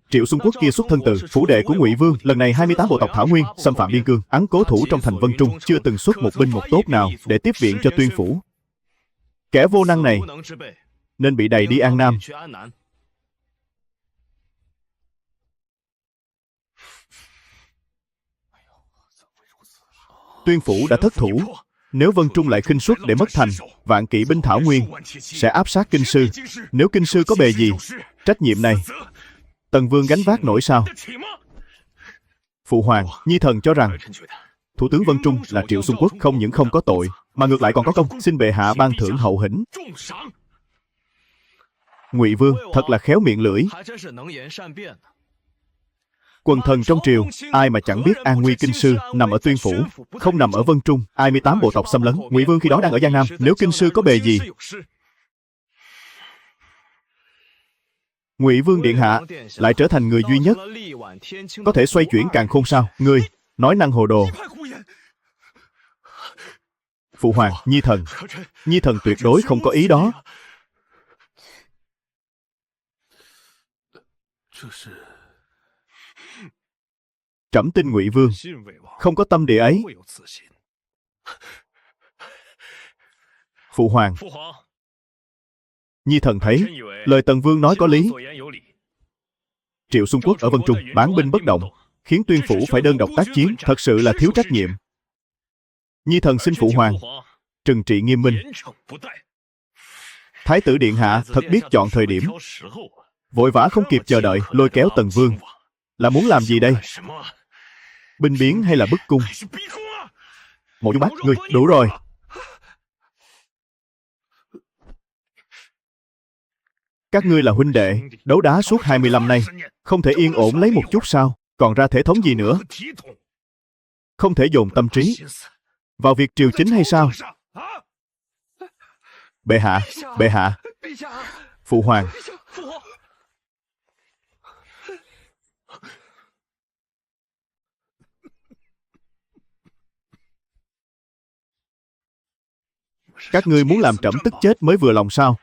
Speaker 1: Triệu Xuân Quốc kia xuất thân từ phủ đệ của Ngụy Vương. Lần này 28 bộ tộc Thảo Nguyên xâm phạm biên cương, hắn cố thủ trong thành Vân Trung, chưa từng xuất một binh một tốt nào để tiếp viện cho Tuyên phủ. Kẻ vô năng này nên bị đày đi An Nam. Tuyên phủ đã thất thủ. Nếu Vân Trung lại khinh suất để mất thành, vạn kỵ binh Thảo Nguyên sẽ áp sát Kinh Sư. Nếu Kinh Sư có bề gì, trách nhiệm này Tần Vương gánh vác nổi sao? Phụ hoàng, Nhi thần cho rằng Thủ tướng Vân Trung là Triệu Xuân Quốc không những không có tội, mà ngược lại còn có công. Xin bệ hạ ban thưởng hậu hĩnh. Ngụy Vương thật là khéo miệng lưỡi. Quần thần trong triều, ai mà chẳng biết an nguy Kinh Sư nằm ở Tuyên phủ, không nằm ở Vân Trung. 28 bộ tộc xâm lấn, Ngụy Vương khi đó đang ở Giang Nam. Nếu Kinh Sư có bề gì, Ngụy Vương điện hạ lại trở thành người duy nhất có thể xoay chuyển càn khôn sao? Ngươi nói năng hồ đồ. Phụ hoàng, Nhi thần tuyệt đối không có ý đó. Trẫm tin Ngụy Vương không có tâm địa ấy. Phụ hoàng, Nhi thần thấy lời Tần Vương nói có lý. Triệu Xuân Quốc ở Vân Trung bán binh bất động, khiến Tuyên phủ phải đơn độc tác chiến, thật sự là thiếu trách nhiệm. Nhi thần xin phụ hoàng trừng trị nghiêm minh. Thái tử điện hạ thật biết chọn thời điểm, vội vã không kịp chờ đợi lôi kéo Tần Vương, là muốn làm gì đây? Binh biến hay là bức cung? Mộ Dung Bác, ngươi đủ rồi. Các ngươi là huynh đệ, đấu đá suốt 25 nay, không thể yên ổn lấy một chút sao? Còn ra thể thống gì nữa? Không thể dồn tâm trí vào việc triều chính hay sao? Bệ hạ, phụ hoàng. Các ngươi muốn làm trẫm tức chết mới vừa lòng sao?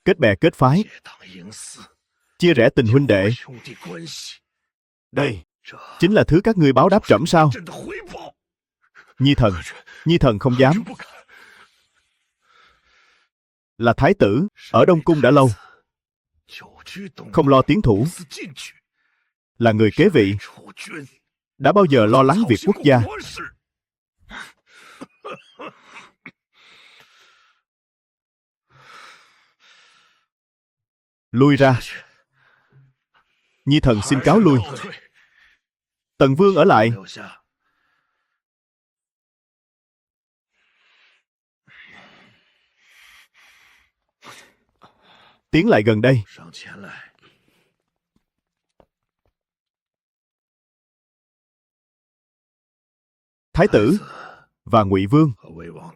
Speaker 1: Kết bè kết phái, chia rẽ tình huynh đệ, đây chính là thứ các ngươi báo đáp trẫm sao? Nhi thần không dám. Là thái tử, ở Đông Cung đã lâu, không lo tiến thủ. Là người kế vị, đã bao giờ lo lắng việc quốc gia. Lui ra. Nhi thần xin cáo lui. Tần Vương ở lại. Tiến lại gần đây. Thái tử và Ngụy Vương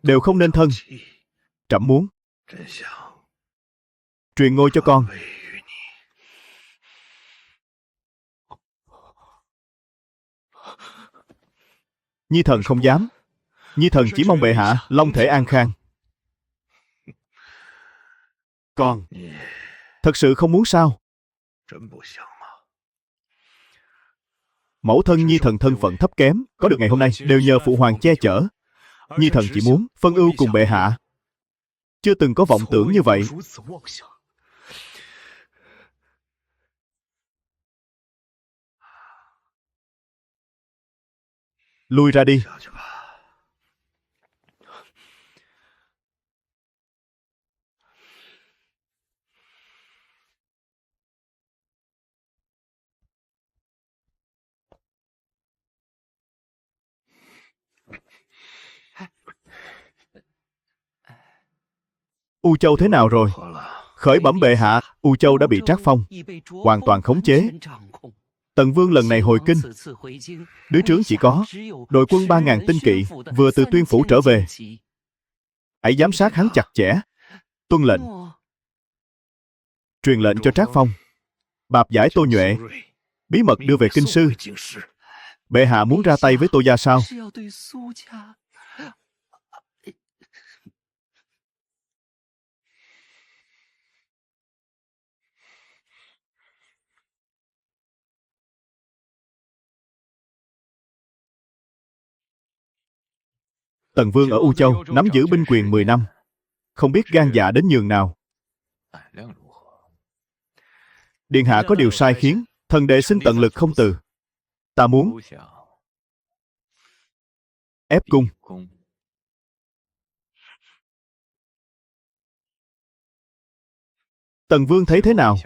Speaker 1: đều không nên thân. Trẫm muốn truyền ngôi cho con. Nhi thần không dám. Nhi thần chỉ mong bệ hạ long thể an khang. Con thật sự không muốn sao? Mẫu thân Nhi thần thân phận thấp kém, có được ngày hôm nay đều nhờ phụ hoàng che chở. Nhi thần chỉ muốn phân ưu cùng bệ hạ, chưa từng có vọng tưởng như vậy. Lui ra đi. U Châu thế nào rồi? Khởi bẩm bệ hạ, U Châu đã bị Trác Phong hoàn toàn khống chế. Tần Vương lần này hồi kinh, dưới trướng chỉ có đội quân 3.000 tinh kỵ vừa từ Tuyên phủ trở về. Hãy giám sát hắn chặt chẽ. Tuân lệnh. Truyền lệnh cho Trác Phong bạp giải Tô Nhuệ, bí mật đưa về Kinh Sư. Bệ hạ muốn ra tay với Tô gia sao? Tần Vương ở U Châu nắm giữ binh quyền 10 năm, không biết gan dạ đến nhường nào. Điện hạ có điều sai khiến, thần đệ xin tận lực không từ. Ta muốn ép cung. Tần Vương thấy thế nào?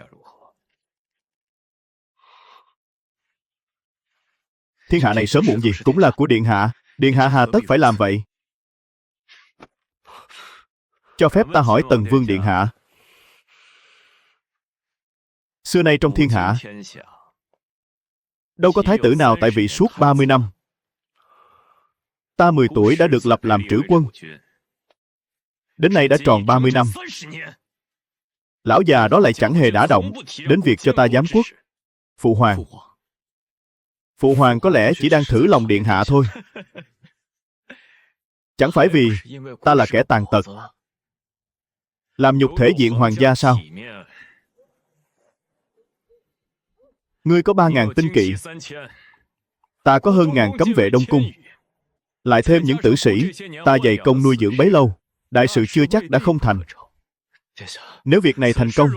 Speaker 1: Thiên hạ này sớm muộn gì cũng là của điện hạ. Điện hạ hà tất phải làm vậy? Cho phép ta hỏi Tần Vương điện hạ. Xưa nay trong thiên hạ, đâu có thái tử nào tại vị suốt 30 năm. Ta 10 tuổi đã được lập làm trữ quân. Đến nay đã tròn 30 năm. Lão già đó lại chẳng hề đả động đến việc cho ta giám quốc. Phụ hoàng. Phụ hoàng có lẽ chỉ đang thử lòng điện hạ thôi. Chẳng phải vì ta là kẻ tàn tật, làm nhục thể diện hoàng gia sao? Ngươi có 3.000 tinh kỵ, ta có hơn 1.000 cấm vệ đông cung, lại thêm những tử sĩ ta dày công nuôi dưỡng bấy lâu, đại sự chưa chắc đã không thành. Nếu việc này thành công,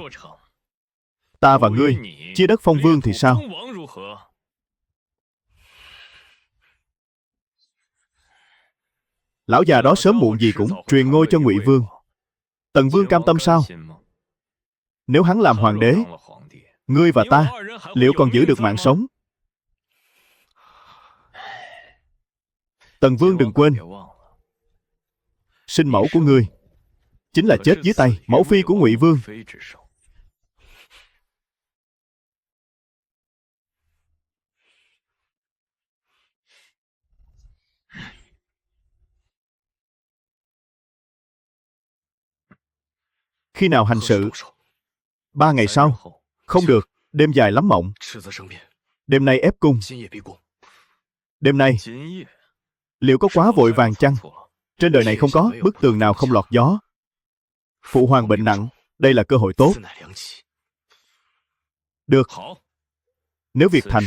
Speaker 1: ta và ngươi chia đất phong vương thì sao? Lão già đó sớm muộn gì cũng truyền ngôi cho Ngụy Vương. Tần Vương cam tâm sao? Nếu hắn làm hoàng đế, ngươi và ta liệu còn giữ được mạng sống? Tần Vương đừng quên, sinh mẫu của ngươi chính là chết dưới tay mẫu phi của Ngụy Vương. Khi nào hành sự? 3 ngày sau. Không được, đêm dài lắm mộng. Đêm nay ép cung. Đêm nay liệu có quá vội vàng chăng? Trên đời này không có bức tường nào không lọt gió. Phụ hoàng bệnh nặng, đây là cơ hội tốt. Được. Nếu việc thành,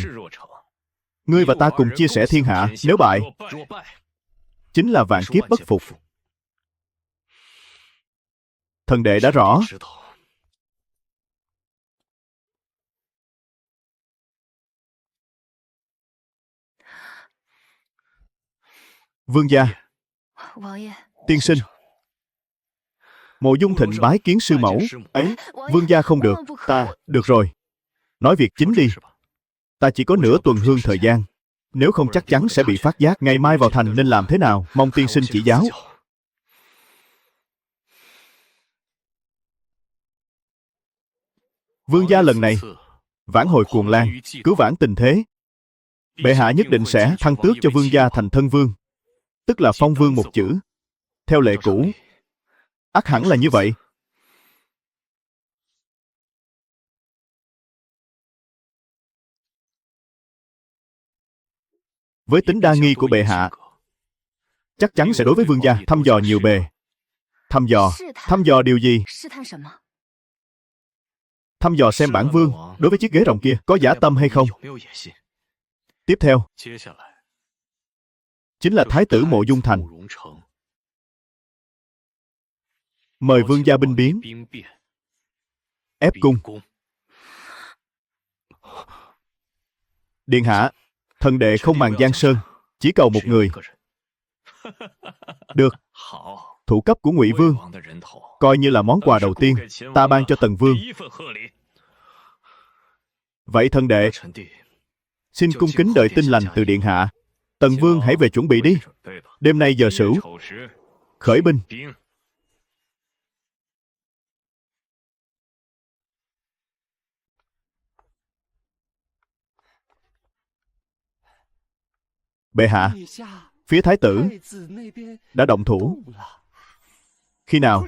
Speaker 1: ngươi và ta cùng chia sẻ thiên hạ. Nếu bại, chính là vạn kiếp bất phục. Thần đệ đã rõ. Vương gia. Tiên sinh. Mộ Dung Thịnh bái kiến sư mẫu. Ấy, vương gia không được. Ta, được rồi. Nói việc chính đi. Ta chỉ có nửa tuần hương thời gian. Nếu không chắc chắn sẽ bị phát giác. Ngày mai vào thành nên làm thế nào? Mong tiên sinh chỉ giáo. Vương gia lần này vãn hồi cuồng lan, cứu vãn tình thế. Bệ hạ nhất định sẽ thăng tước cho vương gia thành thân vương, tức là phong vương một chữ. Theo lệ cũ, ắt hẳn là như vậy. Với tính đa nghi của bệ hạ, chắc chắn sẽ đối với vương gia thăm dò nhiều bề. Thăm dò điều gì? Thăm dò xem bản vương đối với chiếc ghế rồng kia có dã tâm hay không. Tiếp theo chính là thái tử Mộ Dung Thành. Mời vương gia binh biến, ép cung. Điện hạ, thần đệ không màng giang sơn, chỉ cầu một người. Được. Thủ cấp của Ngụy Vương, coi như là món quà đầu tiên ta ban cho Tần Vương. Vậy thần đệ xin cung kính đợi tin lành từ điện hạ. Tần Vương hãy về chuẩn bị đi. Đêm nay giờ sửu, khởi binh. Bệ hạ, phía thái tử đã động thủ. Khi nào?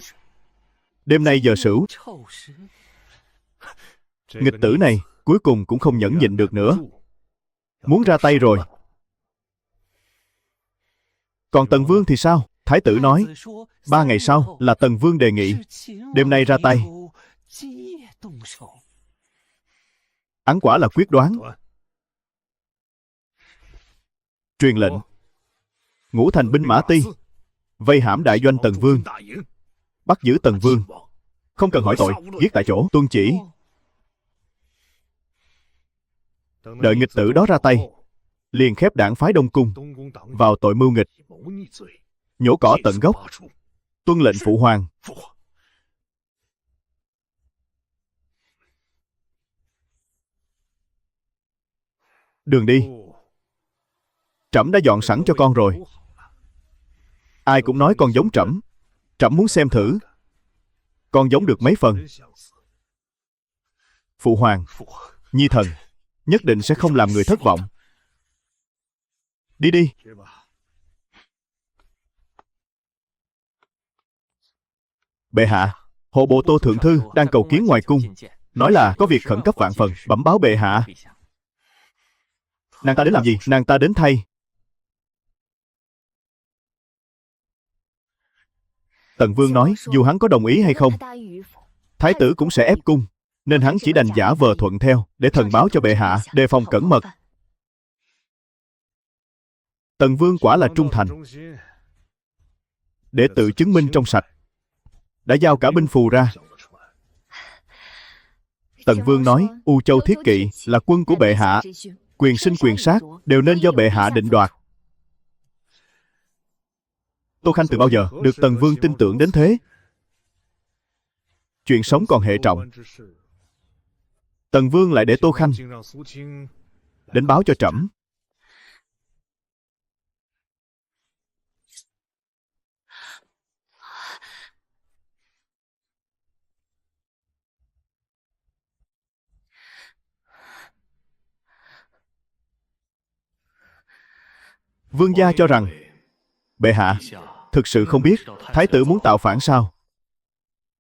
Speaker 1: Đêm nay giờ sửu. Nghịch tử này cuối cùng cũng không nhẫn nhịn được nữa, muốn ra tay rồi. Còn Tần Vương thì sao? Thái tử nói 3 ngày sau là Tần Vương đề nghị. Đêm nay ra tay. Ẵn quả là quyết đoán. Truyền lệnh, Ngũ thành binh mã Ti vây hãm đại doanh Tần Vương, bắt giữ Tần Vương, không cần hỏi tội, giết tại chỗ. Tuân chỉ. Đợi nghịch tử đó ra tay, liền khép đảng phái Đông Cung, vào tội mưu nghịch, nhổ cỏ tận gốc. Tuân lệnh phụ hoàng. Đường đi, trẫm đã dọn sẵn cho con rồi. Ai cũng nói con giống trẫm. Trẫm muốn xem thử con giống được mấy phần. Phụ hoàng, nhi thần nhất định sẽ không làm người thất vọng. Đi đi. Bệ hạ, hộ bộ Tô thượng thư đang cầu kiến ngoài cung, nói là có việc khẩn cấp vạn phần, bẩm báo bệ hạ. Nàng ta đến làm gì? Nàng ta đến thay. Tần Vương nói dù hắn có đồng ý hay không, thái tử cũng sẽ ép cung, nên hắn chỉ đành giả vờ thuận theo để thần báo cho bệ hạ, đề phòng cẩn mật. Tần Vương quả là trung thành. Để tự chứng minh trong sạch, đã giao cả binh phù ra. Tần Vương nói U Châu Thiết Kỵ là quân của bệ hạ, quyền sinh quyền sát đều nên do bệ hạ định đoạt. Tô Khanh từ bao giờ được Tần Vương tin tưởng đến thế? Chuyện sống còn hệ trọng, Tần Vương lại để Tô Khanh đến báo cho trẫm. Vương gia cho rằng bệ hạ thực sự không biết thái tử muốn tạo phản sao?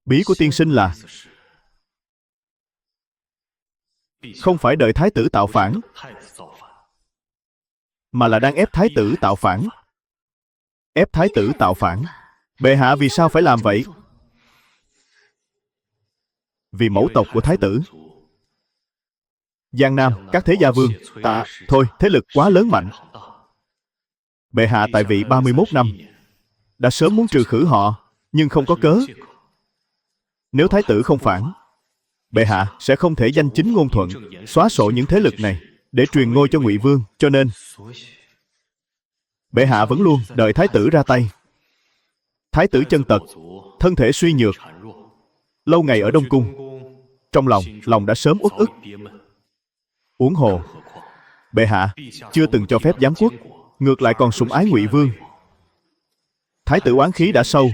Speaker 1: Bí của tiên sinh là không phải đợi thái tử tạo phản, mà là đang ép thái tử tạo phản. Ép thái tử tạo phản. Bệ hạ vì sao phải làm vậy? Vì mẫu tộc của thái tử. Giang Nam, các thế gia vương, thôi, thế lực quá lớn mạnh. Bệ hạ tại vị 31 năm, đã sớm muốn trừ khử họ, nhưng không có cớ. Nếu thái tử không phản, bệ hạ sẽ không thể danh chính ngôn thuận xóa sổ những thế lực này để truyền ngôi cho Ngụy Vương. Cho nên bệ hạ vẫn luôn đợi thái tử ra tay. Thái tử chân tật, thân thể suy nhược, lâu ngày ở Đông Cung, trong lòng đã sớm uất ức. Huống hồ bệ hạ chưa từng cho phép giáng quốc, ngược lại còn sủng ái Ngụy Vương. Thái tử oán khí đã sâu,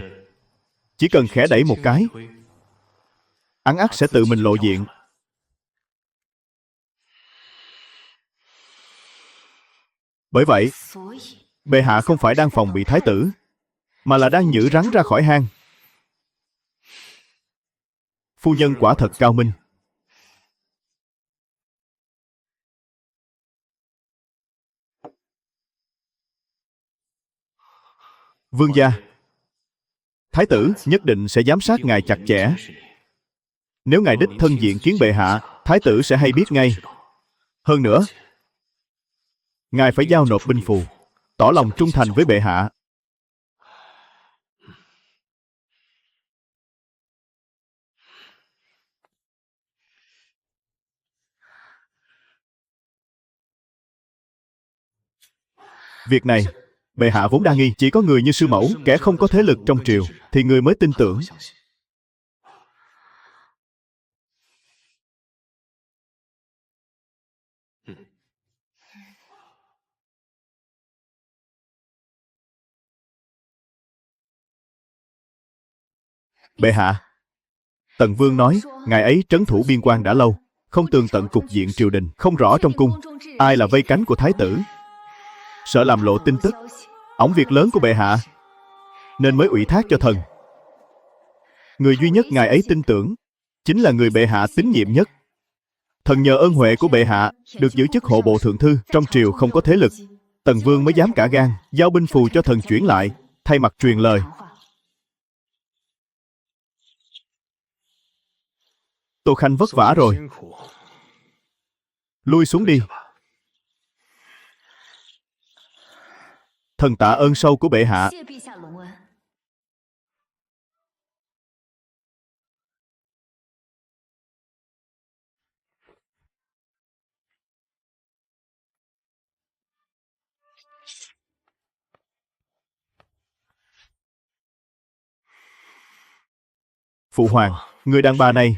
Speaker 1: chỉ cần khẽ đẩy một cái, hắn ắt sẽ tự mình lộ diện. Bởi vậy, bệ hạ không phải đang phòng bị thái tử, mà là đang nhử rắn ra khỏi hang. Phu nhân quả thật cao minh. Vương gia, thái tử nhất định sẽ giám sát ngài chặt chẽ. Nếu ngài đích thân diện kiến bệ hạ, thái tử sẽ hay biết ngay. Hơn nữa, ngài phải giao nộp binh phù, tỏ lòng trung thành với bệ hạ. Việc này, bệ hạ vốn đa nghi, chỉ có người như sư mẫu, kẻ không có thế lực trong triều, thì người mới tin tưởng. Bệ hạ, Tần Vương nói, ngài ấy trấn thủ biên quan đã lâu, không tường tận cục diện triều đình, không rõ trong cung ai là vây cánh của thái tử. Sợ làm lộ tin tức, ỏng việc lớn của bệ hạ, nên mới ủy thác cho thần. Người duy nhất ngài ấy tin tưởng chính là người bệ hạ tín nhiệm nhất. Thần nhờ ơn huệ của bệ hạ được giữ chức hộ bộ thượng thư. Trong triều không có thế lực, Tần Vương mới dám cả gan giao binh phù cho thần chuyển lại, thay mặt truyền lời. Tô Khanh vất vả rồi, lui xuống đi. Thần tạ ơn sâu của bệ hạ. Phụ hoàng, người đàn bà này,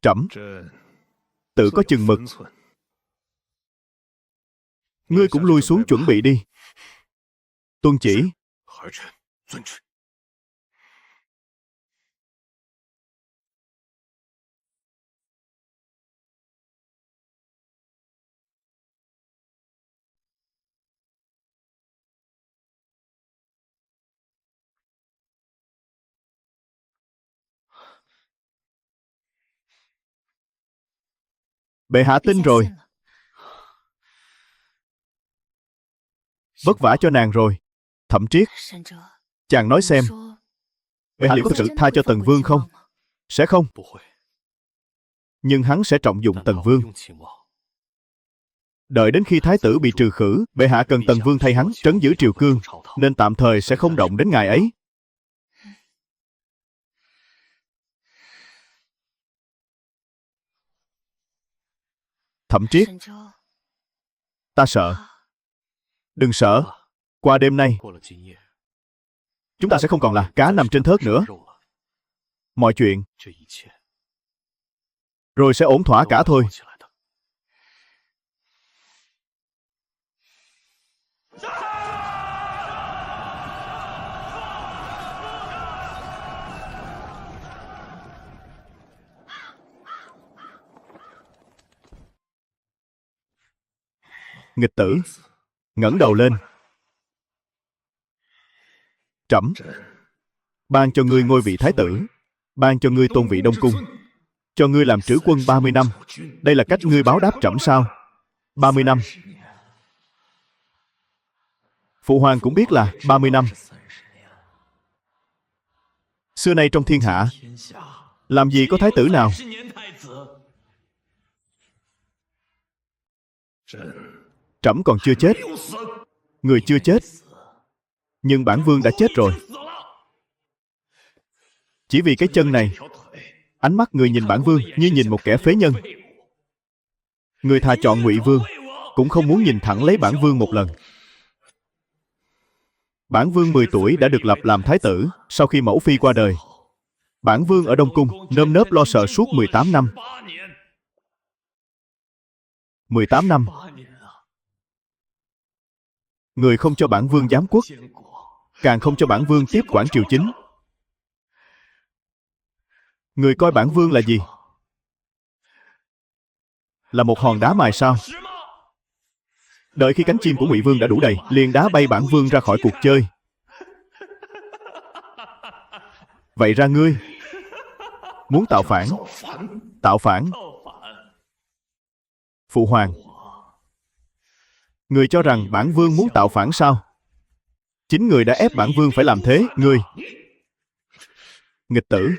Speaker 1: trẫm tự có chừng mực. Ngươi cũng lui xuống chuẩn bị đi. Tuân chỉ. Bệ hạ tin rồi. Vất vả cho nàng rồi. Thẩm Triết, chàng nói xem, bệ hạ liệu có thực sự tha cho Tần Vương không? Sẽ không. Nhưng hắn sẽ trọng dụng Tần Vương. Đợi đến khi thái tử bị trừ khử, bệ hạ cần Tần Vương thay hắn trấn giữ triều cương, nên tạm thời sẽ không động đến ngài ấy. Thẩm Triết, ta sợ. Đừng sợ. Qua đêm nay, chúng ta sẽ không còn là cá nằm trên thớt nữa. Mọi chuyện rồi sẽ ổn thỏa cả thôi. Nghịch tử, ngẩng đầu lên. Trẫm ban cho ngươi ngôi vị thái tử, ban cho ngươi tôn vị Đông Cung, cho ngươi làm trữ quân 30 năm. Đây là cách ngươi báo đáp trẫm sao? 30 năm. Phụ hoàng cũng biết là 30 năm. Xưa nay trong thiên hạ, làm gì có thái tử nào trẫm còn chưa chết. Người chưa chết, nhưng bản vương đã chết rồi. Chỉ vì cái chân này, ánh mắt người nhìn bản vương như nhìn một kẻ phế nhân. Người thà chọn Ngụy Vương, cũng không muốn nhìn thẳng lấy bản vương một lần. Bản vương 10 tuổi đã được lập làm thái tử. Sau khi mẫu phi qua đời, bản vương ở Đông Cung nơm nớp lo sợ suốt 18 năm. 18 năm. Người không cho bản vương giám quốc, càng không cho bản vương tiếp quản triều chính. Người coi bản vương là gì? Là một hòn đá mài sao? Đợi khi cánh chim của Ngụy Vương đã đủ đầy, liền đá bay bản vương ra khỏi cuộc chơi. Vậy ra ngươi muốn tạo phản. Tạo phản. Phụ hoàng, người cho rằng bản vương muốn tạo phản sao? Chính người đã ép bản vương phải làm thế. Ngươi nghịch tử.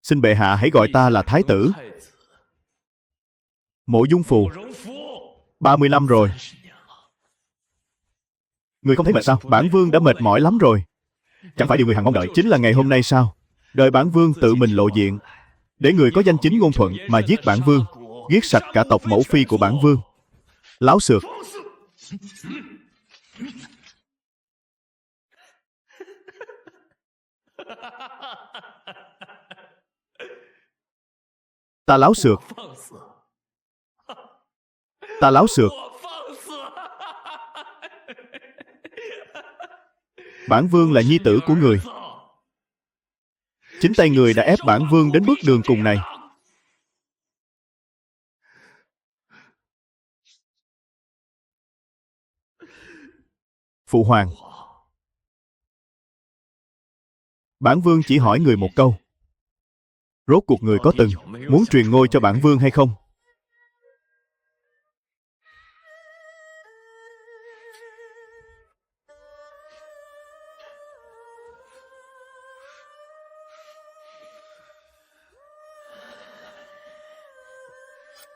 Speaker 1: Xin bệ hạ hãy gọi ta là thái tử. Mộ Dung Phù, 30 năm rồi. Người không thấy mệt sao? Bản vương đã mệt mỏi lắm rồi. Chẳng phải điều người hằng mong đợi chính là ngày hôm nay sao? Đợi bản vương tự mình lộ diện, để người có danh chính ngôn thuận mà giết bản vương, giết sạch cả tộc mẫu phi của bản vương. Láo xược. Ta láo xược. Ta láo xược. Bản vương là nhi tử của người. Chính tay người đã ép bản vương đến bước đường cùng này. Phụ hoàng, bản vương chỉ hỏi người một câu. Rốt cuộc người có từng muốn truyền ngôi cho bản vương hay không?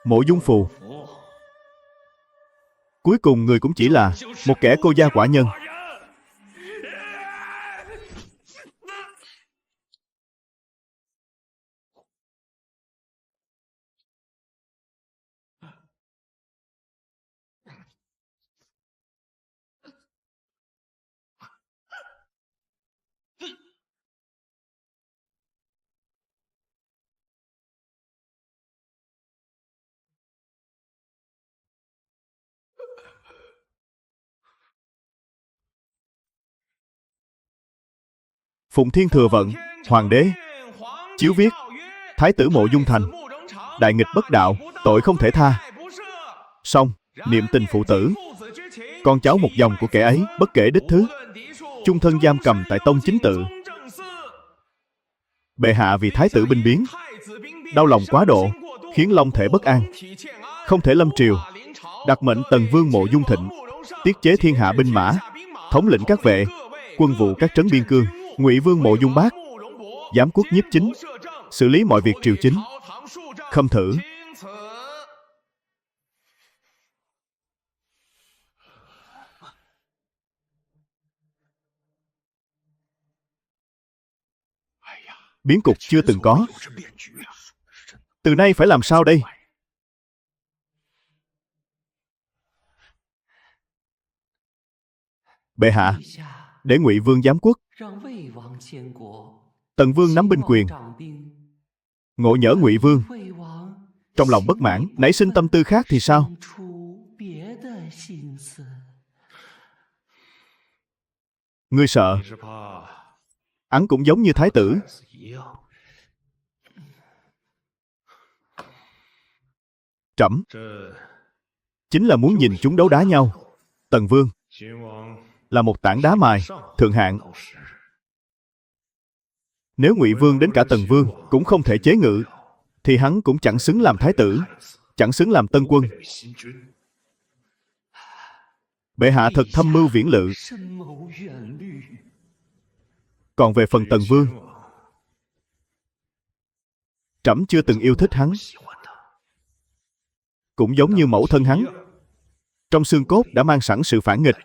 Speaker 1: Mộ Dung Phù, cuối cùng người cũng chỉ là một kẻ cô gia quả nhân. Phụng Thiên Thừa Vận, Hoàng đế. Chiếu viết: Thái tử Mộ Dung Thành, đại nghịch bất đạo, tội không thể tha. Song niệm tình phụ tử, con cháu một dòng của kẻ ấy, bất kể đích thứ, chung thân giam cầm tại tông chính tự. Bệ hạ vì thái tử binh biến, đau lòng quá độ, khiến long thể bất an, không thể lâm triều, đặt mệnh Tần Vương Mộ Dung Thịnh tiết chế thiên hạ binh mã, thống lĩnh các vệ, quân vụ các trấn biên cương. Ngụy Vương Mộ Dung Bác, giám quốc nhiếp chính, xử lý mọi việc triều chính. Khâm thử. Biến cục chưa từng có. Từ nay phải làm sao đây? Bệ hạ, để Ngụy Vương giám quốc, Tần Vương nắm binh quyền. Ngộ nhỡ Ngụy Vương trong lòng bất mãn, nảy sinh tâm tư khác thì sao? Ngươi sợ hắn cũng giống như thái tử. Trẫm chính là muốn nhìn chúng đấu đá nhau. Tần Vương là một tảng đá mài, thượng hạng. Nếu Ngụy Vương đến cả Tần Vương cũng không thể chế ngự, thì hắn cũng chẳng xứng làm thái tử, chẳng xứng làm tân quân. Bệ hạ thật thâm mưu viễn lự. Còn về phần Tần Vương, trẫm chưa từng yêu thích hắn. Cũng giống như mẫu thân hắn, trong xương cốt đã mang sẵn sự phản nghịch,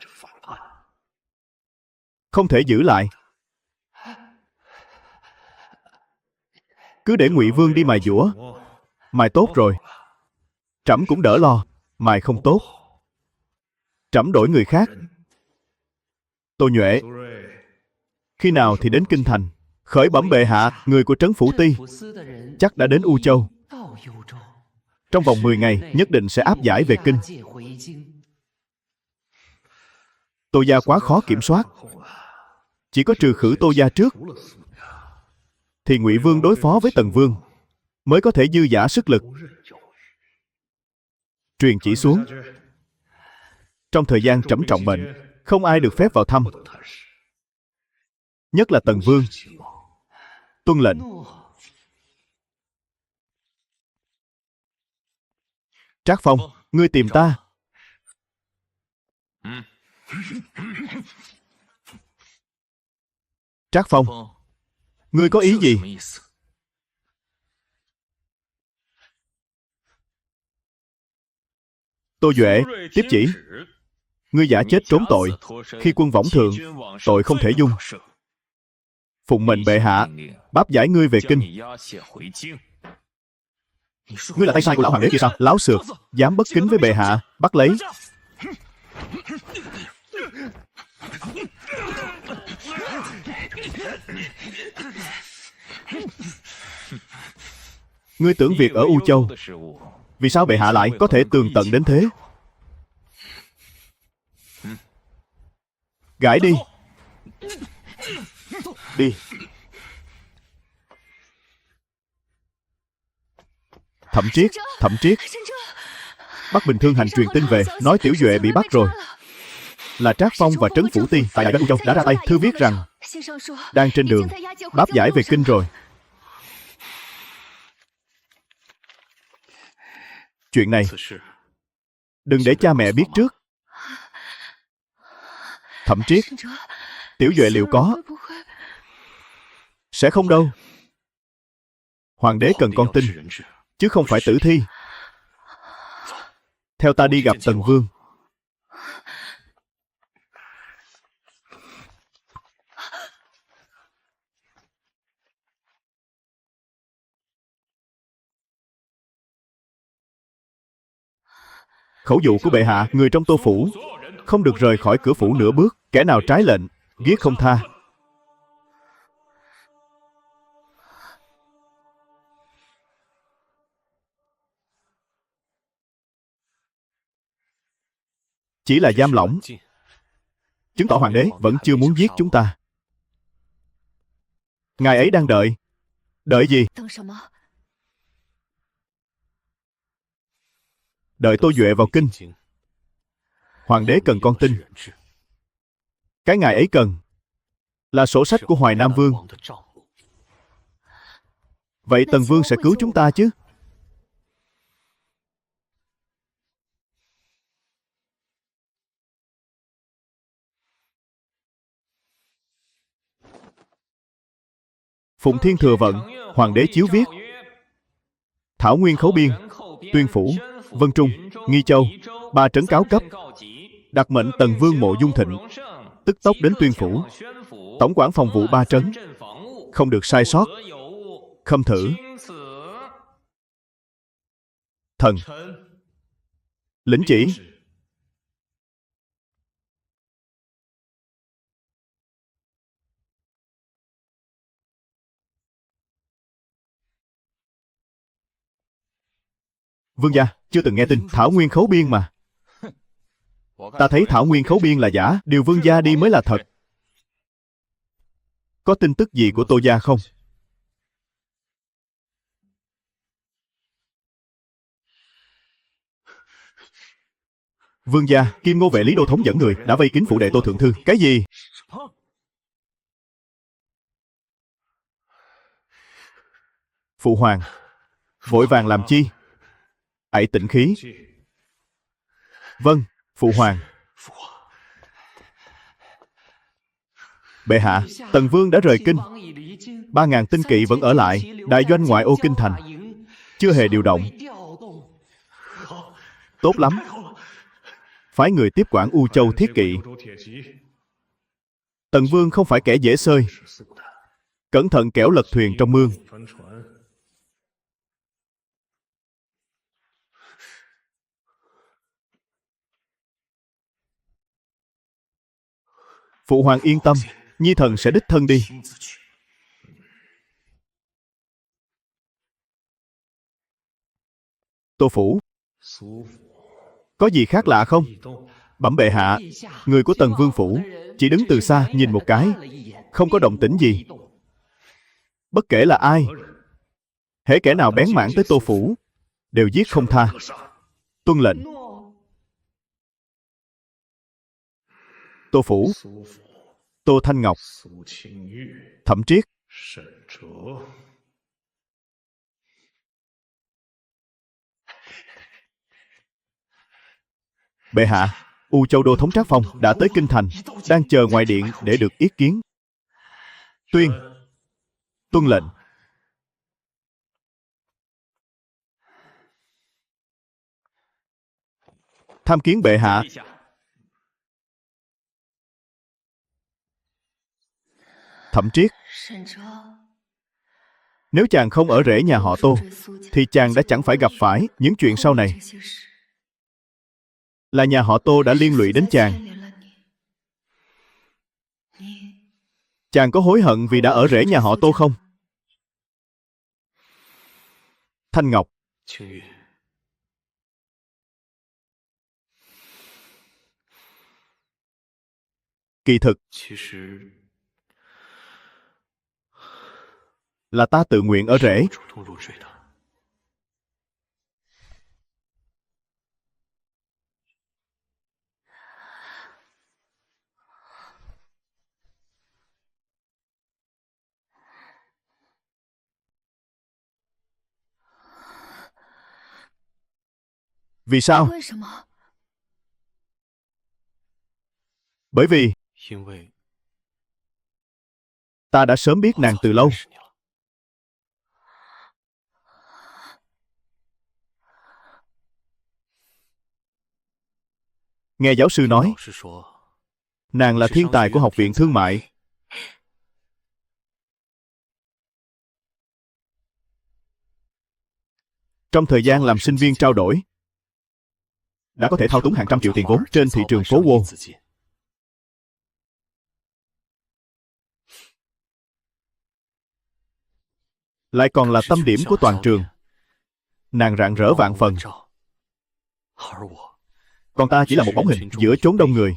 Speaker 1: không thể giữ lại. Cứ để Ngụy Vương đi mài dũa. Mài tốt rồi, trẫm cũng đỡ lo. Mài không tốt, trẫm đổi người khác. Tô Nhuệ khi nào thì đến kinh thành? Khởi bẩm bệ hạ, người của trấn Phủ Ti chắc đã đến U Châu. Trong vòng 10 ngày nhất định sẽ áp giải về kinh. Tô gia quá khó kiểm soát, chỉ có trừ khử Tô gia trước, thì Ngụy Vương đối phó với Tần Vương mới có thể dư dả sức lực. Truyền chỉ xuống, trong thời gian trẫm trọng bệnh, không ai được phép vào thăm, nhất là Tần Vương. Tuân lệnh. Trác Phong, ngươi tìm ta. Trác Phong, ngươi có ý gì? Tô Duệ tiếp chỉ: ngươi giả chết trốn tội, khi quân võng thượng, tội không thể dung. Phụng mệnh bệ hạ, báp giải ngươi về kinh. Ngươi là tay sai của lão hoàng đế kia sao? Láo xược, dám bất kính với bệ hạ, bắt lấy. Ngươi tưởng việc ở U Châu, vì sao bệ hạ lại có thể tường tận đến thế? Gãi đi. Đi. Thẩm Triết, Thẩm Triết. Bắc Bình Thương Hành truyền tin về, nói Tiểu Duệ bị bắt rồi. Là Trác Phong và Trấn Phủ Ti tại Đại Doanh U Châu đã ra tay. Thư viết rằng đang trên đường báp giải về kinh rồi. Chuyện này đừng để cha mẹ biết trước. Thẩm Triết, Tiểu Duệ liệu có? Sẽ không đâu. Hoàng đế cần con tin, chứ không phải tử thi. Theo ta đi gặp Tần Vương. Khẩu dụ của bệ hạ, người trong Tô phủ không được rời khỏi cửa phủ nửa bước. Kẻ nào trái lệnh, giết không tha. Chỉ là giam lỏng, chứng tỏ hoàng đế vẫn chưa muốn giết chúng ta. Ngài ấy đang đợi. Đợi gì? Đợi Tô Duệ vào kinh. Hoàng đế cần con tin. Cái ngài ấy cần là sổ sách của Hoài Nam Vương. Vậy Tần Vương sẽ cứu chúng ta chứ? Phụng Thiên Thừa Vận, Hoàng đế chiếu viết: Thảo Nguyên Khấu Biên, Tuyên Phủ, Vân Trung, Nghi Châu, 3 trấn cáo cấp, đặt mệnh Tần Vương Mộ Dung Thịnh tức tốc đến Tuyên Phủ, tổng quản phòng vụ 3 trấn, không được sai sót. Khâm thử. Thần lĩnh chỉ. Vương gia, chưa từng nghe tin Thảo Nguyên Khấu Biên mà. Ta thấy Thảo Nguyên Khấu Biên là giả, điều vương gia đi mới là thật. Có tin tức gì của Tô gia không? Vương gia, Kim Ngô vệ Lý Đô thống dẫn người đã vây kín phủ đệ Tô thượng thư. Cái gì? Phụ hoàng, vội vàng làm chi? Hãy tĩnh khí. Vâng, phụ hoàng. Bệ hạ, Tần Vương đã rời kinh. 3.000 tinh kỵ vẫn ở lại đại doanh ngoại ô kinh thành, chưa hề điều động. Tốt lắm. Phái người tiếp quản U Châu thiết kỵ. Tần Vương không phải kẻ dễ xơi. Cẩn thận kẻo lật thuyền trong mương. Phụ hoàng yên tâm, nhi thần sẽ đích thân đi. Tô phủ có gì khác lạ không? Bẩm bệ hạ, người của Tần Vương phủ chỉ đứng từ xa nhìn một cái, không có động tĩnh gì. Bất kể là ai, hễ kẻ nào bén mảng tới Tô phủ đều giết không tha. Tuân lệnh. Tô phủ, Tô Thanh Ngọc, Thẩm Triết. Bệ hạ, U Châu đô thống Trác Phong đã tới kinh thành, đang chờ ngoài điện để được yết kiến. Tuân lệnh. Tham kiến bệ hạ. Thẩm Triết, nếu chàng không ở rễ nhà họ Tô thì chàng đã chẳng phải gặp phải những chuyện sau này. Là nhà họ Tô đã liên lụy đến chàng. Chàng có hối hận vì đã ở rễ nhà họ Tô không? Thanh Ngọc, kỳ thực là ta tự nguyện ở rễ. Vì sao? Bởi vì ta đã sớm biết nàng từ lâu. Nghe giáo sư nói, nàng là thiên tài của học viện thương mại. Trong thời gian làm sinh viên trao đổi, đã có thể thao túng hàng trăm triệu tiền vốn trên thị trường phố Wall. Lại còn là tâm điểm của toàn trường. Nàng rạng rỡ vạn phần. Còn ta chỉ là một bóng hình giữa chốn đông người.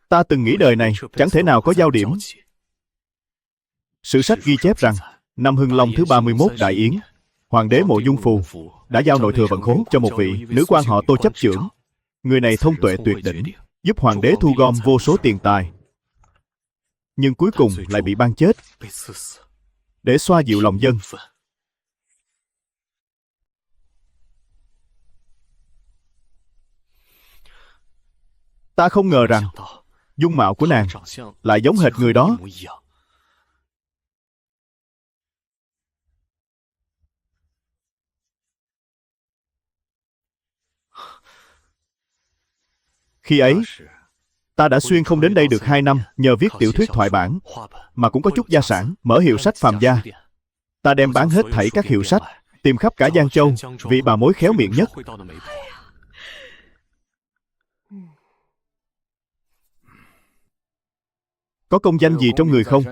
Speaker 1: Ta từng nghĩ đời này chẳng thể nào có giao điểm. Sử sách ghi chép rằng, năm Hưng Long thứ 31 Đại Yến, Hoàng đế Mộ Dung Phù đã giao nội thừa vận khố cho một vị nữ quan họ Tô chấp chưởng. Người này thông tuệ tuyệt đỉnh, giúp hoàng đế thu gom vô số tiền tài. Nhưng cuối cùng lại bị ban chết. Để xoa dịu lòng dân, ta không ngờ rằng dung mạo của nàng lại giống hệt người đó. Khi ấy, ta đã xuyên không đến đây được 2 năm nhờ viết tiểu thuyết thoại bản, mà cũng có chút gia sản, mở hiệu sách Phàm Gia. Ta đem bán hết thảy các hiệu sách, tìm khắp cả Giang Châu, vị bà mối khéo miệng nhất. Có công danh gì trong người không?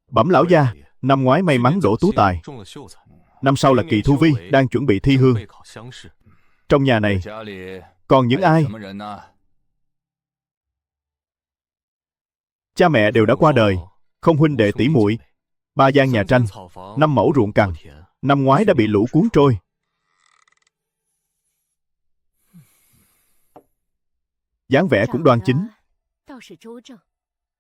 Speaker 1: Bẩm lão gia, năm ngoái may mắn đỗ tú tài. Năm sau là kỳ thu vi, đang chuẩn bị thi hương. Trong nhà này còn những ai? Cha mẹ đều đã qua đời, không huynh đệ tỷ muội. 3 gian nhà tranh, 5 mẫu ruộng cằn, năm ngoái đã bị lũ cuốn trôi. Dáng vẻ cũng đoan chính,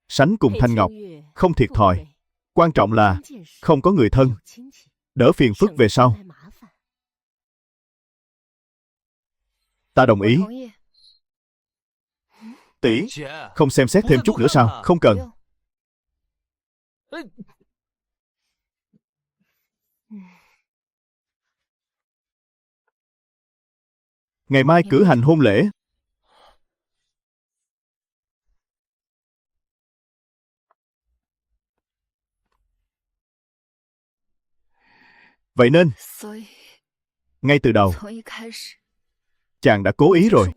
Speaker 1: sánh cùng Thanh Ngọc, không thiệt thòi. Quan trọng là không có người thân, đỡ phiền phức về sau. Ta đồng ý. Tỷ, không xem xét thêm chút nữa sao? Không cần. Ngày mai cử hành hôn lễ. Vậy nên, ngay từ đầu, chàng đã cố ý rồi.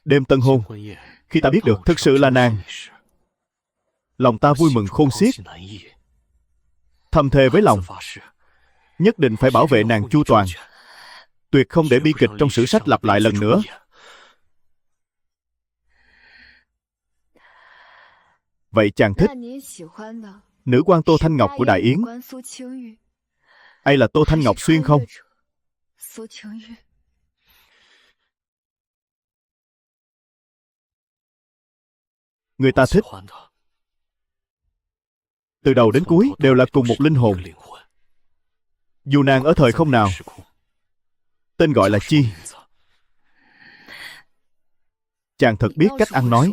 Speaker 1: Đêm tân hôn, khi ta biết được thực sự là nàng, lòng ta vui mừng khôn xiết. Thầm thề với lòng, nhất định phải bảo vệ nàng chu toàn, tuyệt không để bi kịch trong sử sách lặp lại lần nữa. Vậy chàng thích nữ quan Tô Thanh Ngọc của Đại Yến, hay là Tô Thanh Ngọc Xuyên không? Người ta thích từ đầu đến cuối đều là cùng một linh hồn. Dù nàng ở thời không nào, tên gọi là chi? Chàng thật biết cách ăn nói.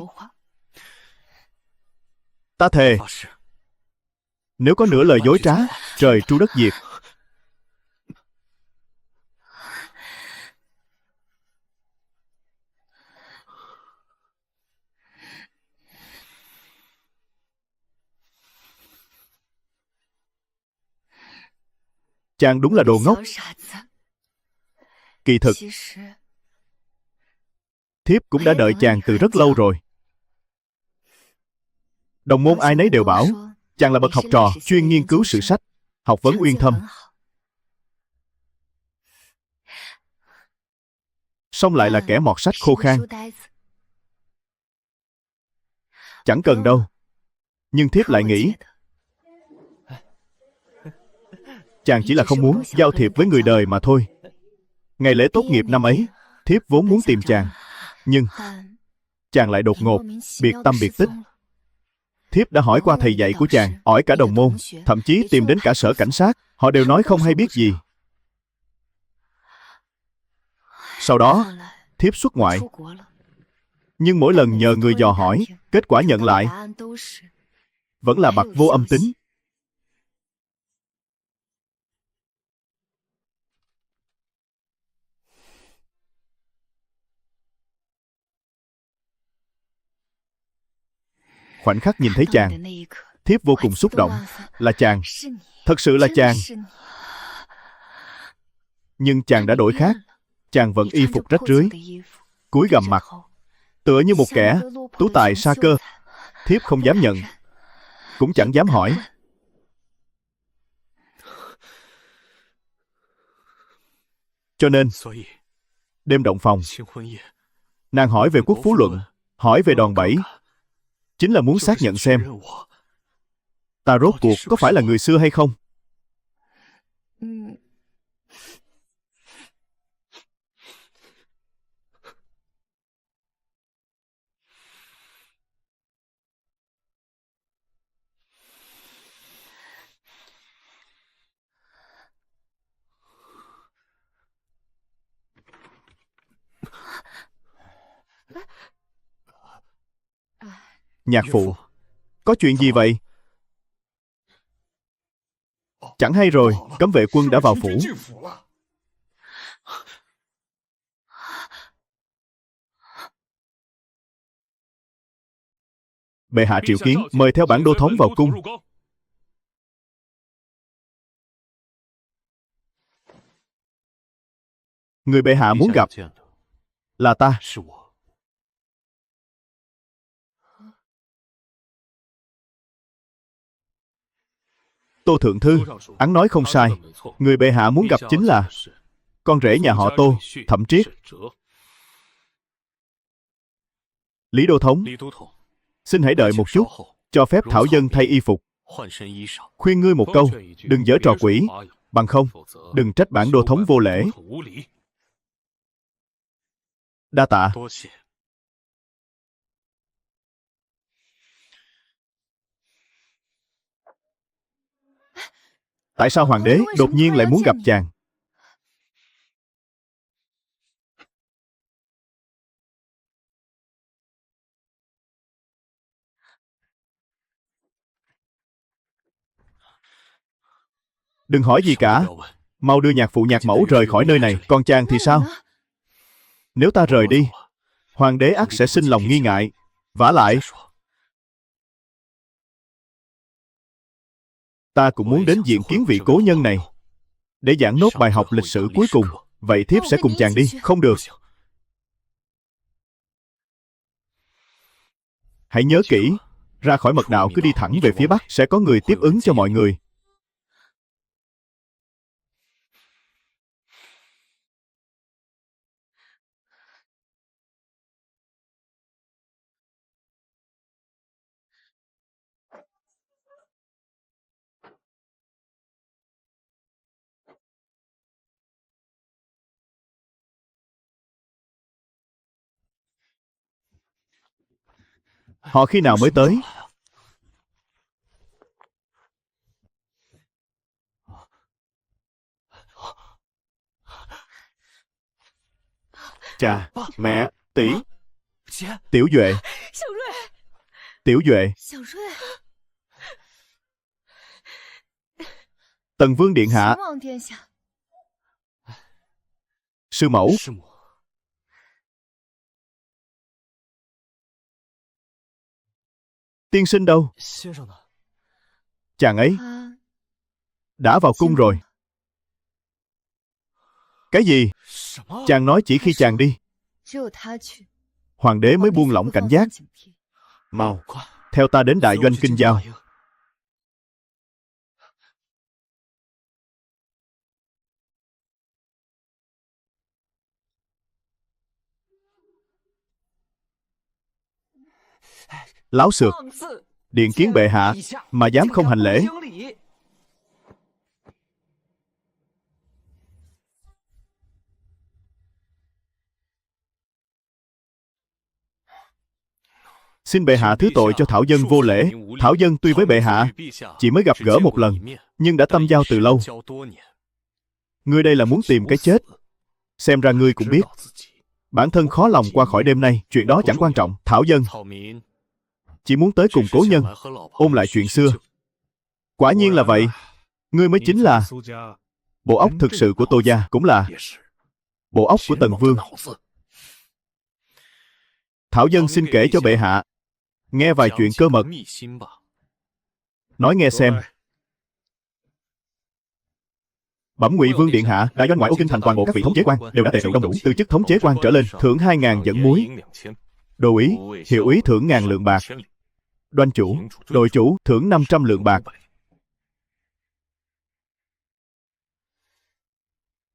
Speaker 1: Ta thề, nếu có nửa lời dối trá, trời tru đất diệt. Chàng đúng là đồ ngốc. Kỳ thực, thiếp cũng đã đợi chàng từ rất lâu rồi. Đồng môn ai nấy đều bảo chàng là bậc học trò chuyên nghiên cứu sử sách, học vấn uyên thâm, song lại là kẻ mọt sách khô khan. Chẳng cần đâu, nhưng thiếp lại nghĩ chàng chỉ là không muốn giao thiệp với người đời mà thôi. Ngày lễ tốt nghiệp năm ấy, thiếp vốn muốn tìm chàng, nhưng chàng lại đột ngột biệt tâm biệt tích. Thiếp đã hỏi qua thầy dạy của chàng, hỏi cả đồng môn, thậm chí tìm đến cả sở cảnh sát. Họ đều nói không hay biết gì. Sau đó, thiếp xuất ngoại. Nhưng mỗi lần nhờ người dò hỏi, kết quả nhận lại vẫn là bặt vô âm tín. Khoảnh khắc nhìn thấy chàng, thiếp vô cùng xúc động. Là chàng, thật sự là chàng. Nhưng chàng đã đổi khác. Chàng vẫn y phục rách rưới, cúi gằm mặt, tựa như một kẻ tú tài sa cơ. Thiếp không dám nhận, cũng chẳng dám hỏi. Cho nên, đêm động phòng, Nàng hỏi về quốc phú luận, hỏi về đòn bẩy, chính là muốn xác nhận xem ta rốt cuộc có phải là người xưa hay không. Nhạc phụ, có chuyện gì vậy? Chẳng hay rồi, cấm vệ quân đã vào phủ. Bệ hạ triệu kiến, mời theo bản đô thống vào cung. Người bệ hạ muốn gặp là ta. Tô thượng thư, hắn nói không sai. Người bệ hạ muốn gặp chính là con rể nhà họ Tô, Thẩm Triết. Lý đô thống, xin hãy đợi một chút, cho phép thảo dân thay y phục. Khuyên ngươi một câu, đừng giở trò quỷ, bằng không, đừng trách bản đô thống vô lễ. Đa tạ. Tại sao hoàng đế đột nhiên lại muốn gặp chàng? Đừng hỏi gì cả, mau đưa nhạc phụ nhạc mẫu rời khỏi nơi này. Còn chàng thì sao? Nếu ta rời đi, hoàng đế ắt sẽ sinh lòng nghi ngại. Vả lại, ta cũng muốn đến diện kiến vị cố nhân này, để giảng nốt bài học lịch sử cuối cùng. Vậy thiếp sẽ cùng chàng đi. Không được. Hãy nhớ kỹ, ra khỏi mật đạo cứ đi thẳng về phía bắc, sẽ có người tiếp ứng cho mọi người. Họ khi nào mới tới? Cha, mẹ, tỷ. Tiểu Duệ. Tiểu Duệ. Tần Vương điện hạ. Sư mẫu. Tiên sinh đâu? Chàng ấy đã vào cung rồi. Cái gì? Chàng nói chỉ khi chàng đi, hoàng đế mới buông lỏng cảnh giác. Mau, theo ta đến đại doanh Kinh Giao. Láo xược, điện kiến bệ hạ mà dám không hành lễ. Xin bệ hạ thứ tội cho thảo dân vô lễ. Thảo dân tuy với bệ hạ chỉ mới gặp gỡ một lần, nhưng đã tâm giao từ lâu. Ngươi đây là muốn tìm cái chết. Xem ra ngươi cũng biết bản thân khó lòng qua khỏi đêm nay. Chuyện đó chẳng quan trọng. Thảo dân chỉ muốn tới cùng cố nhân, ôn lại chuyện xưa. Quả nhiên là vậy. Ngươi mới chính là bộ óc thực sự của Tô gia, cũng là bộ óc của Tần Vương. Thảo dân xin kể cho bệ hạ nghe vài chuyện cơ mật. Nói nghe xem. Bẩm Ngụy Vương điện hạ, đại doanh ngoại ô kinh thành toàn bộ các vị thống chế quan đều đã tề tựu đông đủ, từ chức thống chế quan trở lên thưởng 2.000 dẫn muối. Đô úy, hiệu úy thưởng 1.000 lượng bạc. Đoan chủ, đội chủ thưởng 500 lượng bạc.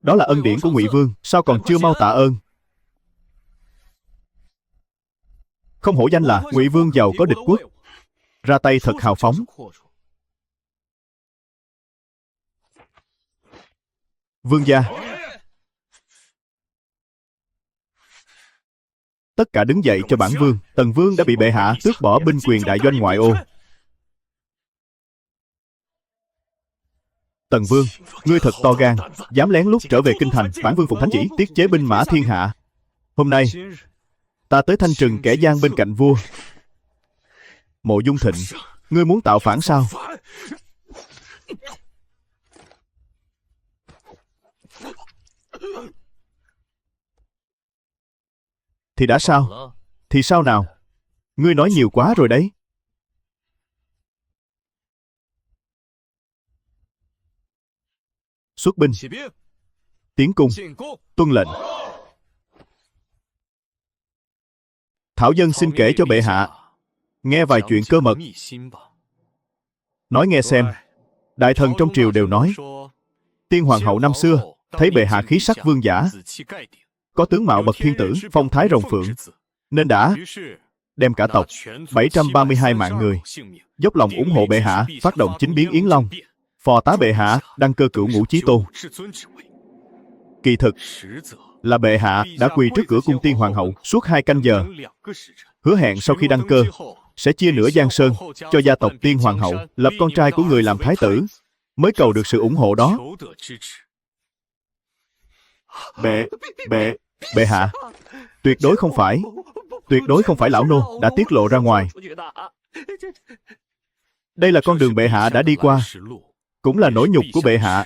Speaker 1: Đó là ân điển của Ngụy Vương, sao còn chưa mau tạ ơn? Không hổ danh là Ngụy Vương giàu có địch quốc, ra tay thật hào phóng. Vương gia. Tất cả đứng dậy cho bản vương. Tần vương đã bị bệ hạ tước bỏ binh quyền đại doanh ngoại ô. Tần vương, ngươi thật to gan, dám lén lút trở về kinh thành. Bản vương phụng thánh chỉ, tiết chế binh mã thiên hạ. Hôm nay ta tới thanh trừng kẻ gian bên cạnh vua. Mộ Dung Thịnh, ngươi muốn tạo phản sao? Thì đã sao? Thì sao nào? Ngươi nói nhiều quá rồi đấy. Xuất binh. Tiến cung. Tuân lệnh. Thảo dân xin kể cho bệ hạ nghe vài chuyện cơ mật. Nói nghe xem. Đại thần trong triều đều nói Tiên hoàng hậu năm xưa thấy bệ hạ khí sắc vương giả, có tướng mạo bậc thiên tử, phong thái rồng phượng, nên đã đem cả tộc 732 mạng người dốc lòng ủng hộ bệ hạ phát động chính biến Yến Long, phò tá bệ hạ đăng cơ cửu ngũ chí tôn. Kỳ thực là bệ hạ đã quỳ trước cửa cung tiên hoàng hậu suốt 2 canh giờ, hứa hẹn sau khi đăng cơ sẽ chia nửa Giang Sơn cho gia tộc tiên hoàng hậu, lập con trai của người làm thái tử, mới cầu được sự ủng hộ đó. Bệ hạ, tuyệt đối không phải lão nô đã tiết lộ ra ngoài. Đây là con đường bệ hạ đã đi qua, cũng là nỗi nhục của bệ hạ.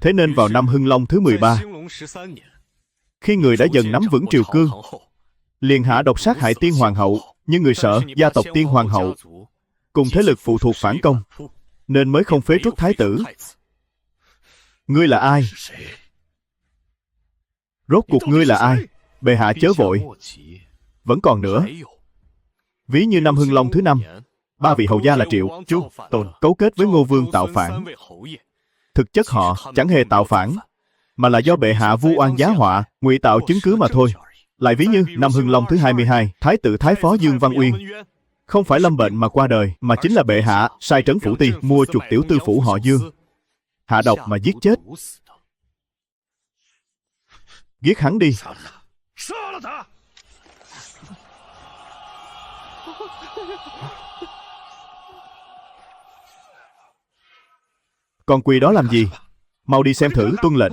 Speaker 1: Thế nên vào năm Hưng Long thứ 13, khi người đã dần nắm vững triều cương, liền hạ độc sát hại tiên hoàng hậu, nhưng người sợ gia tộc tiên hoàng hậu cùng thế lực phụ thuộc phản công, nên mới không phế truất thái tử. Ngươi là ai? Rốt cuộc ngươi là ai? Bệ hạ chớ vội. Vẫn còn nữa. Ví như năm Hưng Long thứ 5, 3 vị hầu gia là Triệu, Chu, Tôn cấu kết với Ngô Vương tạo phản. Thực chất họ chẳng hề tạo phản, mà là do bệ hạ vu oan giá họa, ngụy tạo chứng cứ mà thôi. Lại ví như năm Hưng Long thứ 22, thái tử thái phó Dương Văn Uyên không phải lâm bệnh mà qua đời, mà chính là bệ hạ sai trấn phủ ti mua chuộc tiểu tư phủ họ Dương, hạ độc mà giết chết. Giết hắn đi. Còn quỳ đó làm gì? Mau đi xem thử. Tuân lệnh.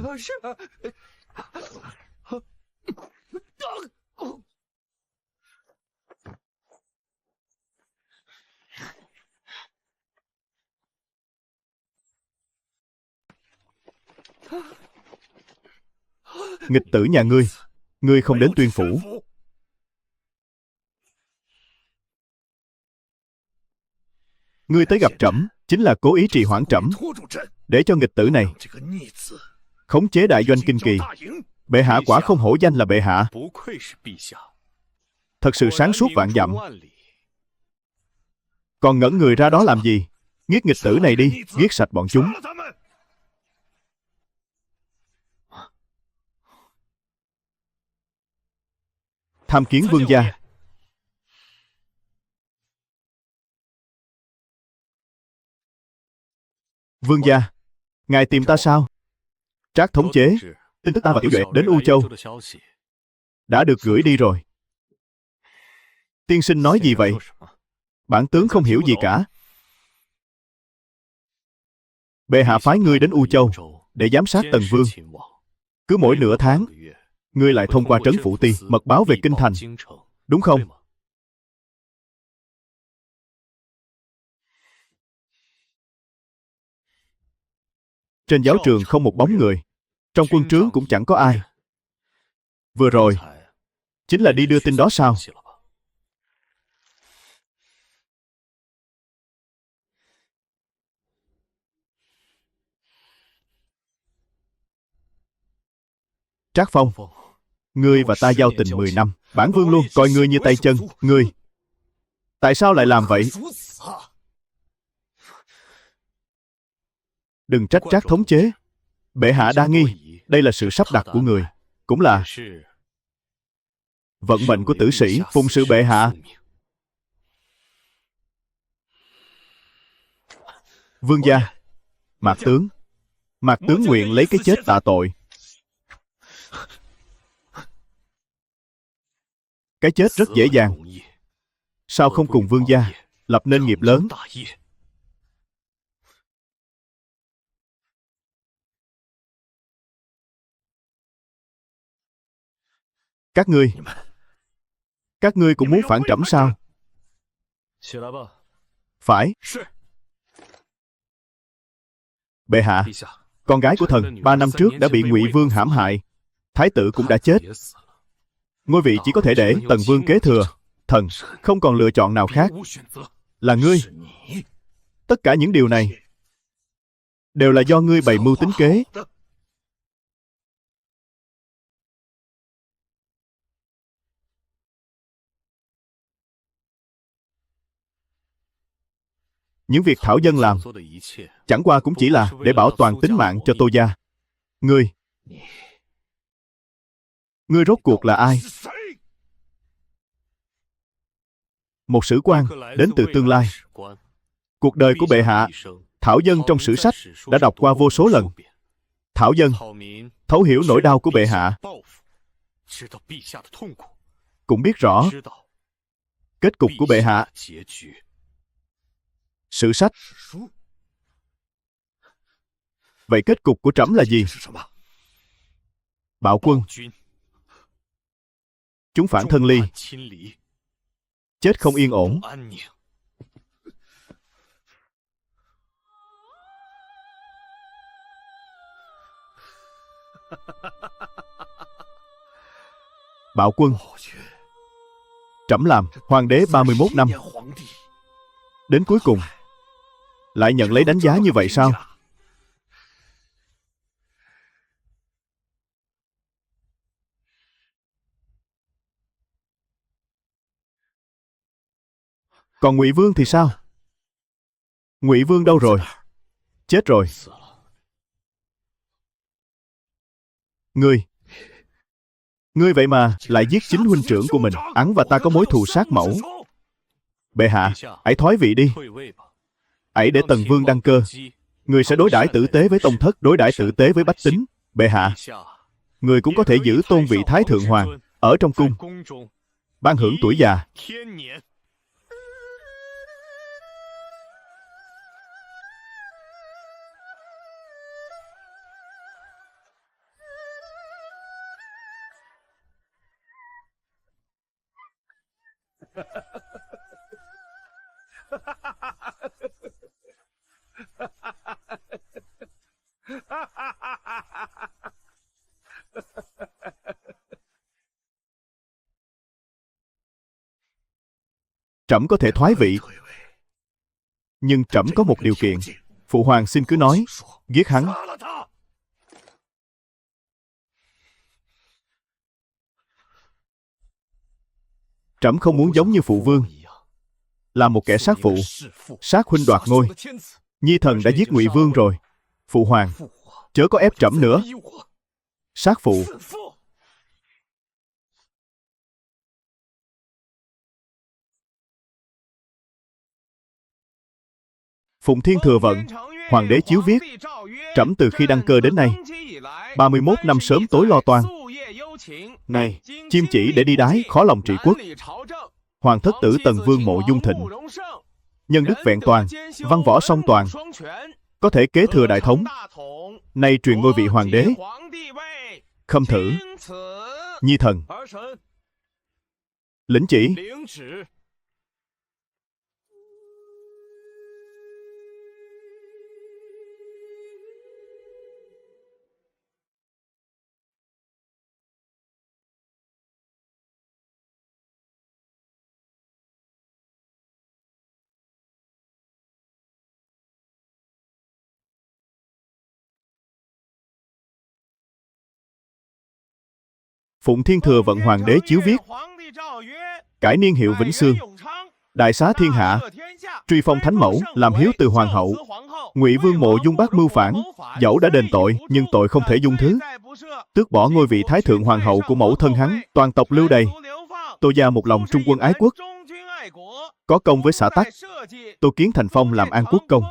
Speaker 1: Nghịch tử nhà ngươi, ngươi không đến tuyên phủ. Ngươi tới gặp trẫm chính là cố ý trì hoãn trẫm, để cho nghịch tử này khống chế đại doanh Kinh Kỳ. Bệ hạ quả không hổ danh là bệ hạ, thật sự sáng suốt vạn dặm. Còn ngẩn người ra đó làm gì? Giết nghịch tử này đi, giết sạch bọn chúng. Tham kiến vương gia. Vương gia, ngài tìm ta sao? Trác thống chế, tin tức ta và Tiểu Duệ đến U Châu đã được gửi đi rồi. Tiên sinh nói gì vậy? Bản tướng không hiểu gì cả. Bệ hạ phái ngươi đến U Châu để giám sát Tần Vương. Cứ mỗi nửa tháng, ngươi lại thông qua trấn phủ ti mật báo về kinh thành, đúng không? Trên giáo trường không một bóng người, trong quân trướng cũng chẳng có ai. Vừa rồi chính là đi đưa tin đó sao? Trác Phong, ngươi và ta giao tình 10 năm, bản vương luôn coi ngươi như tay chân. Ngươi tại sao lại làm vậy? Đừng trách Trác thống chế. Bệ hạ đa nghi, đây là sự sắp đặt của người, cũng là vận mệnh của tử sĩ phụng sự bệ hạ. Vương gia, Mạc tướng nguyện lấy cái chết tạ tội. Cái chết rất dễ dàng, sao không cùng vương gia lập nên nghiệp lớn? Các ngươi cũng muốn phản trẫm sao? Phải. Bệ hạ, con gái của thần 3 năm trước đã bị Ngụy Vương hãm hại, thái tử cũng đã chết. Ngôi vị chỉ có thể để Tần Vương kế thừa. Thần không còn lựa chọn nào khác. Là ngươi. Tất cả những điều này đều là do ngươi bày mưu tính kế. Những việc Thảo Dân làm chẳng qua cũng chỉ là để bảo toàn tính mạng cho Tô gia. Ngươi rốt cuộc là ai? Một sử quan đến từ tương lai. Cuộc đời của bệ hạ, Thảo Dân trong sử sách đã đọc qua vô số lần. Thảo Dân thấu hiểu nỗi đau của bệ hạ, cũng biết rõ kết cục của bệ hạ. Sử sách. Vậy kết cục của trẫm là gì? Bạo quân. Chúng phản thân ly, chết không yên ổn. Bạo quân. Trẫm làm hoàng đế 31 năm, đến cuối cùng lại nhận lấy đánh giá như vậy sao? Còn Ngụy Vương thì sao? Ngụy Vương đâu rồi? Chết rồi. Ngươi vậy mà lại giết chính huynh trưởng của mình. Hắn và ta có mối thù sát mẫu. Bệ hạ, hãy thoái vị đi. Hãy để Tần Vương đăng cơ. Người sẽ đối đãi tử tế với tông thất, đối đãi tử tế với bách tính. Bệ hạ, người cũng có thể giữ tôn vị Thái Thượng Hoàng ở trong cung, ban hưởng tuổi già. Trẫm có thể thoái vị, nhưng trẫm có một điều kiện. Phụ hoàng xin cứ nói. Giết hắn. Trẫm không muốn giống như phụ vương, là một kẻ sát phụ, sát huynh đoạt ngôi. Nhi thần đã giết Ngụy Vương rồi. Phụ hoàng, chớ có ép trẫm nữa. Sát phụ. Phụng Thiên Thừa Vận, hoàng đế chiếu viết. Trẫm từ khi đăng cơ đến nay 31 năm sớm tối lo toan. Này, chim chỉ để đi đái, khó lòng trị quốc. Hoàng thất tử Tần Vương Mộ Dung Thịnh, nhân đức vẹn toàn, văn võ song toàn, có thể kế thừa đại thống. Nay truyền ngôi vị hoàng đế. Khâm thử. Nhi thần lĩnh chỉ. Phụng Thiên Thừa Vận hoàng đế chiếu viết. Cải niên hiệu Vĩnh Xương, đại xá thiên hạ, truy phong thánh mẫu, làm hiếu từ hoàng hậu. Ngụy Vương Mộ Dung Bác mưu phản, dẫu đã đền tội, nhưng tội không thể dung thứ. Tước bỏ ngôi vị Thái Thượng Hoàng hậu của mẫu thân hắn. Toàn tộc lưu đày. Tô gia một lòng trung quân ái quốc, có công với xã tắc. Tô Kiến thành phong làm An Quốc công.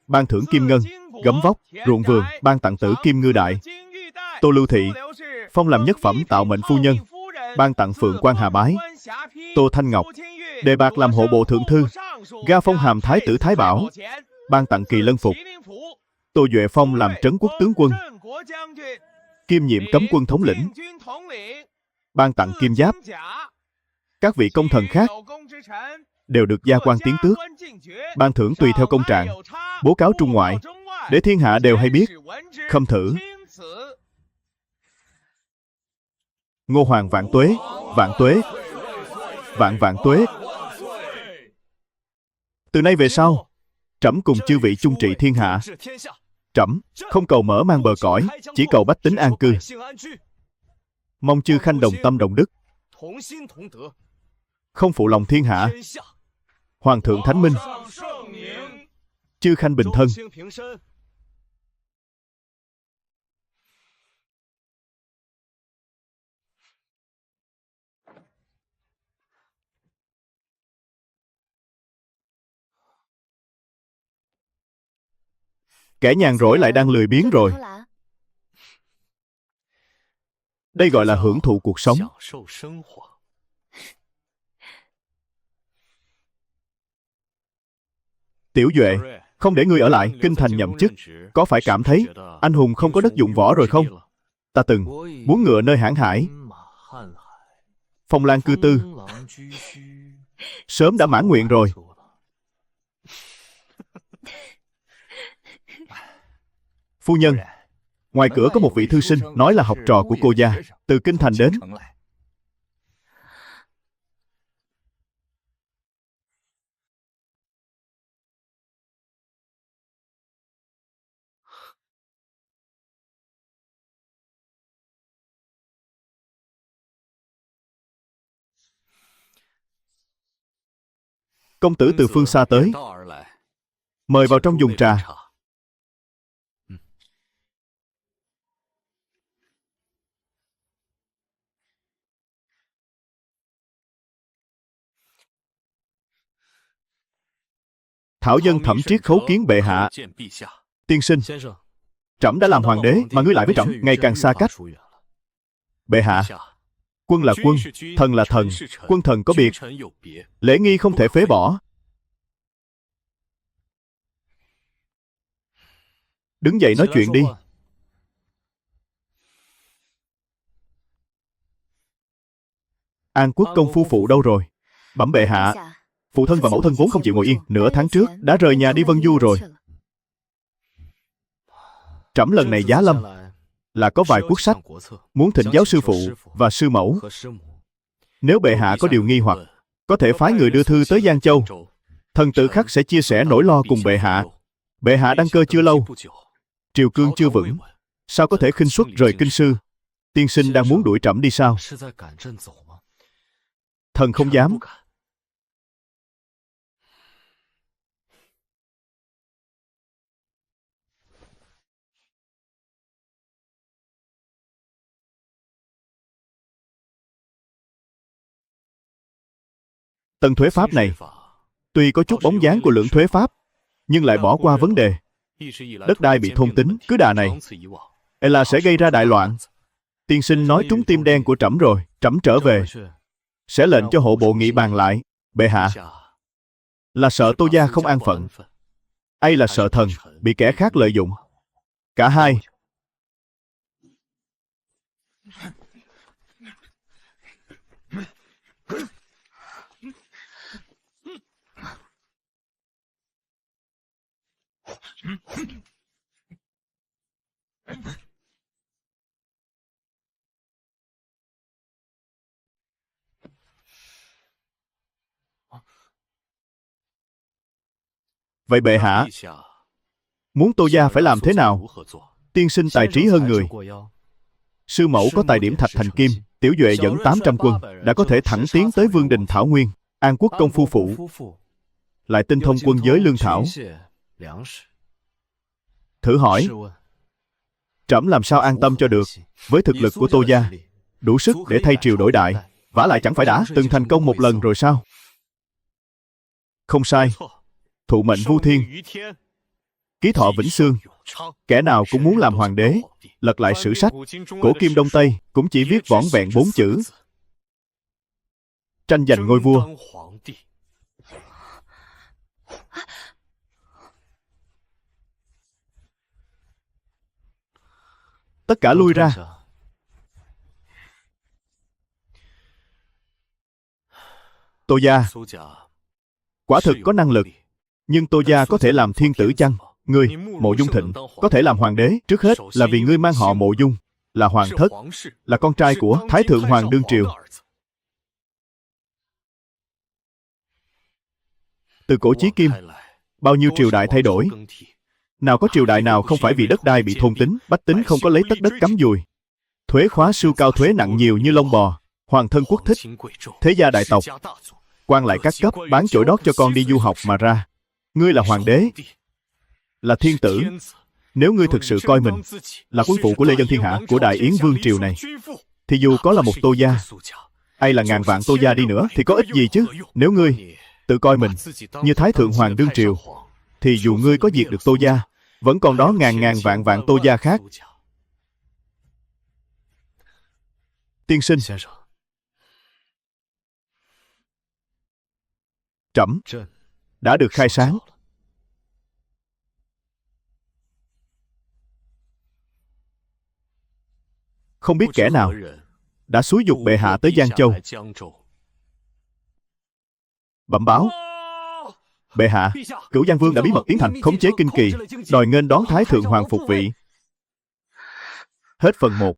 Speaker 1: ban thưởng kim ngân, gấm vóc, ruộng vườn, ban tặng tử kim ngư đại. Tô Lưu Thị phong làm nhất phẩm tạo mệnh phu nhân, ban tặng phượng quan hà bái. Tô Thanh Ngọc đề bạt làm hộ bộ thượng thư, ga phong hàm thái tử Thái Bảo, ban tặng kỳ lân phục. Tô Duệ phong làm trấn quốc tướng quân, kiêm nhiệm cấm quân thống lĩnh, ban tặng kim giáp. Các vị công thần khác đều được gia quan tiến tước, ban thưởng tùy theo công trạng, bố cáo trung ngoại, để thiên hạ đều hay biết. Khâm thử. Ngô Hoàng vạn tuế, vạn tuế, vạn vạn tuế. Từ nay về sau, trẫm cùng chư vị chung trị thiên hạ. Trẫm không cầu mở mang bờ cõi, chỉ cầu bách tính an cư. Mong chư khanh đồng tâm đồng đức, không phụ lòng thiên hạ. Hoàng thượng thánh minh, chư khanh bình thân. Kẻ nhàn rỗi lại đang lười biếng rồi. Đây gọi là hưởng thụ cuộc sống. Tiểu Duệ, không để ngươi ở lại kinh thành nhậm chức, có phải cảm thấy anh hùng không có đất dụng võ rồi không? Ta từng muốn ngựa nơi hãn hải, phong lan cư tư, sớm đã mãn nguyện rồi. Phu nhân, ngoài cửa có một vị thư sinh nói là học trò của cô gia, từ kinh thành đến. Công tử từ phương xa tới, mời vào trong dùng trà. Thảo dân thẩm triết khấu kiến bệ hạ. Tiên sinh, trẫm đã làm hoàng đế mà ngươi lại với trẫm ngày càng xa cách. Bệ hạ, quân là quân, thần là thần, quân thần có biệt, lễ nghi không thể phế bỏ. Đứng dậy nói chuyện đi. An Quốc công phu phụ đâu rồi? Bẩm bệ hạ, phụ thân và mẫu thân vốn không chịu ngồi yên, nửa tháng trước đã rời nhà đi Vân Du rồi. Trẫm lần này giá lâm là có vài quốc sách muốn thỉnh giáo sư phụ và sư mẫu. Nếu bệ hạ có điều nghi hoặc, có thể phái người đưa thư tới Giang Châu. Thần tự khắc sẽ chia sẻ nỗi lo cùng bệ hạ. Bệ hạ đăng cơ chưa lâu, triều cương chưa vững, sao có thể khinh suất rời kinh sư? Tiên sinh đang muốn đuổi trẫm đi sao? Thần không dám. Tần thuế pháp này tuy có chút bóng dáng của lưỡng thuế pháp, nhưng lại bỏ qua vấn đề đất đai bị thôn tính. Cứ đà này là sẽ gây ra đại loạn. Tiên sinh nói trúng tim đen của trẫm rồi. Trẫm trở về sẽ lệnh cho hộ bộ nghị bàn lại. Bệ hạ, là sợ Tô gia không an phận, hay là sợ thần bị kẻ khác lợi dụng? Cả hai. Vậy bệ hạ muốn Tô gia phải làm thế nào? Tiên sinh tài trí hơn người, sư mẫu có tài điểm thạch thành kim. Tiểu Duệ dẫn 800 quân đã có thể thẳng tiến tới Vương đình Thảo Nguyên. An Quốc công phu phụ lại tinh thông quân giới lương thảo. Thử hỏi, trẫm làm sao an tâm cho được? Với thực lực của Tô gia, đủ sức để thay triều đổi đại. Vả lại chẳng phải đã từng thành công một lần rồi sao? Không sai. Thụ mệnh vu thiên, ký thọ vĩnh xương. Kẻ nào cũng muốn làm hoàng đế. Lật lại sử sách, cổ kim Đông Tây cũng chỉ viết vỏn vẹn 4 chữ: tranh giành ngôi vua. Tất cả lui ra. Tô gia quả thực có năng lực. Nhưng Tô gia có thể làm thiên tử chăng? Ngươi, Mộ Dung Thịnh, có thể làm hoàng đế trước hết là vì ngươi mang họ Mộ Dung, là hoàng thất, là con trai của Thái Thượng Hoàng đương triều. Từ cổ chí kim, bao nhiêu triều đại thay đổi. Nào có triều đại nào không phải vì đất đai bị thôn tính, bách tính không có lấy tất đất cắm dùi. Thuế khóa siêu cao, thuế nặng nhiều như lông bò. Hoàng thân quốc thích, thế gia đại tộc, quan lại các cấp bán chổi đót cho con đi du học mà ra. Ngươi là hoàng đế, là thiên tử. Nếu ngươi thực sự coi mình là quân phụ của Lê Dân Thiên Hạ, của Đại Yến Vương triều này, thì dù có là một Tô gia, hay là ngàn vạn Tô gia đi nữa, thì có ích gì chứ? Nếu ngươi tự coi mình như Thái Thượng Hoàng đương triều, thì dù ngươi có diệt được Tô gia, vẫn còn đó ngàn ngàn vạn vạn Tô gia khác. Tiên sinh, trẫm đã được khai sáng. Không biết kẻ nào đã xúi giục bệ hạ tới Giang Châu, bẩm báo: bệ hạ, Cửu Giang Vương đã bí mật tiến thành, khống chế kinh kỳ, đòi nghênh đón Thái Thượng Hoàng phục vị. Hết phần 1.